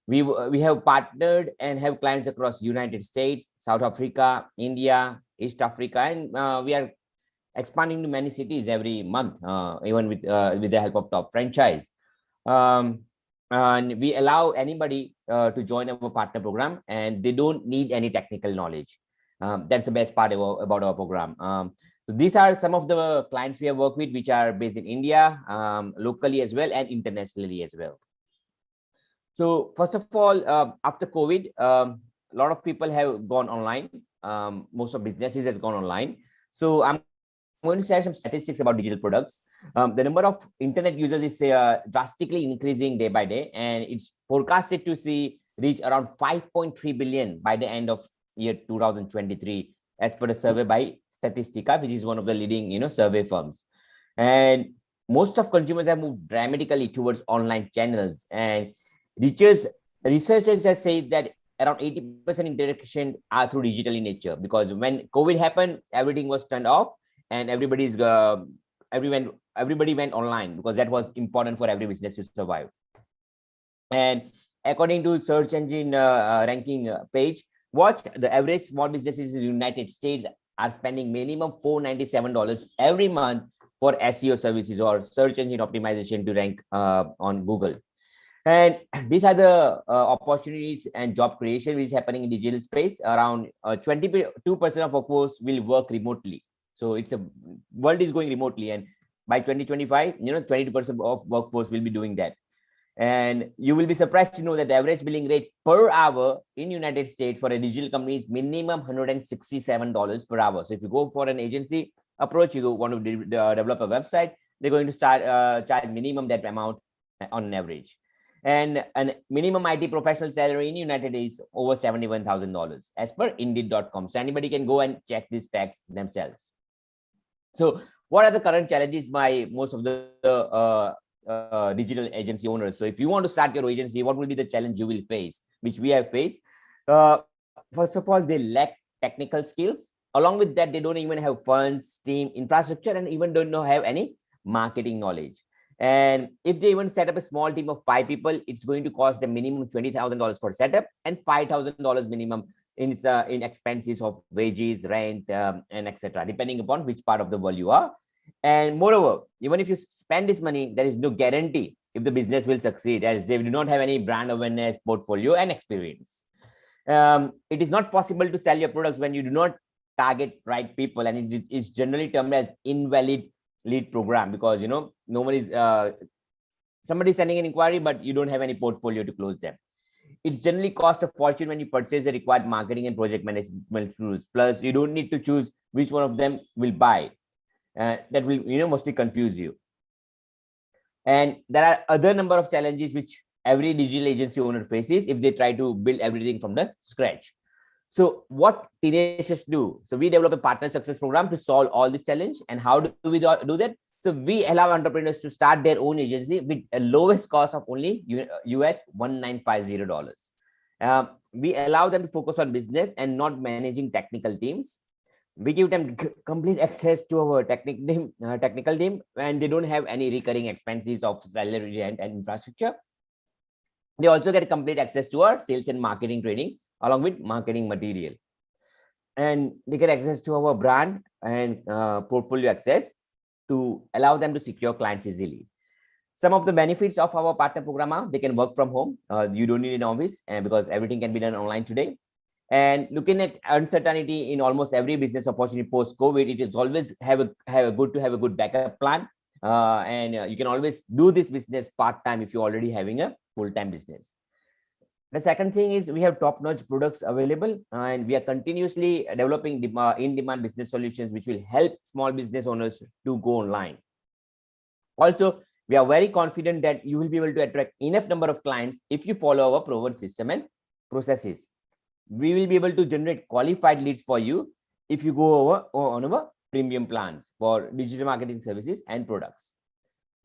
S15: We have partnered and have clients across United States, South Africa, India, East Africa, and we are expanding to many cities every month, even with the help of Top Franchise. And we allow anybody to join our partner program, and they don't need any technical knowledge. That's the best part about our program. So these are some of the clients we have worked with, which are based in India, locally as well, and internationally as well. So first of all, after COVID, a lot of people have gone online. Most of businesses has gone online. So I'm going to share some statistics about digital products. The number of internet users is drastically increasing day by day, and it's forecasted to reach around 5.3 billion by the end of year 2023, as per a survey by Statistica, which is one of the leading survey firms. And most of consumers have moved dramatically towards online channels, and researchers have said that around 80% interaction are through digital in nature, because when COVID happened, everything was turned off and everybody went online, because that was important for every business to survive. And according to search engine ranking page, the average small businesses in the United States are spending minimum $497 every month for SEO services or search engine optimization to rank on Google. And these are the opportunities and job creation which is happening in digital space. Around 22% of workforce will work remotely. So it's world is going remotely, and by 2025, 22% of workforce will be doing that. And you will be surprised to know that the average billing rate per hour in United States for a digital company is minimum $167 per hour. So if you go for an agency approach, you want to develop a website, they're going to start charge minimum that amount on an average. And a minimum IT professional salary in United is over $71,000 as per Indeed.com. So anybody can go and check these facts themselves. So what are the current challenges by most of the digital agency owners? So if you want to start your agency, what will be the challenge you will face, which we have faced? First of all, they lack technical skills. Along with that, they don't even have funds, team, infrastructure, and even don't have any marketing knowledge. And if they even set up a small team of 5 people, it's going to cost them minimum $20,000 for setup and $5,000 minimum in expenses of wages, rent, and etc., depending upon which part of the world you are. And moreover, even if you spend this money, there is no guarantee if the business will succeed, as they do not have any brand awareness, portfolio, and experience. It is not possible to sell your products when you do not target right people, and it is generally termed as invalid lead program, because no one is somebody sending an inquiry, but you don't have any portfolio to close them. It's generally cost a fortune when you purchase the required marketing and project management tools. Plus, you don't need to choose which one of them will buy. That will mostly confuse you. And there are other number of challenges which every digital agency owner faces if they try to build everything from the scratch. So what teenagers do? So we develop a partner success program to solve all this challenge. And how do we do that? So we allow entrepreneurs to start their own agency with a lowest cost of only US $1950. We allow them to focus on business and not managing technical teams. We give them complete access to our technical team, and they don't have any recurring expenses of salary, rent, and infrastructure. They also get complete access to our sales and marketing training, along with marketing material. And they get access to our brand and portfolio access to allow them to secure clients easily. Some of the benefits of our partner program are they can work from home. You don't need an office, and because everything can be done online today. And looking at uncertainty in almost every business opportunity post-COVID, it is always good to have a good backup plan. And you can always do this business part-time if you're already having a full-time business. The second thing is we have top-notch products available, and we are continuously developing in-demand business solutions which will help small business owners to go online. Also, we are very confident that you will be able to attract enough number of clients if you follow our proven system and processes. We will be able to generate qualified leads for you if you go over on our premium plans for digital marketing services and products.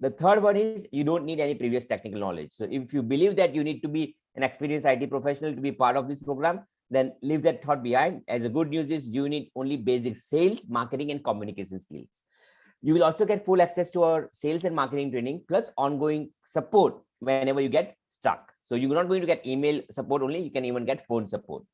S15: The third one is you don't need any previous technical knowledge. So if you believe that you need to be an experienced IT professional to be part of this program, then leave that thought behind. As the good news is you need only basic sales, marketing, and communication skills. You will also get full access to our sales and marketing training, plus ongoing support whenever you get stuck. So you're not going to get email support only, you can even get phone support.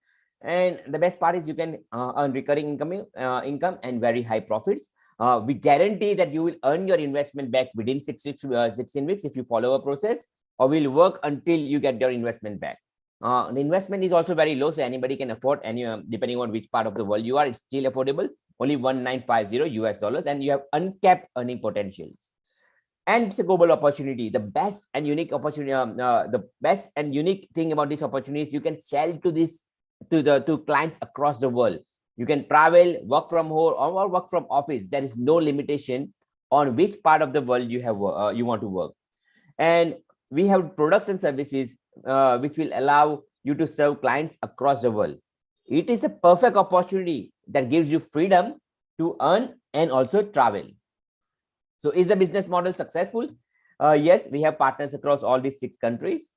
S15: And the best part is you can earn recurring income and very high profits. We guarantee that you will earn your investment back within 16 weeks if you follow a process, or will work until you get your investment back. The investment is also very low, so anybody can afford, and depending on which part of the world you are, it's still affordable, only $1950 and you have uncapped earning potentials. And it's a global opportunity. The best and unique opportunity, the best and unique thing about this opportunity is you can sell to clients across the world. You can travel, work from home, or work from office. There is no limitation on which part of the world you want to work. And we have products and services which will allow you to serve clients across the world. It is a perfect opportunity that gives you freedom to earn and also travel. So is the business model successful? Yes, we have partners across all these 6 countries.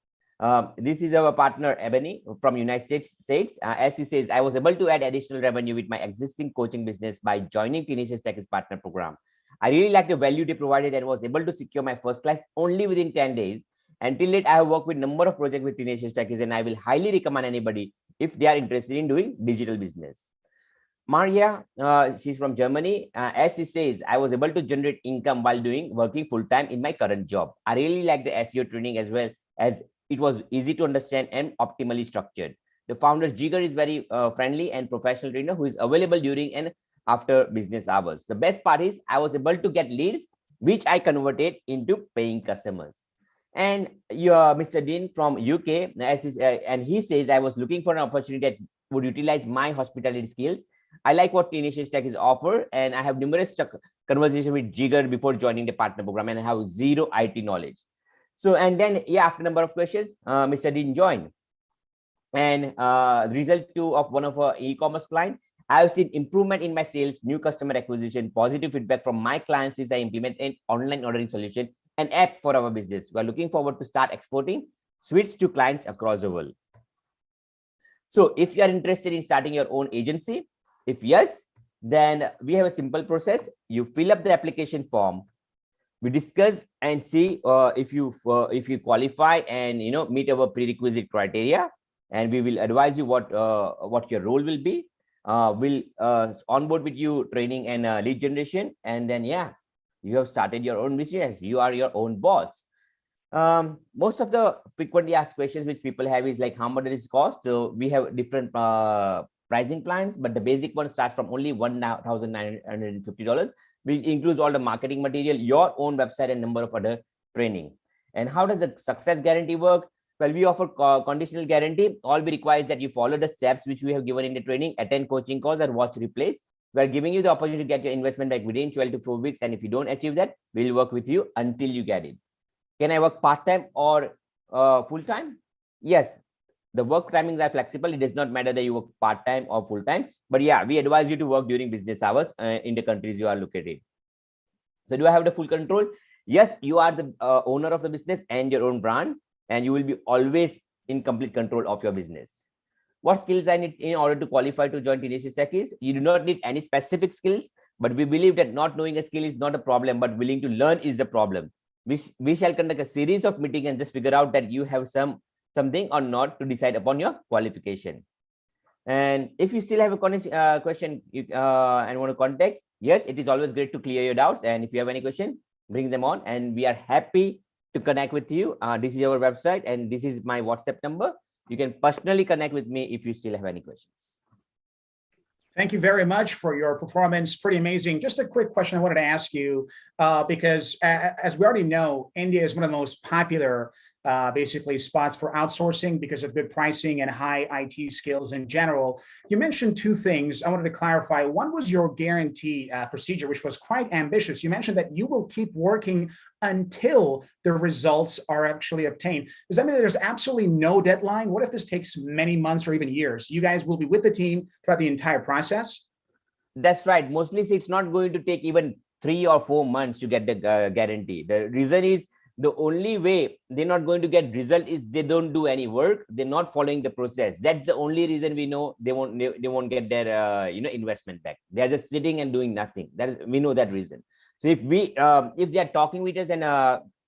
S15: This is our partner Ebony from United States. As he says, I was able to add additional revenue with my existing coaching business by joining Tenacious Tech's partner program. I really like the value they provided and was able to secure my first class only within 10 days. Until late, I have worked with a number of projects with Tenacious Tech, and I will highly recommend anybody if they are interested in doing digital business. Maria, she's from Germany. As she says, I was able to generate income while working full-time in my current job. I really like the SEO training as well, as it was easy to understand and optimally structured. The founder Jigar is very friendly and professional trainer who is available during and after business hours. The best part is I was able to get leads, which I converted into paying customers. And Mr. Dean from UK, and he says, I was looking for an opportunity that would utilize my hospitality skills. I like what Tenacious Tech is offer, and I have numerous conversations with Jigar before joining the partner program, and I have zero IT knowledge. So, and then, yeah, after a number of questions, Mr. Dean joined. And result 2 of one of our e-commerce clients, I have seen improvement in my sales, new customer acquisition, positive feedback from my clients as I implement an online ordering solution, an app for our business. We are looking forward to start exporting suites to clients across the world. So if you are interested in starting your own agency, if yes, then we have a simple process. You fill up the application form. We discuss and see if you qualify and meet our prerequisite criteria, and we will advise you what your role will be. We'll onboard with you training and lead generation, and then you have started your own business. You are your own boss. Most of the frequently asked questions which people have is like, how much does it cost? So we have different pricing plans, but the basic one starts from only $1,950, which includes all the marketing material, your own website, and number of other training. And how does the success guarantee work? Well, we offer conditional guarantee. All we require is that you follow the steps which we have given in the training, attend coaching calls, and watch replays. We're giving you the opportunity to get your investment back within 12 to 4 weeks. And if you don't achieve that, we'll work with you until you get it. Can I work part-time or full-time? Yes, the work timings are flexible. It does not matter that you work part-time or full-time. But yeah, we advise you to work during business hours in the countries you are located. So do I have the full control? Yes, you are the owner of the business and your own brand, and you will be always in complete control of your business. What skills I need in order to qualify to join Tenacious Tech is, you do not need any specific skills, but we believe that not knowing a skill is not a problem, but willing to learn is the problem. We shall conduct a series of meetings and just figure out that you have something or not to decide upon your qualification. And if you still have a question and want to contact, yes, it is always great to clear your doubts. And if you have any question, bring them on, and we are happy to connect with you. This is our website, and this is my WhatsApp number. You can personally connect with me if you still have any questions.
S1: Thank you very much for your performance. Pretty amazing. Just a quick question I wanted to ask you, because as we already know, India is one of the most popular basically spots for outsourcing because of good pricing and high IT skills in general. You mentioned two things I wanted to clarify. One was your guarantee procedure, which was quite ambitious. You mentioned that you will keep working until the results are actually obtained. Does that mean that there's absolutely no deadline? What if this takes many months or even years? You guys will be with the team throughout the entire process?
S15: That's right. Mostly it's not going to take even 3 or 4 months to get the guarantee. The reason is the only way they're not going to get result is they don't do any work. They're not following the process. That's the only reason we know they won't get their investment back. They're just sitting and doing nothing. We know that reason. So if they are talking with us and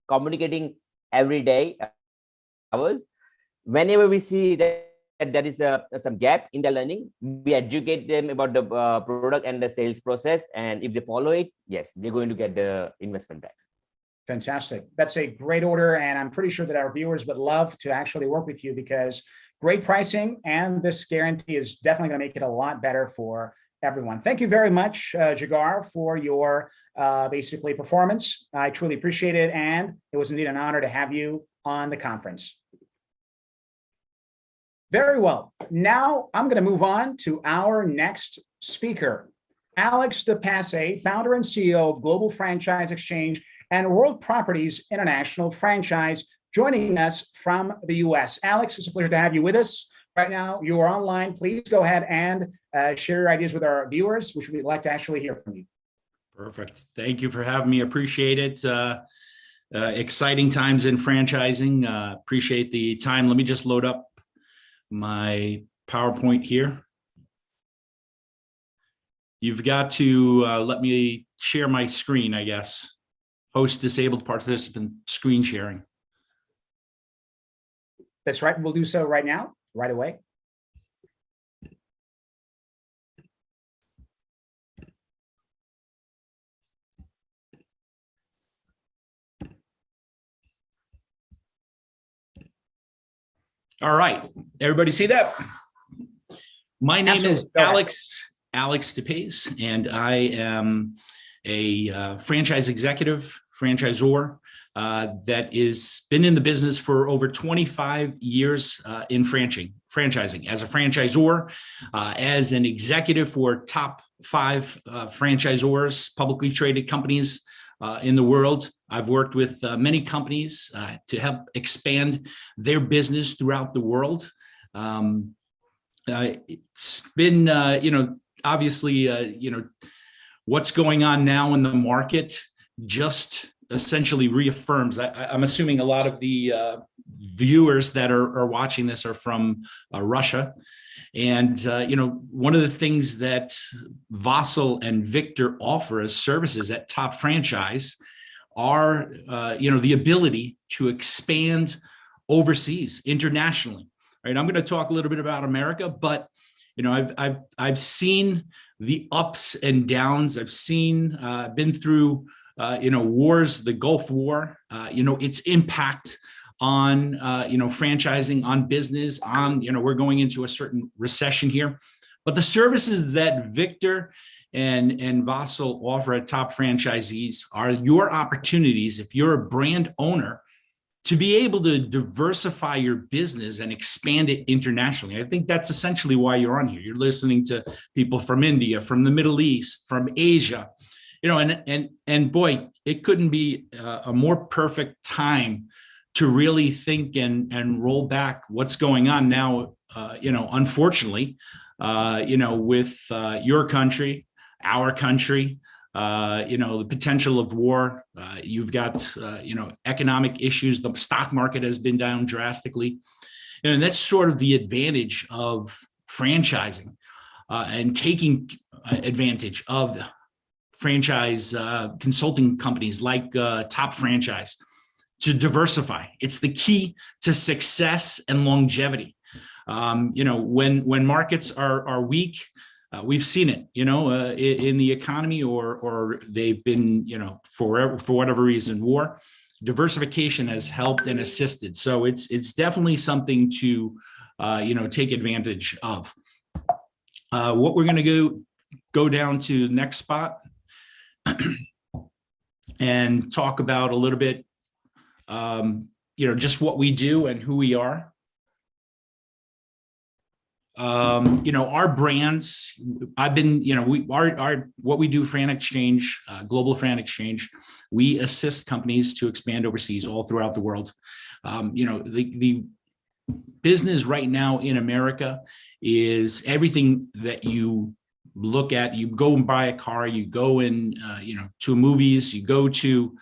S15: communicating every day, hours, whenever we see that there is some gap in the learning, we educate them about the product and the sales process. And if they follow it, yes, they're going to get the investment back.
S1: Fantastic. That's a great order. And I'm pretty sure that our viewers would love to actually work with you because great pricing and this guarantee is definitely going to make it a lot better for everyone. Thank you very much, Jigar, for your basically performance. I truly appreciate it. And it was indeed an honor to have you on the conference. Very well. Now I'm going to move on to our next speaker, Alex DePasse, founder and CEO of Global Franchise Exchange and World Properties International Franchise, joining us from the US. Alex, it's a pleasure to have you with us. Right now, you are online. Please go ahead and share your ideas with our viewers, which we'd like to actually hear from you.
S16: Perfect. Thank you for having me. Appreciate it. Exciting times in franchising. Appreciate the time. Let me just load up my PowerPoint here. You've got to let me share my screen, I guess. Host disabled participant screen sharing.
S1: That's right. We'll do so right now, right away.
S16: All right. Everybody see that? My name is Alex DePasse, and I am a franchise executive, franchisor that is been in the business for over 25 years in franchising as a franchisor, as an executive for top 5 franchisors, publicly traded companies in the world. I've worked with many companies to help expand their business throughout the world. It's been, obviously, what's going on now in the market just essentially reaffirms. I'm assuming a lot of the viewers that are watching this are from Russia. And, one of the things that Vasyl and Victor offer as services at Top Franchise are, the ability to expand overseas, internationally. Right? I'm going to talk a little bit about America, but, I've seen the ups and downs. I've seen, been through, wars, the Gulf War, its impact on, franchising, on business, on, we're going into a certain recession here. But the services that Victor and Vasyl offer at Top Franchisees are your opportunities, if you're a brand owner, to be able to diversify your business and expand it internationally. I think that's essentially why you're on here. You're listening to people from India, from the Middle East, from Asia, and boy, it couldn't be a more perfect time to really think and roll back what's going on now, unfortunately, with your country, our country, the potential of war. You've got, economic issues. The stock market has been down drastically. And that's sort of the advantage of franchising and taking advantage of franchise consulting companies like Top Franchise to diversify. It's the key to success and longevity. When markets are weak, we've seen it, in the economy, or they've been, for whatever reason, war. Diversification has helped and assisted. So it's definitely something to, take advantage of. What we're going to go down to the next spot and talk about a little bit, just what we do and who we are. Our brands, I've been, what we do, Fran Exchange, Global Fran Exchange, we assist companies to expand overseas all throughout the world. The business right now in America is everything that you look at. You go and buy a car, you go in, to movies, you go to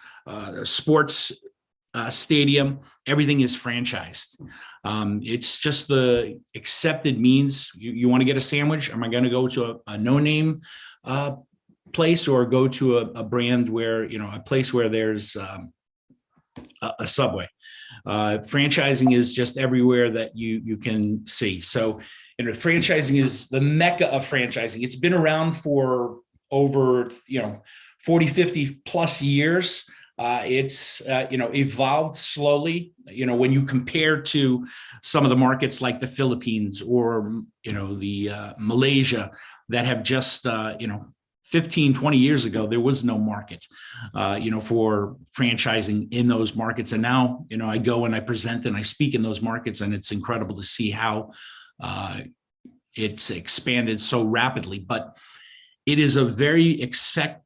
S16: sports stadium, everything is franchised. It's just the accepted means. You want to get a sandwich? Am I going to go to a no-name place or go to a brand where, a place where there's a Subway? Franchising is just everywhere that you can see. So, franchising is the mecca of franchising. It's been around for over, 40, 50 plus years. It's evolved slowly. When you compare to some of the markets like the Philippines or the Malaysia that have just 15, 20 years ago, there was no market for franchising in those markets. And now I go and I present and I speak in those markets, and it's incredible to see how it's expanded so rapidly. But it is a very accepted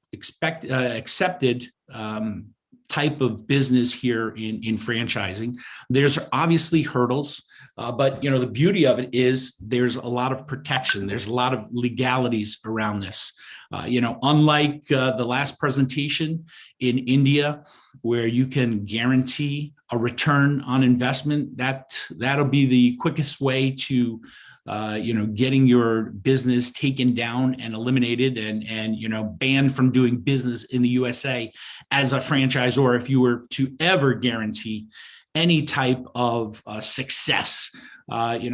S16: type of business here in franchising. There's obviously hurdles, but the beauty of it is there's a lot of protection. There's a lot of legalities around this. Unlike the last presentation in India, where you can guarantee a return on investment, that'll be the quickest way to getting your business taken down and eliminated and banned from doing business in the USA as a franchisor if you were to ever guarantee any type of success.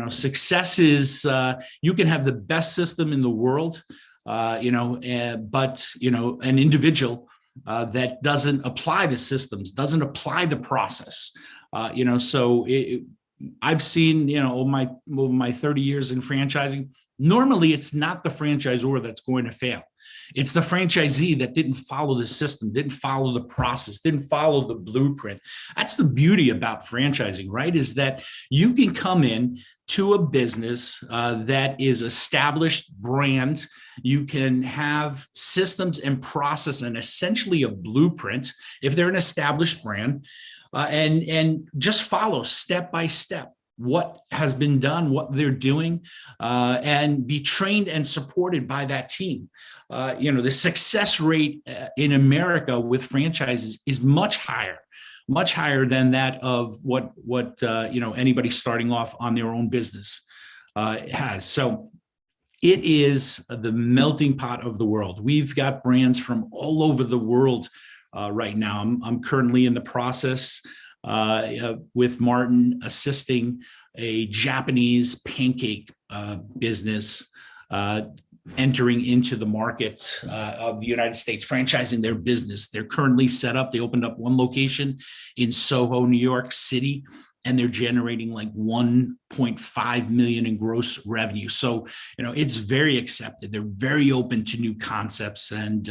S16: Success is you can have the best system in the world, but an individual that doesn't apply the systems, doesn't apply the process, I've seen, over my 30 years in franchising, normally it's not the franchisor that's going to fail. It's the franchisee that didn't follow the system, didn't follow the process, didn't follow the blueprint. That's the beauty about franchising, right? Is that you can come in to a business that is established brand. You can have systems and process and essentially a blueprint if they're an established brand. And just follow step by step what has been done, what they're doing, and be trained and supported by that team. The success rate in America with franchises is much higher than that of what anybody starting off on their own business has. So it is the melting pot of the world. We've got brands from all over the world. Right now, I'm currently in the process with Martin assisting a Japanese pancake business entering into the market of the United States, franchising their business. They're currently set up. They opened up one location in Soho, New York City, and they're generating like 1.5 million in gross revenue. So, it's very accepted. They're very open to new concepts, and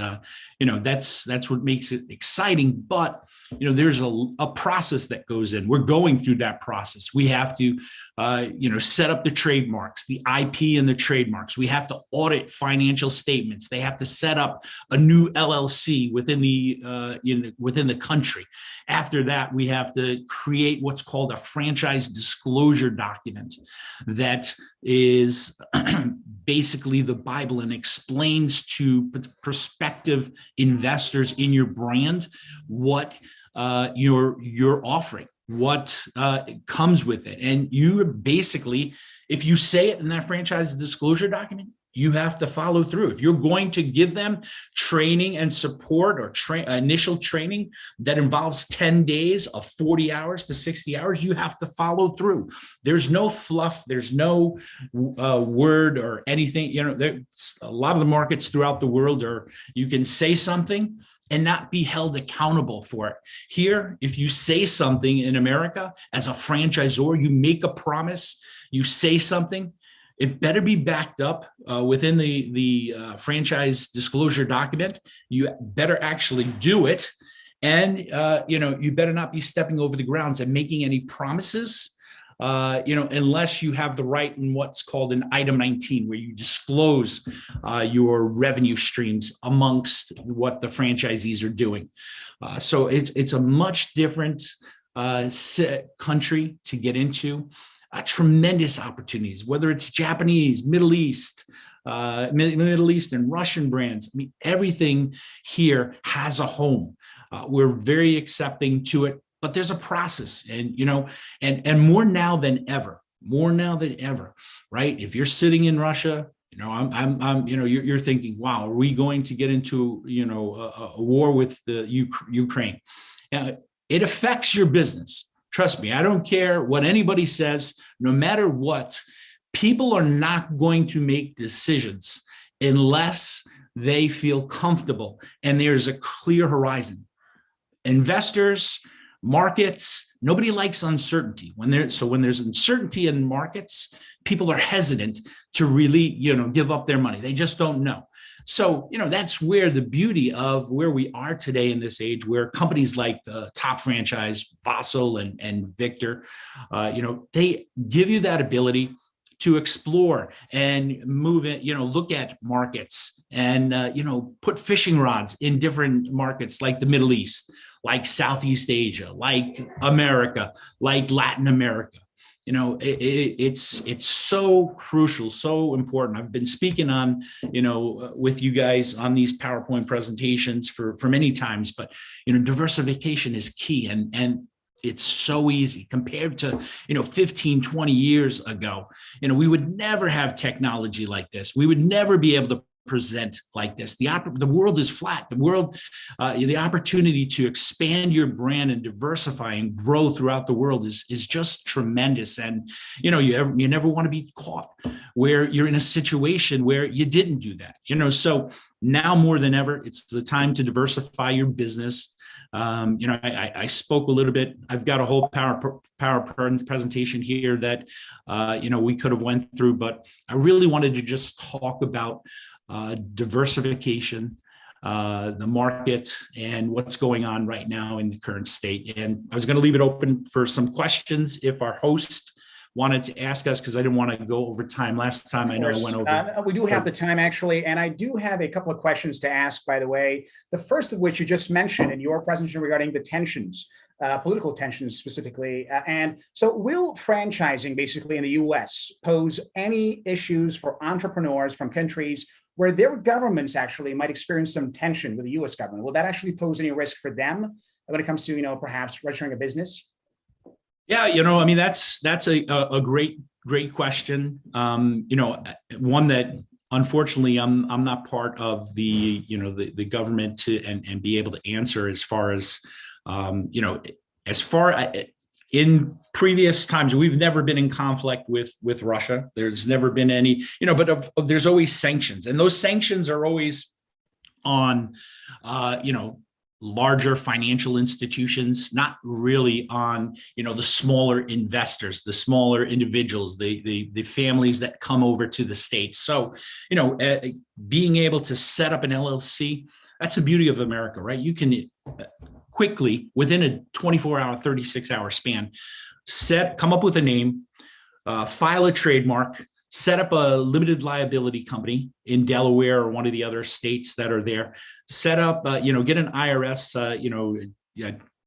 S16: that's what makes it exciting. But there's a process that goes in. We're going through that process. We have to, set up the trademarks, the IP and the trademarks. We have to audit financial statements. They have to set up a new LLC within the country. After that, we have to create what's called a franchise disclosure document that is basically the Bible and explains to prospective investors in your brand what you're offering, what comes with it. And you basically, if you say it in that franchise disclosure document, you have to follow through. If you're going to give them training and support or initial training that involves 10 days of 40 hours to 60 hours, you have to follow through. There's no fluff. There's no word or anything. There's a lot of the markets throughout the world are, you can say something and not be held accountable for it. Here, if you say something in America as a franchisor, you make a promise, you say something, it better be backed up within the franchise disclosure document. You better actually do it. And, you better not be stepping over the grounds and making any promises, unless you have the right in what's called an item 19, where you disclose your revenue streams amongst what the franchisees are doing. So it's a much different country to get into. Tremendous opportunities, whether it's Japanese, Middle Eastern, Russian brands. I mean, everything here has a home. We're very accepting to it, but there's a process, and more now than ever, right? If you're sitting in Russia, you're thinking, wow, are we going to get into, a war with the Ukraine? It affects your business. Trust me, I don't care what anybody says, no matter what, people are not going to make decisions unless they feel comfortable and there's a clear horizon. Investors, markets, nobody likes uncertainty. When there's uncertainty in markets, people are hesitant to really, give up their money. They just don't know. So, that's where the beauty of where we are today in this age, where companies like the top franchise, Vassal and Victor, they give you that ability to explore and move it, look at markets and, put fishing rods in different markets like the Middle East, like Southeast Asia, like America, like Latin America. It's so crucial, so important. I've been speaking on, with you guys on these PowerPoint presentations for many times, but, diversification is key. And it's so easy compared to, 15, 20 years ago. We would never have technology like this. We would never be able to present like this. The world is flat. The opportunity to expand your brand and diversify and grow throughout the world is just tremendous. And, you never want to be caught where you're in a situation where you didn't do that, so now more than ever, it's the time to diversify your business. I spoke a little bit. I've got a whole PowerPoint presentation here that, we could have went through, but I really wanted to just talk about diversification, the market, and what's going on right now in the current state. And I was going to leave it open for some questions if our host wanted to ask us, because I didn't want to go over time. Last time I know I went over.
S1: We do have the time, actually, and I do have a couple of questions to ask, by the way. The first of which you just mentioned in your presentation regarding the tensions, political tensions specifically. And so will franchising basically in the US pose any issues for entrepreneurs from countries where their governments actually might experience some tension with the US government? Will that actually pose any risk for them when it comes to, perhaps registering a business?
S16: Yeah, that's a great question. One that unfortunately I'm not part of the government to and be able to answer as far as in previous times. We've never been in conflict with Russia. There's never been any, but there's always sanctions, and those sanctions are always on larger financial institutions, not really on, the smaller investors, the smaller individuals, the families that come over to the States. So, being able to set up an LLC, that's the beauty of America, right? You can quickly, within a 24-hour, 36-hour span, come up with a name, file a trademark, set up a limited liability company in Delaware or one of the other states that are there, set up, get an IRS,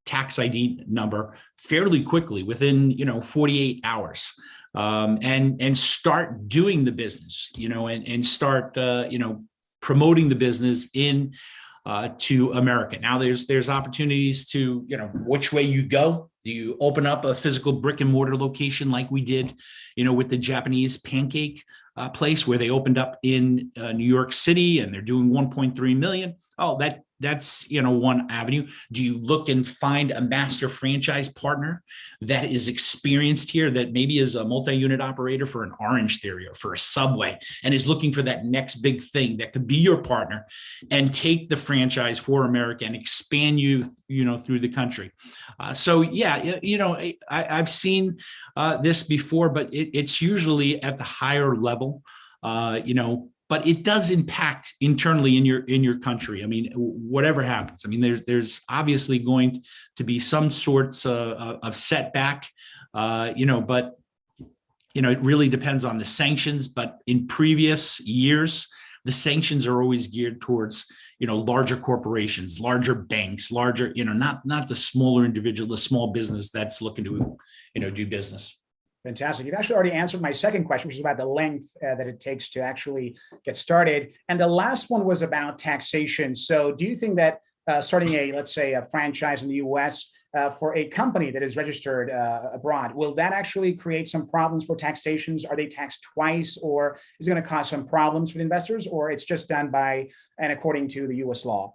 S16: tax ID number fairly quickly within, 48 hours, and start doing the business, and start, promoting the business in to America. Now there's opportunities to, which way you go. Do you open up a physical brick and mortar location like we did, with the Japanese pancake place where they opened up in New York City and they're doing 1.3 million? Oh, that's one avenue. Do you look and find a master franchise partner that is experienced here, that maybe is a multi-unit operator for an Orange Theory or for a Subway, and is looking for that next big thing that could be your partner and take the franchise for America and expand you through the country? So yeah, I've seen this before, but it's usually at the higher level, but it does impact internally in your country. I mean, whatever happens. I mean, there's obviously going to be some sorts of setback, but it really depends on the sanctions. But in previous years, the sanctions are always geared towards larger corporations, larger banks, larger, not the smaller individual, the small business that's looking to do business.
S1: Fantastic. You've actually already answered my second question, which is about the length that it takes to actually get started. And the last one was about taxation. So do you think that starting let's say a franchise in the US for a company that is registered abroad, will that actually create some problems for taxations? Are they taxed twice, or is it going to cause some problems for the investors, or it's just done by and according to the US law?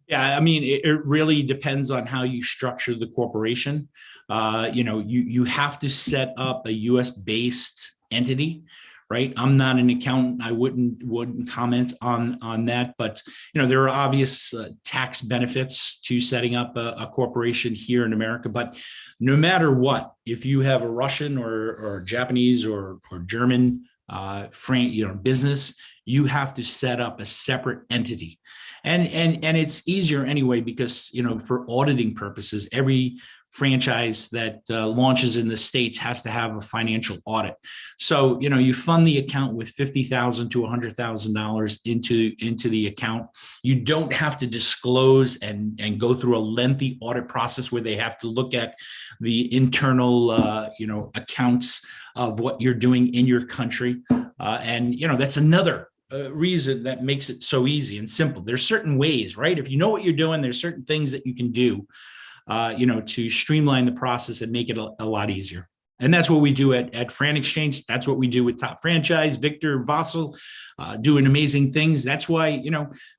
S16: Yeah, I mean, it really depends on how you structure the corporation. You have to set up a US based entity, right? I'm not an accountant. I wouldn't comment on that, but there are obvious tax benefits to setting up a corporation here in America. But no matter what, if you have a Russian or Japanese or German business, you have to set up a separate entity. And it's easier anyway, because for auditing purposes, every franchise that launches in the States has to have a financial audit. So you fund the account with $50,000 to $100,000 into the account. You don't have to disclose and go through a lengthy audit process where they have to look at the internal accounts of what you're doing in your country, and that's another reason that makes it so easy and simple. There's certain ways, right? If you know what you're doing, there's certain things that you can do, to streamline the process and make it a lot easier. And that's what we do at Fran Exchange. That's what we do with Top Franchise. Victor Vassal doing amazing things. That's why,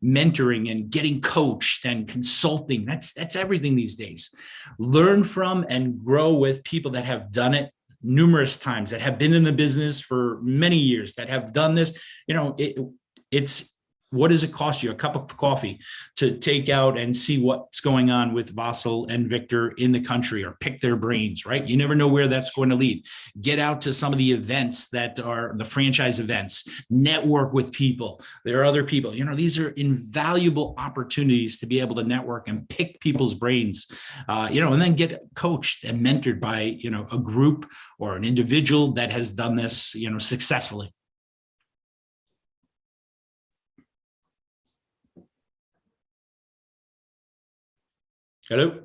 S16: mentoring and getting coached and consulting, that's everything these days. Learn from and grow with people that have done it numerous times, that have been in the business for many years, that have done this. It's what does it cost you? A cup of coffee to take out and see what's going on with Vassal and Victor in the country, or pick their brains, right? You never know where that's going to lead. Get out to some of the events that are the franchise events, network with people. There are other people, these are invaluable opportunities to be able to network and pick people's brains, and then get coached and mentored by, a group or an individual that has done this, successfully. Hello.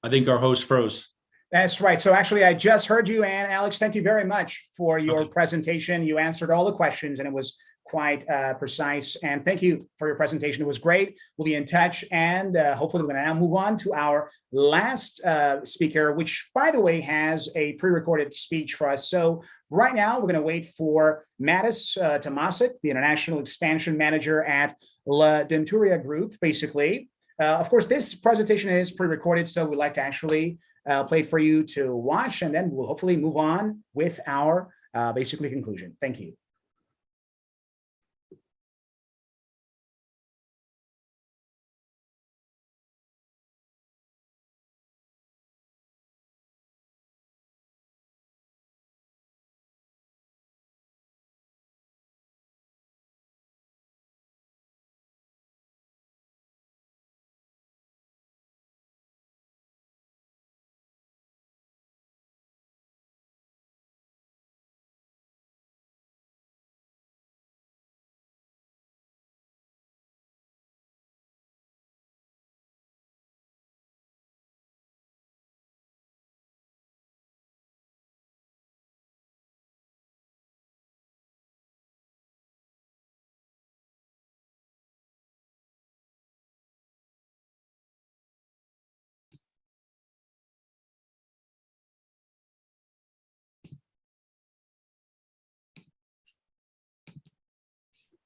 S16: I think our host froze.
S1: That's right. So actually, I just heard you, and Alex, thank you very much for your presentation. You answered all the questions, and it was quite precise. And thank you for your presentation. It was great. We'll be in touch, and hopefully we're going to now move on to our last speaker, which, by the way, has a pre-recorded speech for us. So right now, we're going to wait for Mattis Tomasic, the International Expansion Manager at La Denturia Group, basically. Of course, this presentation is pre-recorded, so we'd like to actually play it for you to watch, and then we'll hopefully move on with our basically conclusion. Thank you.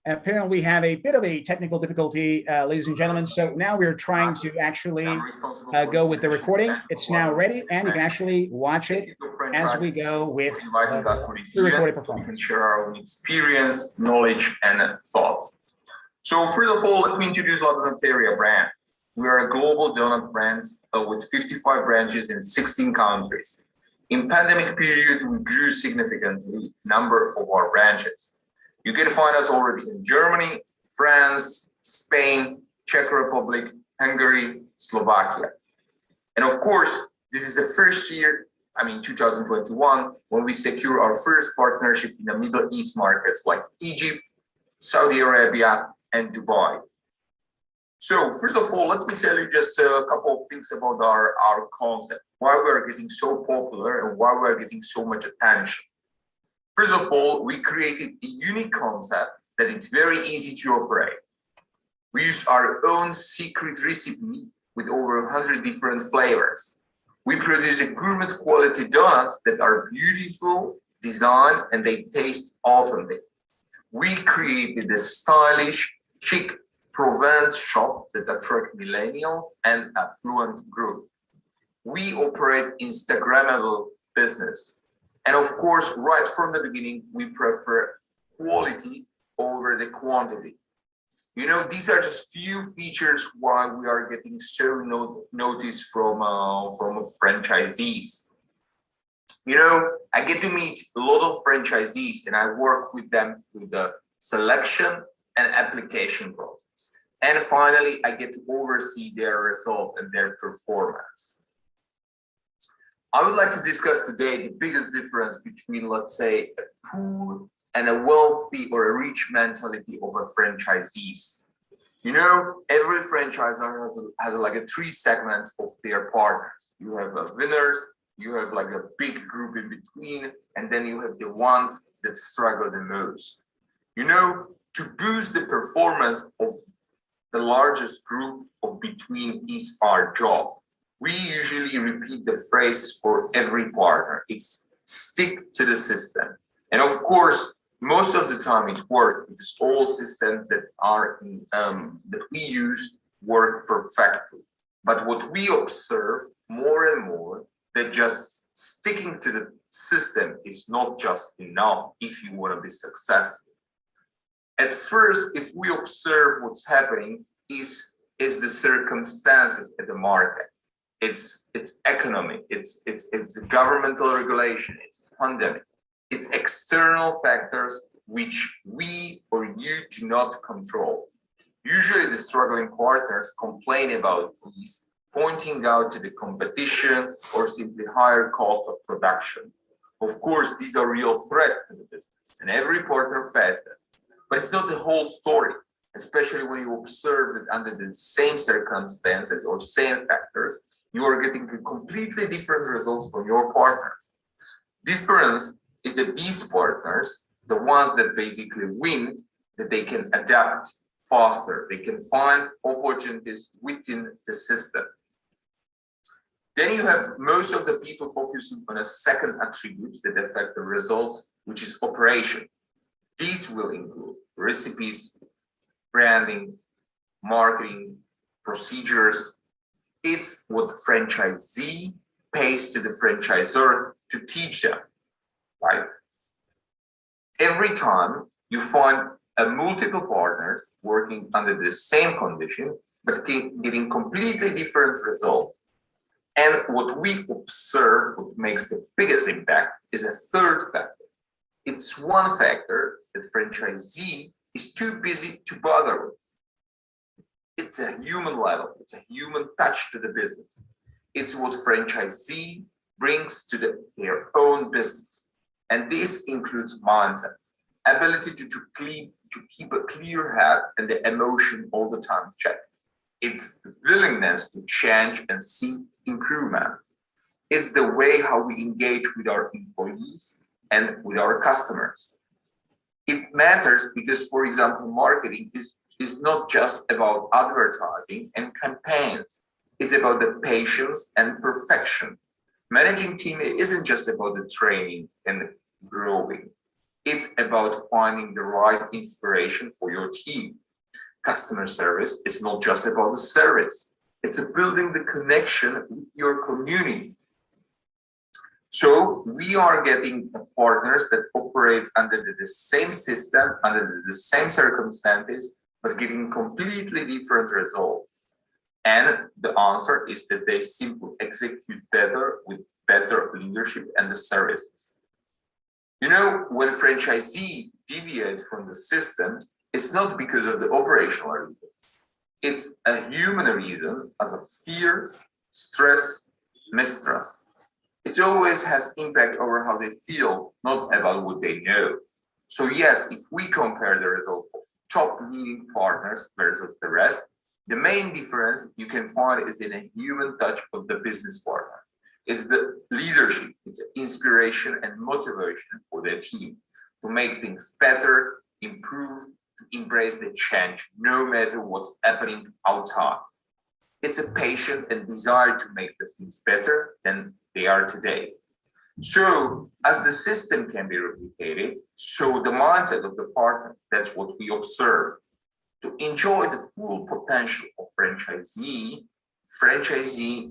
S1: Apparently, we have a bit of a technical difficulty, ladies and gentlemen. So now we're trying to actually go with the recording. It's now ready, and you can actually watch it as we go with the recorded performance.
S17: We can share our own experience, knowledge, and thoughts. So first of all, let me introduce La Denturia brand. We are a global donut brand with 55 branches in 16 countries. In pandemic period, we grew significantly number of our branches. You can find us already in Germany, France, Spain, Czech Republic, Hungary, Slovakia. And of course, this is the first year, 2021, when we secure our first partnership in the Middle East markets like Egypt, Saudi Arabia, and Dubai. So first of all, let me tell you just a couple of things about our concept, why we're getting so popular and why we're getting so much attention. First of all, we created a unique concept that it's very easy to operate. We use our own secret recipe with over 100 different flavors. We produce a gourmet quality donuts that are beautiful, designed, and they taste authentic. We created a stylish, chic Provence shop that attract millennials and affluent group. We operate Instagrammable business. And of course, right from the beginning, we prefer quality over the quantity. You know, these are just few features why we are getting so noticed from franchisees. You know, I get to meet a lot of franchisees and I work with them through the selection and application process. And finally, I get to oversee their results and their performance. I would like to discuss today the biggest difference between, let's say, a poor and a wealthy or a rich mentality of a franchisees. You know, every franchisor has like a 3 segments of their partners. You have winners, you have like a big group in between, and then you have the ones that struggle the most. You know, to boost the performance of the largest group of between is our job. We usually repeat the phrase for every partner. It's stick to the system. And of course, most of the time it works because all systems that are that we use work perfectly. But what we observe more and more, that just sticking to the system is not just enough if you want to be successful. At first, if we observe what's happening, is the circumstances at the market. It's economic, it's governmental regulation, it's pandemic, it's external factors which we or you do not control. Usually the struggling partners complain about these, pointing out to the competition or simply higher cost of production. Of course, these are real threats to the business and every partner faces them. But it's not the whole story, especially when you observe that under the same circumstances or same factors, you are getting completely different results from your partners. Difference is that these partners, the ones that basically win, that they can adapt faster, they can find opportunities within the system. Then you have most of the people focusing on a second attribute that affect the results, which is operation. These will include recipes, branding, marketing, procedures. It's what franchisee pays to the franchisor to teach them, right? Every time you find multiple partners working under the same condition, but getting completely different results. And what we observe, what makes the biggest impact, is a third factor. It's one factor that franchisee is too busy to bother with. It's a human level, it's a human touch to the business. It's what franchisee brings to their own business. And this includes mindset, ability to keep a clear head and the emotion all the time checked. It's willingness to change and seek improvement. It's the way how we engage with our employees and with our customers. It matters because, for example, marketing is not just about advertising and campaigns. It's about the patience and perfection. Managing team isn't just about the training and growing. It's about finding the right inspiration for your team. Customer service is not just about the service. It's building the connection with your community. So we are getting partners that operate under the same system, under the same circumstances, but getting completely different results. And the answer is that they simply execute better with better leadership and the services. You know, when franchisee deviates from the system, it's not because of the operational reasons. It's a human reason as a fear, stress, mistrust. It always has impact over how they feel, not about what they know. So yes, if we compare the result of top leading partners versus the rest, the main difference you can find is in a human touch of the business partner. It's the leadership, it's inspiration and motivation for their team to make things better, improve, to embrace the change, no matter what's happening outside. It's a passion and desire to make the things better than they are today. So as the system can be replicated, so the mindset of the partner, that's what we observe. To enjoy the full potential of franchisee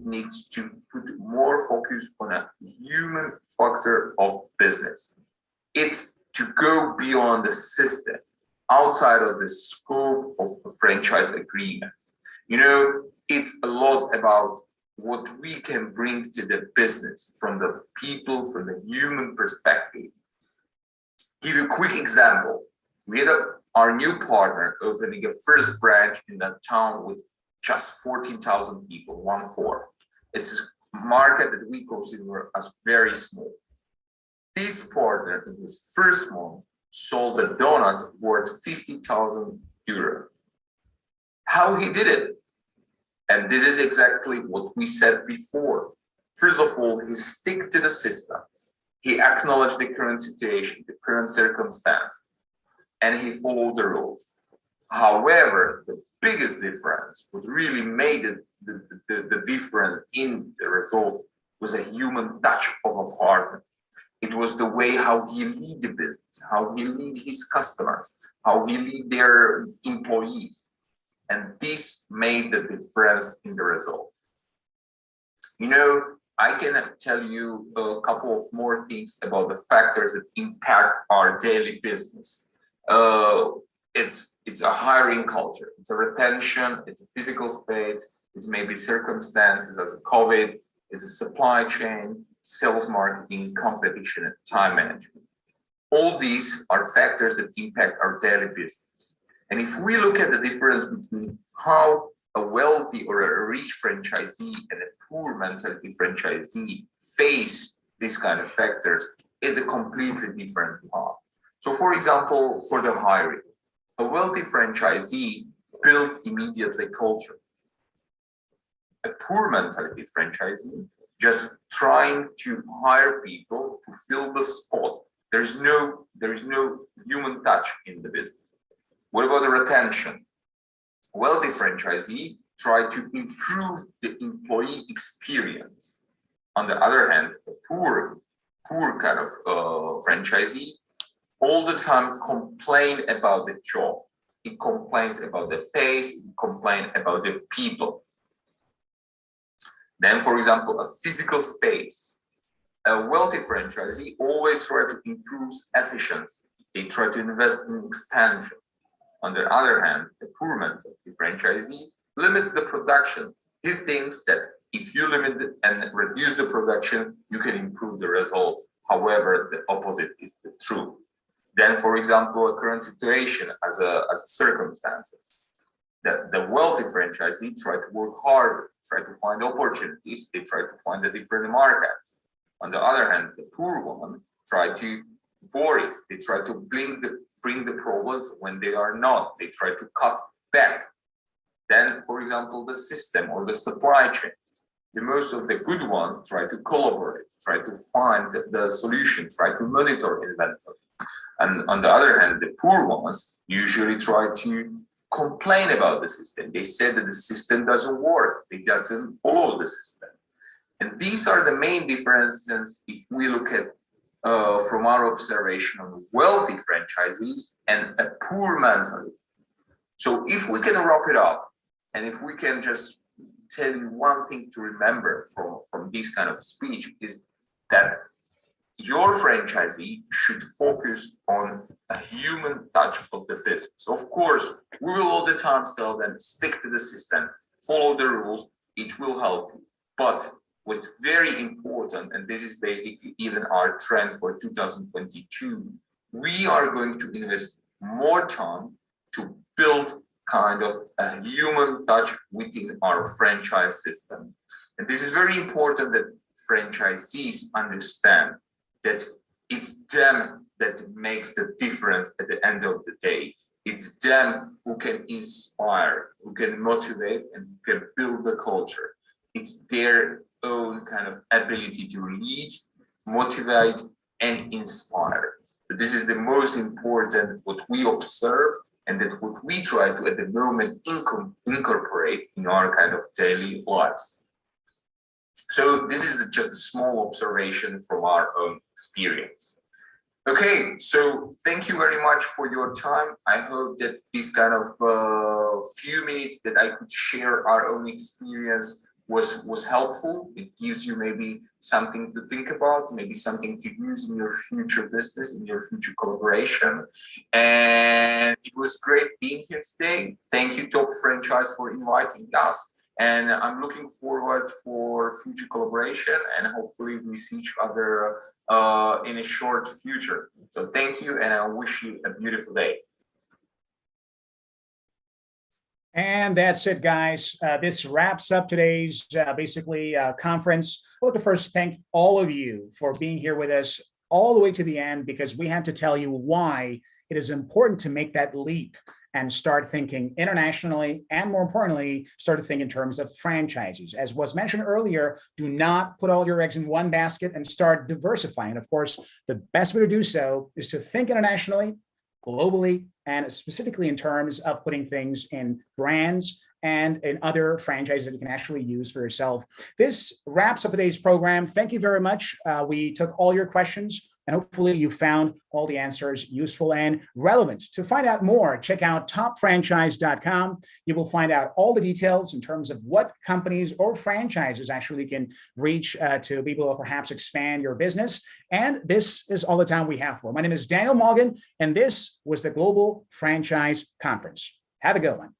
S17: needs to put more focus on a human factor of business. It's to go beyond the system, outside of the scope of a franchise agreement. You know, it's a lot about what we can bring to the business from the people, from the human perspective. Give you a quick example. We had our new partner opening a first branch in that town with just 14,000 people, 1/4. It's a market that we consider as very small. This partner in his first month sold a donut worth 50,000 euros. How he did it? And this is exactly what we said before. First of all, he stick to the system. He acknowledged the current situation, the current circumstance, and he followed the rules. However, the biggest difference, what really made it the difference in the results, was a human touch of a partner. It was the way how he lead the business, how he lead his customers, how he lead their employees. And this made the difference in the results. You know, I can tell you a couple of more things about the factors that impact our daily business. It's a hiring culture, it's a retention, it's a physical space, it's maybe circumstances as a COVID, it's a supply chain, sales marketing, competition, and time management. All these are factors that impact our daily business. And if we look at the difference between how a wealthy or a rich franchisee and a poor mentality franchisee face these kind of factors, it's a completely different path. So for example, for the hiring, a wealthy franchisee builds immediately culture. A poor mentality franchisee just trying to hire people to fill the spot. There is no human touch in the business. What about the retention? Wealthy franchisee try to improve the employee experience. On the other hand, a poor kind of franchisee all the time complain about the job. He complains about the pace, he complains about the people. Then, for example, a physical space. A wealthy franchisee always try to improve efficiency. They try to invest in expansion. On the other hand, the poor mentality franchisee limits the production. He thinks that if you limit and reduce the production, you can improve the results. However, the opposite is the truth. Then, for example, a current situation as a circumstances. The wealthy franchisee try to work harder, try to find opportunities, they try to find the different markets. On the other hand, the poor one try to worries, they try to bring the problems when they are not, they try to cut back. Then, for example, the system or the supply chain. The most of the good ones try to collaborate, try to find the solution, try to monitor inventory. And on the other hand, the poor ones usually try to complain about the system. They said that the system doesn't work, it doesn't follow the system. And these are the main differences if we look at from our observation on wealthy franchisees and a poor mentality. So if we can wrap it up, and if we can just tell you one thing to remember from this kind of speech is that your franchisee should focus on a human touch of the business. Of course, we will all the time tell them, stick to the system, follow the rules, it will help you. But what's very important, and this is basically even our trend for 2022, we are going to invest more time to build kind of a human touch within our franchise system. And this is very important that franchisees understand that it's them that makes the difference at the end of the day. It's them who can inspire, who can motivate, and who can build the culture. It's their own kind of ability to lead, motivate, and inspire. But this is the most important what we observe, and that what we try to at the moment incorporate in our kind of daily lives. So this is just a small observation from our own experience. Okay, so thank you very much for your time. I hope that this kind of few minutes that I could share our own experience was helpful. It gives you maybe something to think about, maybe something to use in your future business, in your future collaboration. And it was great being here today. Thank you, Top Franchise, for inviting us. And I'm looking forward for future collaboration, and hopefully we see each other in a short future. So thank you, and I wish you a beautiful day.
S1: And that's it, guys. This wraps up today's conference. I'd like to first thank all of you for being here with us all the way to the end, because we had to tell you why it is important to make that leap and start thinking internationally, and more importantly, start to think in terms of franchises. As was mentioned earlier, do not put all your eggs in one basket and start diversifying. Of course, the best way to do so is to think internationally, globally, and specifically in terms of putting things in brands and in other franchises that you can actually use for yourself. This wraps up today's program. Thank you very much. We took all your questions, and hopefully you found all the answers useful and relevant. To find out more, check out topfranchise.com. You will find out all the details in terms of what companies or franchises actually can reach to be able to perhaps expand your business. And this is all the time we have for. My name is Daniel Molgan, and this was the Global Franchise Conference. Have a good one.